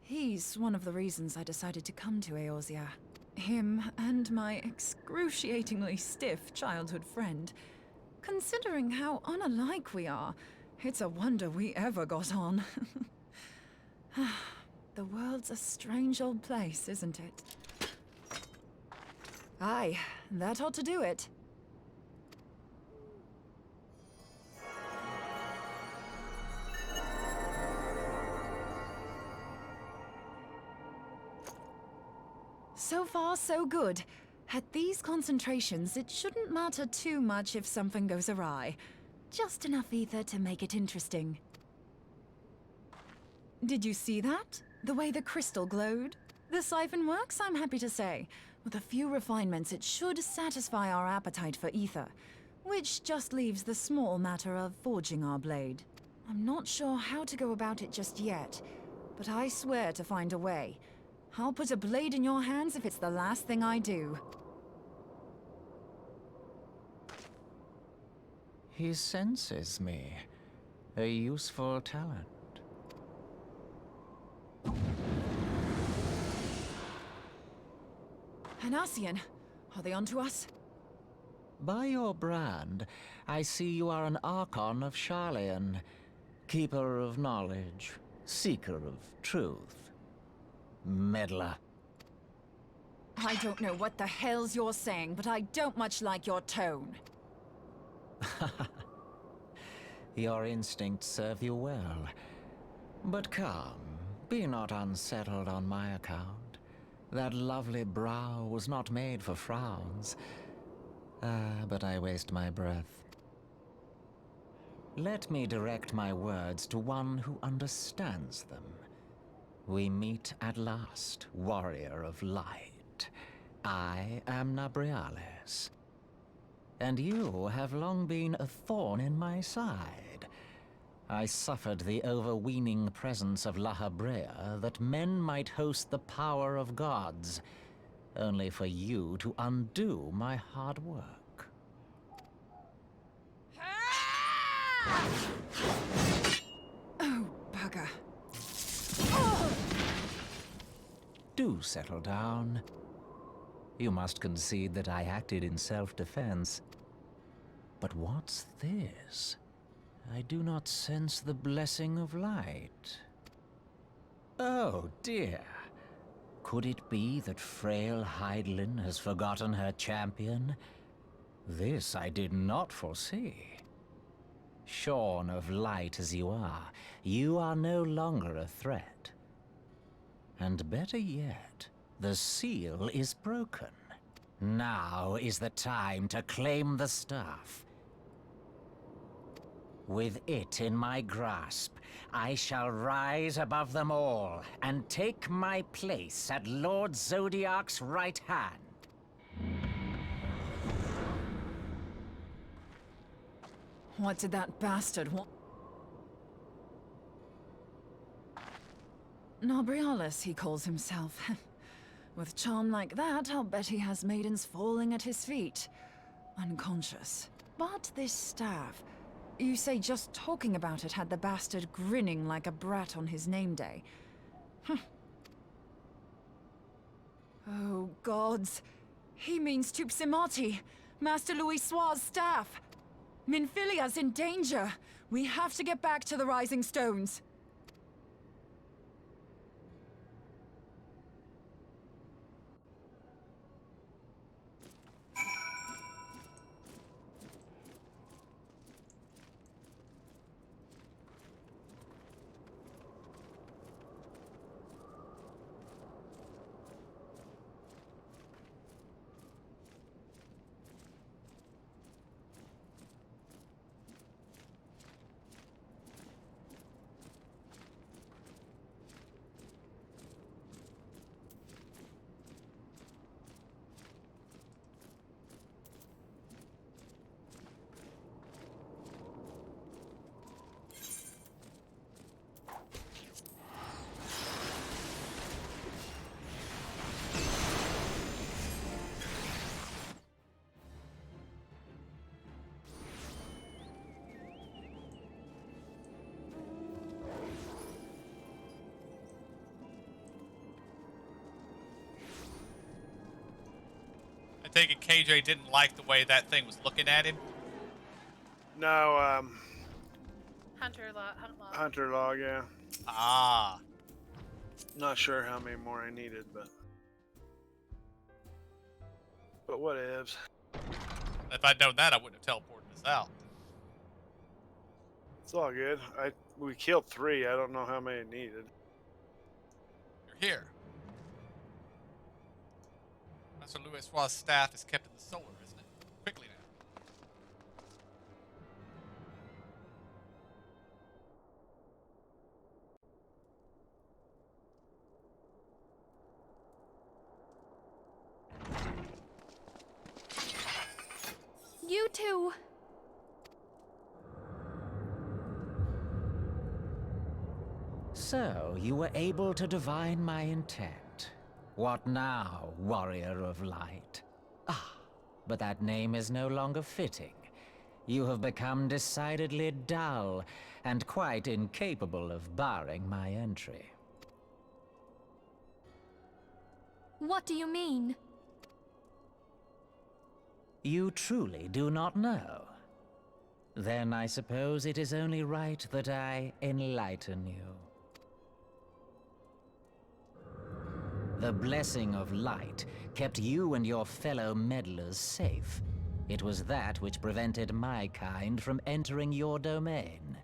He's one of the reasons I decided to come to Eorzea. Him and my excruciatingly stiff childhood friend. Considering how unalike we are, it's a wonder we ever got on. The world's a strange old place, isn't it? Aye, that ought to do it. So far, so good. At these concentrations, it shouldn't matter too much if something goes awry. Just enough ether to make it interesting. Did you see that? The way the crystal glowed? The siphon works, I'm happy to say. With a few refinements, it should satisfy our appetite for ether, which just leaves the small matter of forging our blade. I'm not sure how to go about it just yet, but I swear to find a way. I'll put a blade in your hands if it's the last thing I do. He senses me. A useful talent. Hanassian, are they onto us? By your brand, I see you are an Archon of Sharlayan, keeper of knowledge, seeker of truth. Meddler. I don't know what the hell's you're saying, but I don't much like your tone. Your instincts serve you well. But come, be not unsettled on my account. That lovely brow was not made for frowns. But I waste my breath. Let me direct my words to one who understands them. We meet at last, warrior of light. I am Nabriales. And you have long been a thorn in my side. I suffered the overweening presence of La Habrea that men might host the power of gods, only for you to undo my hard work. Oh, bugger. Do settle down. You must concede that I acted in self-defense. But what's this? I do not sense the blessing of light. Oh dear. Could it be that frail Hydaelyn has forgotten her champion? This I did not foresee. Shorn of light as you are no longer a threat. And better yet, the seal is broken. Now is the time to claim the staff. With it in my grasp, I shall rise above them all and take my place at Lord Zodiac's right hand. What did that bastard want? Nobrialis, he calls himself. With charm like that, I'll bet he has maidens falling at his feet. Unconscious. But this staff... You say just talking about it had the bastard grinning like a brat on his name day. Oh, gods. He means Tupsimati, Master Louis Soir's staff. Minfilia's in danger. We have to get back to the Rising Stones. I take it KJ didn't like the way that thing was looking at him. No, Hunter log. Hunter log, yeah. Ah. Not sure how many more I needed, but what ifs. If I'd known that, I wouldn't have teleported us out. It's all good. We killed 3. I don't know how many needed. You're here. Master Louis Soir's staff is kept in the solar, isn't it? Quickly now. You two! So, you were able to divine my intent. What now, warrior of light? Ah, but that name is no longer fitting. You have become decidedly dull, and quite incapable of barring my entry. What do you mean? You truly do not know? Then I suppose it is only right that I enlighten you. The blessing of light kept you and your fellow meddlers safe. It was that which prevented my kind from entering your domain.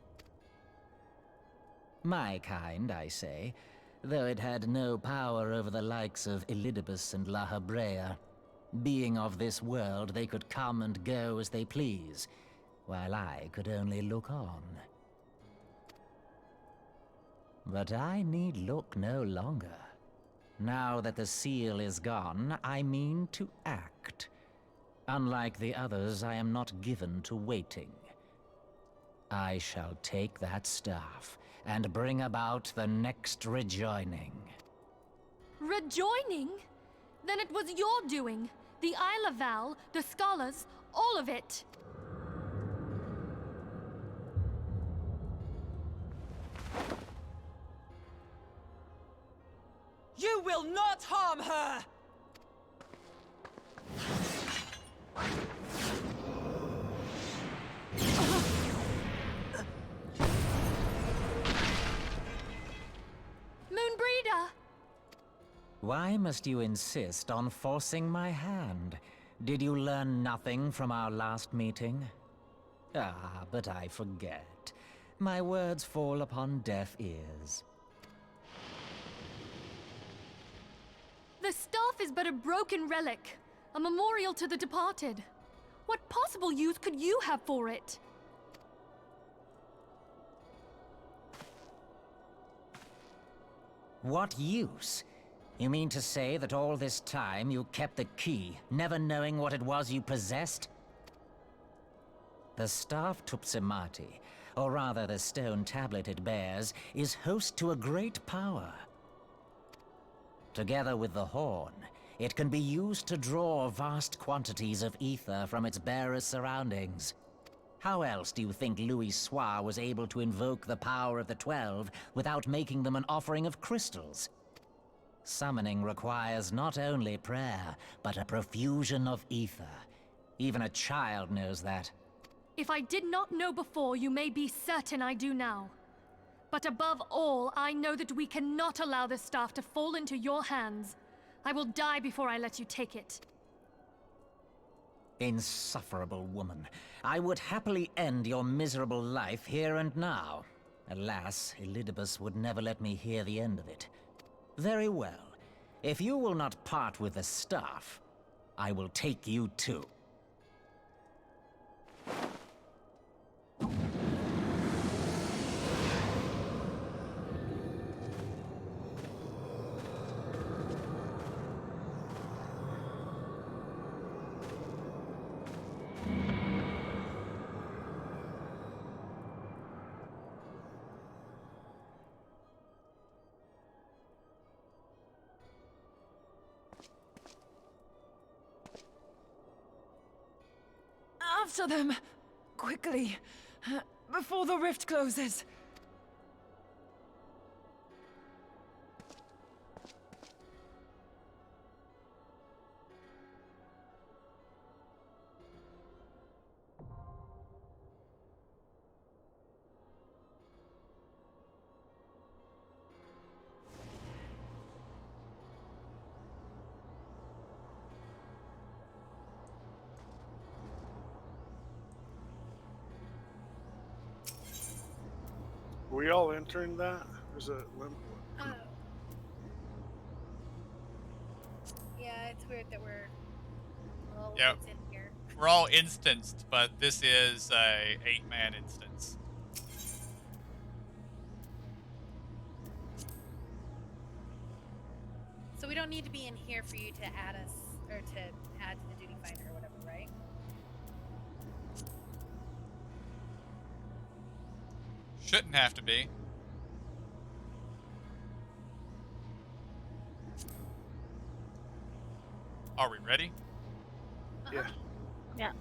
My kind, I say, though it had no power over the likes of Elidibus and La Habrea. Being of this world, they could come and go as they please, while I could only look on. But I need look no longer. Now that the seal is gone, I mean to act. Unlike the others, I am not given to waiting. I shall take that staff and bring about the next rejoining. Rejoining? Then it was your doing. The Isle of Val, the scholars, all of it. You will not harm her! Why must you insist on forcing my hand? Did you learn nothing from our last meeting? Ah, but I forget. My words fall upon deaf ears. The staff is but a broken relic, a memorial to the departed. What possible use could you have for it? What use? You mean to say that all this time you kept the key, never knowing what it was you possessed? The staff Tupsimati, or rather the stone tablet it bears, is host to a great power. Together with the horn, it can be used to draw vast quantities of ether from its bearer's surroundings. How else do you think Louis Soir was able to invoke the power of the 12 without making them an offering of crystals? Summoning requires not only prayer, but a profusion of ether. Even a child knows that. If I did not know before, you may be certain I do now. But above all, I know that we cannot allow this staff to fall into your hands. I will die before I let you take it. Insufferable woman. I would happily end your miserable life here and now. Alas, Elidibus would never let me hear the end of it. Very well. If you will not part with the staff, I will take you too. After them! Quickly! Before the rift closes! We all entering that? There's a Yeah, it's weird that we're all Yep. in here. We're all instanced, but this is a 8-man instance. So we don't need to be in here for you to add us, or to add to the duty finder or whatever, right? Shouldn't have to be. Are we ready? Yeah. Yeah.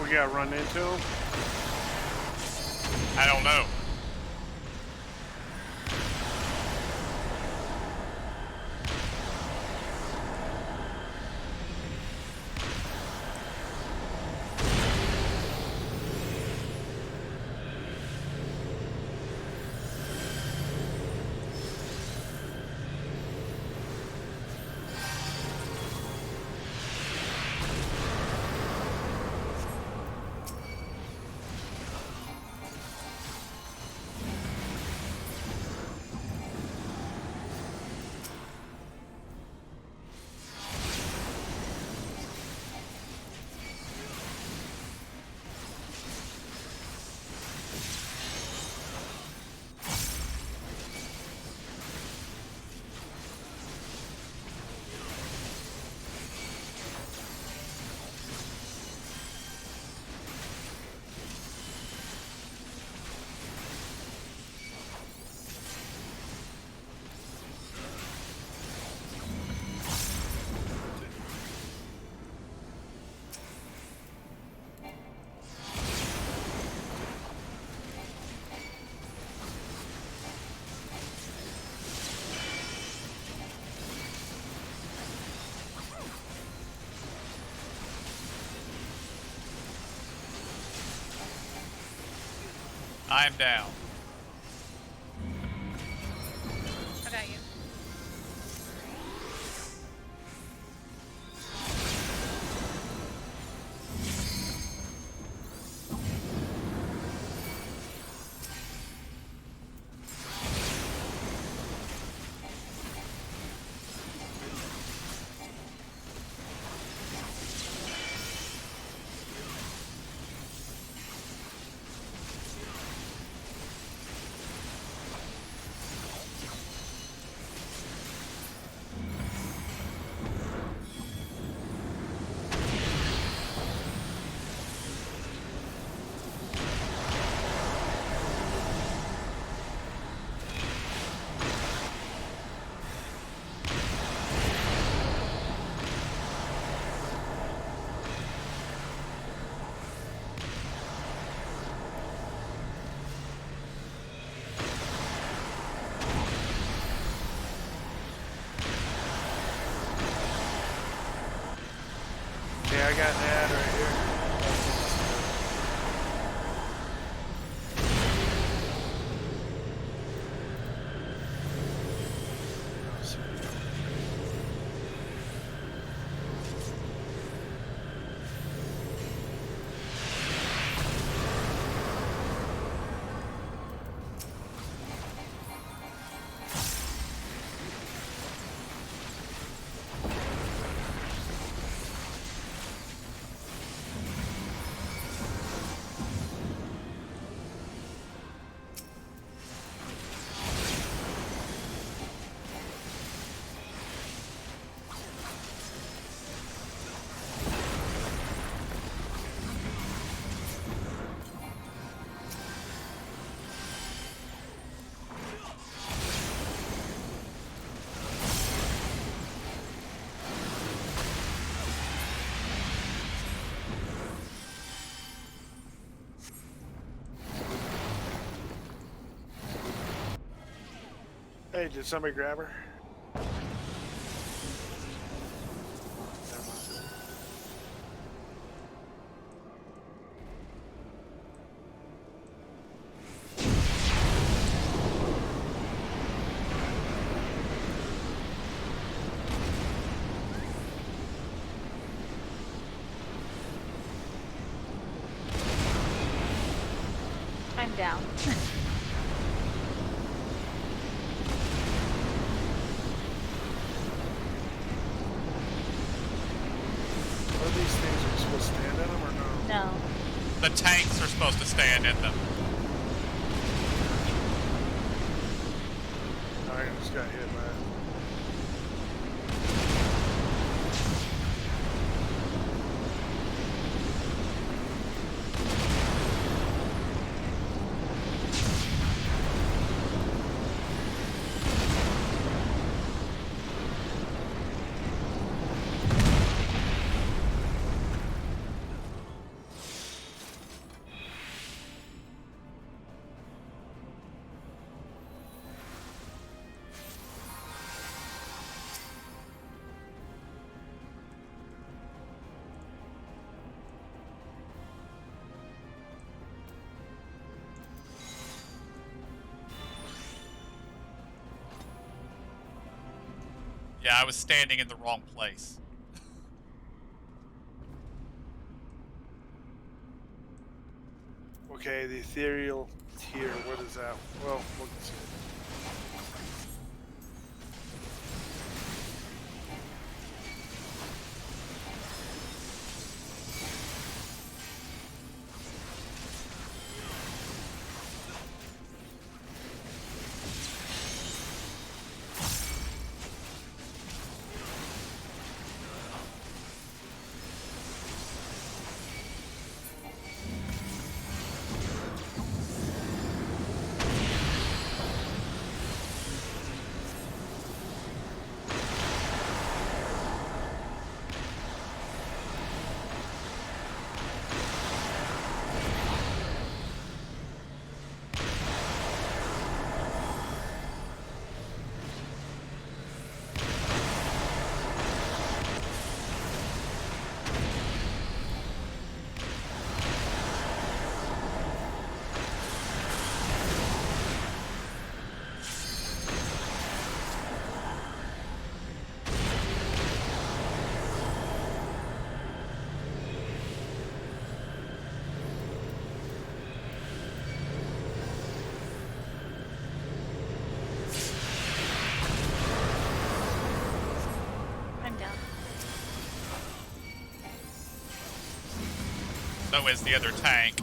We got run into him. I don't know. I'm down. I got you. Yeah, I got an ad right here. Hey, did somebody grab her? I'm down. What are these things? Are you supposed to stand in them or no? No. The tanks are supposed to stand in them. I just got hit by it. Yeah, I was standing in the wrong place. Okay, the ethereal tier. What is that? Well, we'll see. I'm down. So is the other tank.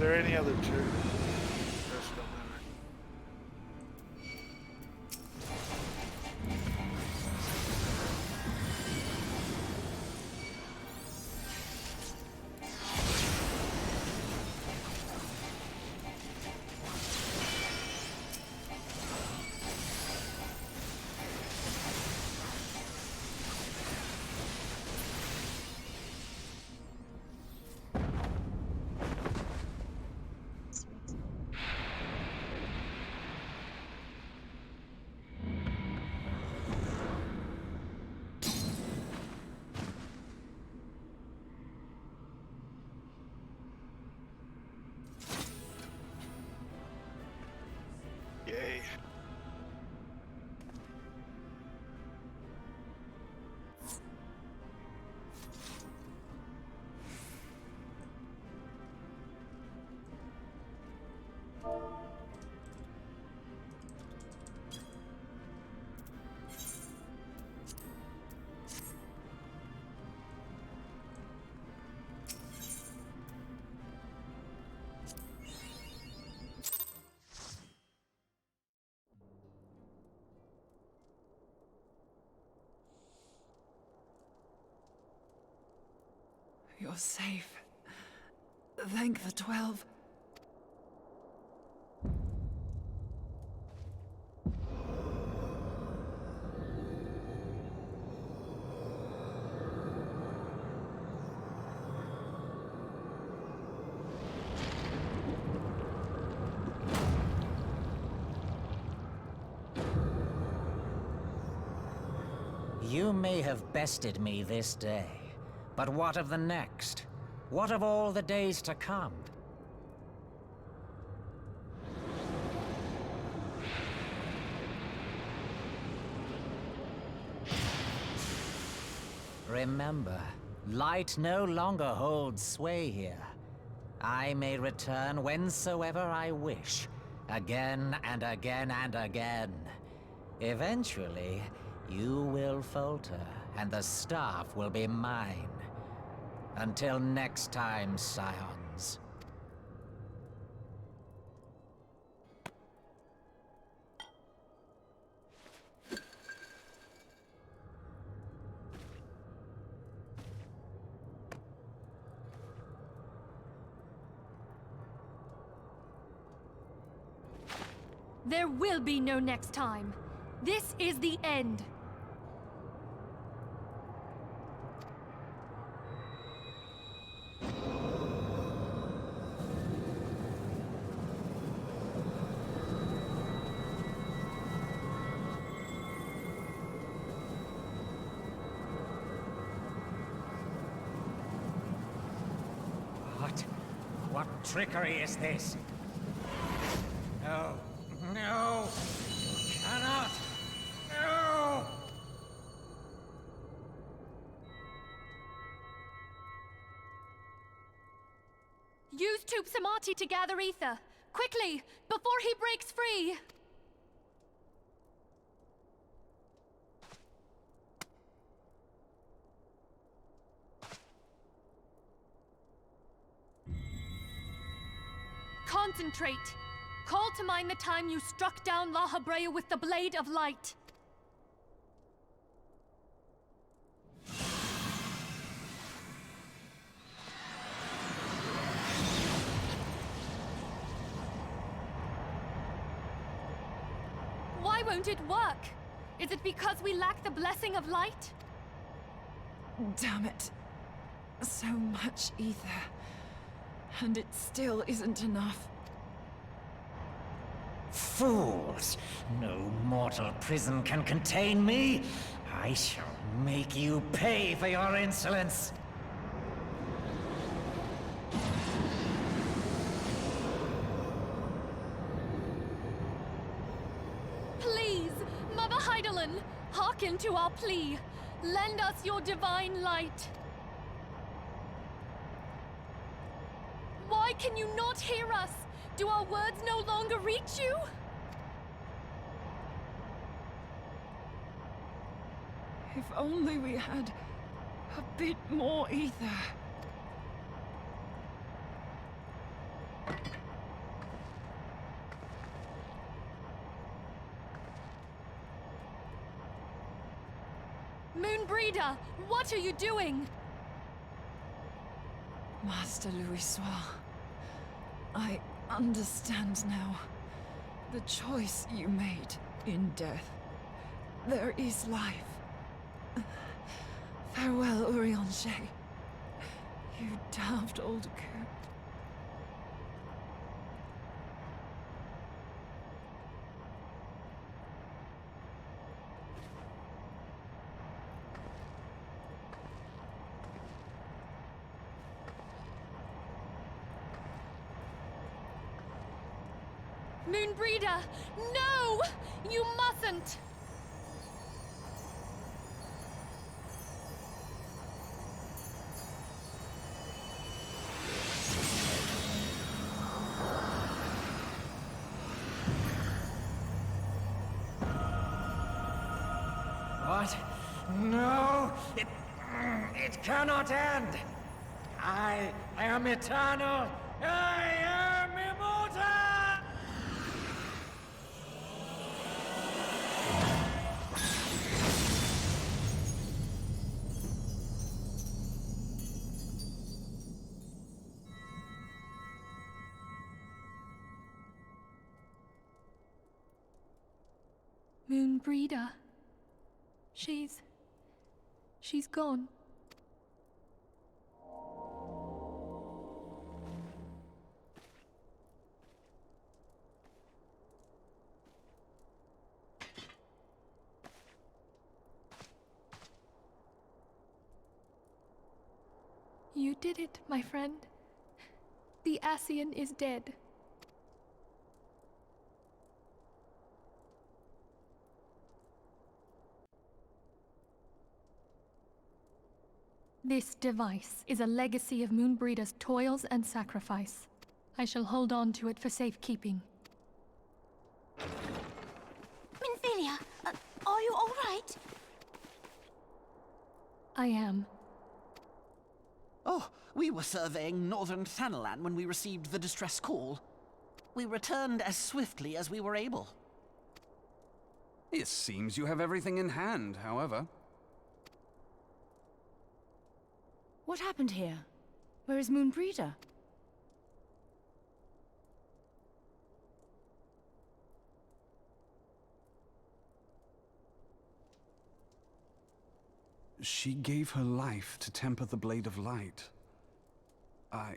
there any other two? Rest don't matter. Yay. You're safe. Thank the 12. You may have bested me this day, but what of the next? What of all the days to come? Remember, light no longer holds sway here. I may return whensoever I wish, again and again and again. Eventually, you will falter, and the staff will be mine. Until next time, scions. There will be no next time. This is the end. What trickery is this? No. No! You cannot! No! Use Tube Samati to gather ether. Quickly, before he breaks free! Concentrate. Call to mind the time you struck down La Habrea with the Blade of Light. Why won't it work? Is it because we lack the blessing of light? Damn it. So much ether. And it still isn't enough. Fools! No mortal prison can contain me! I shall make you pay for your insolence! Please, Mother Heidelin, hearken to our plea. Lend us your divine light. Why can you not hear us? Do our words no longer reach you? If only we had a bit more ether. Moonbreeder, what are you doing? Master Louis, I understand now. The choice you made in death. There is life. Farewell, Urianger. You damned old coot. Moonbreeder, no! You mustn't! What? No! It cannot end! I am eternal! I am immortal! Moonbreeder. She's gone. You did it, my friend. The Ascian is dead. This device is a legacy of Moonbreeder's toils and sacrifice. I shall hold on to it for safekeeping. Minfilia, are you all right? I am. Oh, we were surveying northern Thanalan when we received the distress call. We returned as swiftly as we were able. It seems you have everything in hand, however. What happened here? Where is Moonbreeder? She gave her life to temper the Blade of Light. I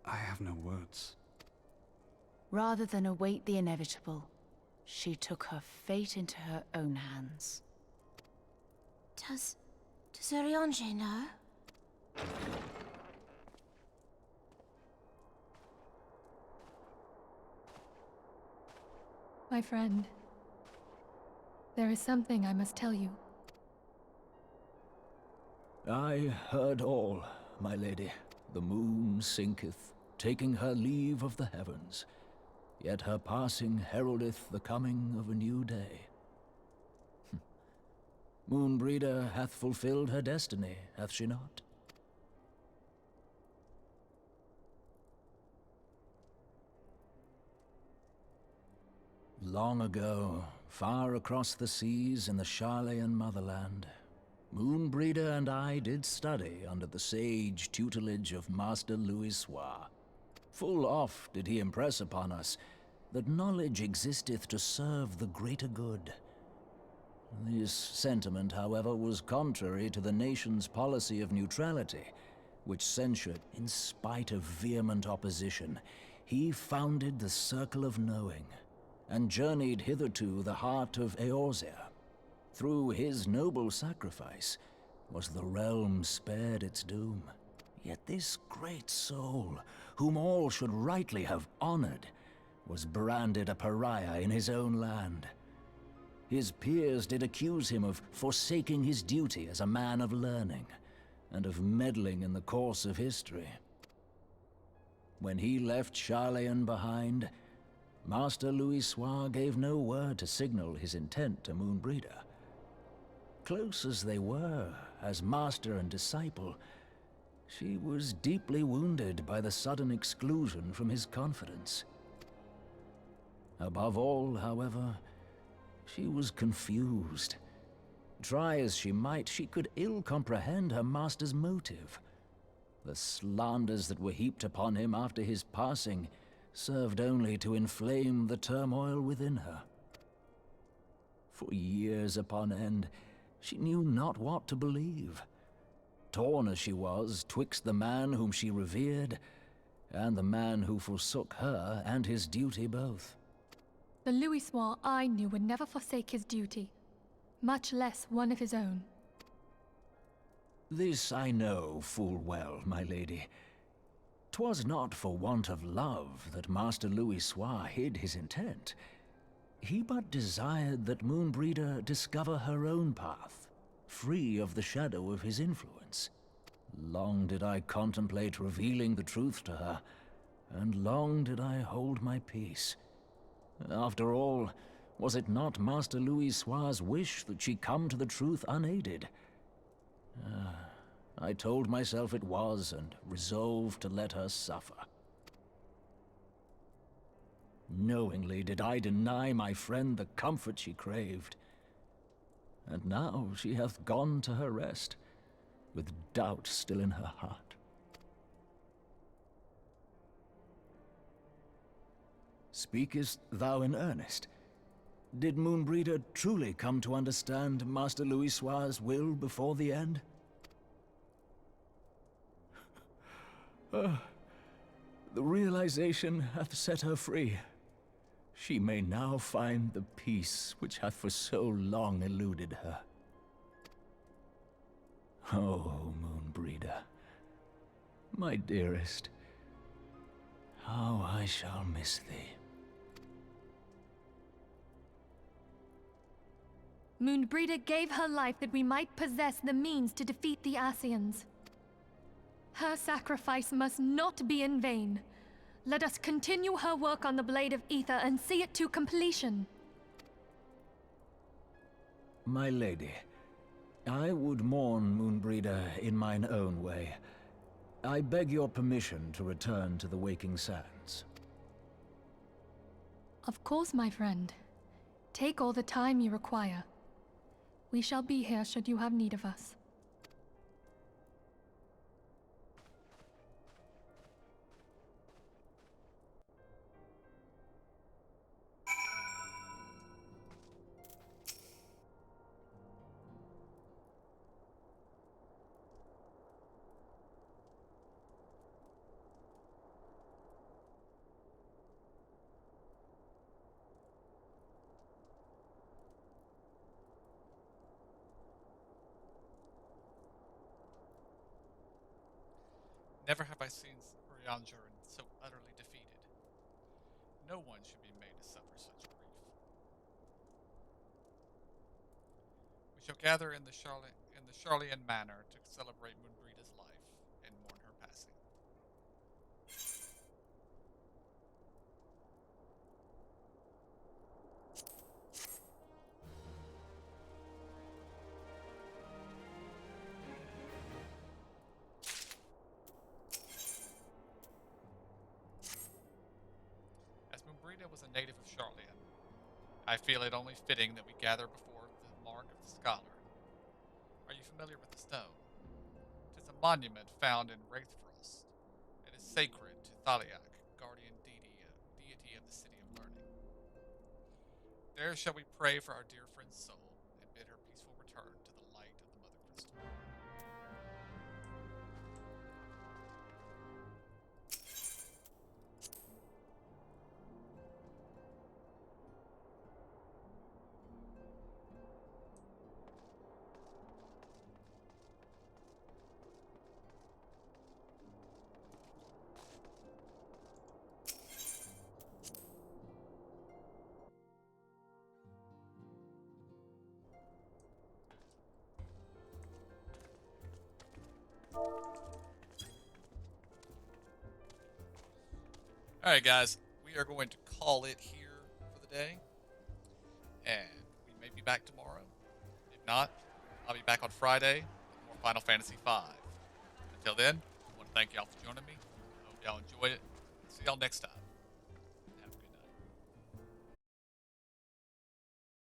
have no words. Rather than await the inevitable, she took her fate into her own hands. Does Urianger know? My friend, there is something I must tell you. I heard all, my lady. The moon sinketh, taking her leave of the heavens. Yet her passing heraldeth the coming of a new day. Moonbreeder hath fulfilled her destiny, hath she not? Long ago, far across the seas in the Charlayan motherland, Moonbreeder and I did study under the sage tutelage of Master Louis. Full oft did he impress upon us that knowledge existeth to serve the greater good. This sentiment, however, was contrary to the nation's policy of neutrality, which censured, in spite of vehement opposition, he founded the Circle of Knowing, and journeyed hitherto the heart of Eorzea. Through his noble sacrifice was the realm spared its doom. Yet this great soul, whom all should rightly have honored, was branded a pariah in his own land. His peers did accuse him of forsaking his duty as a man of learning, and of meddling in the course of history. When he left Charlayan behind, Master Louis gave no word to signal his intent to Moonbreeder. Close as they were, as master and disciple, she was deeply wounded by the sudden exclusion from his confidence. Above all, however, she was confused. Try as she might, she could ill comprehend her master's motive. The slanders that were heaped upon him after his passing served only to inflame the turmoil within her. For years upon end, she knew not what to believe. Torn as she was twixt the man whom she revered and the man who forsook her and his duty both. The Louisoix I knew would never forsake his duty, much less one of his own. This I know full well, my lady. 'Twas not for want of love that Master Louisoix hid his intent. He but desired that Moonbreeder discover her own path, free of the shadow of his influence. Long did I contemplate revealing the truth to her, and long did I hold my peace. After all, was it not Master Louisoix's wish that she come to the truth unaided? I told myself it was, and resolved to let her suffer. Knowingly did I deny my friend the comfort she craved. And now she hath gone to her rest, with doubt still in her heart. Speakest thou in earnest? Did Moonbreeder truly come to understand Master Louisoix's will before the end? The realization hath set her free. She may now find the peace which hath for so long eluded her. Oh, Moonbreeder, my dearest, how I shall miss thee. Moonbreeder gave her life that we might possess the means to defeat the Ascians. Her sacrifice must not be in vain. Let us continue her work on the Blade of Ether and see it to completion. My lady, I would mourn Moonbreeder in mine own way. I beg your permission to return to the Waking Sands. Of course, my friend. Take all the time you require. We shall be here should you have need of us. Never have I seen Ryanjaran so utterly defeated. No one should be made to suffer such grief. We shall gather in the Charlian Manor to celebrate Moonbreeda's life and mourn her passing. As Moonbreeda was a native of Charlian, I feel it only fitting that we gather before the mark of the scholar. Are you familiar with the stone? It is a monument found in Wraithfrost. It is sacred to Thaliak, guardian deity of the City of Learning. There shall we pray for our dear friend's soul and bid her peaceful return to the light of the Mother Crystal. Alright, guys, we are going to call it here for the day. And we may be back tomorrow. If not, I'll be back on Friday with more Final Fantasy V. Until then, I want to thank y'all for joining me. I hope y'all enjoyed it. See y'all next time.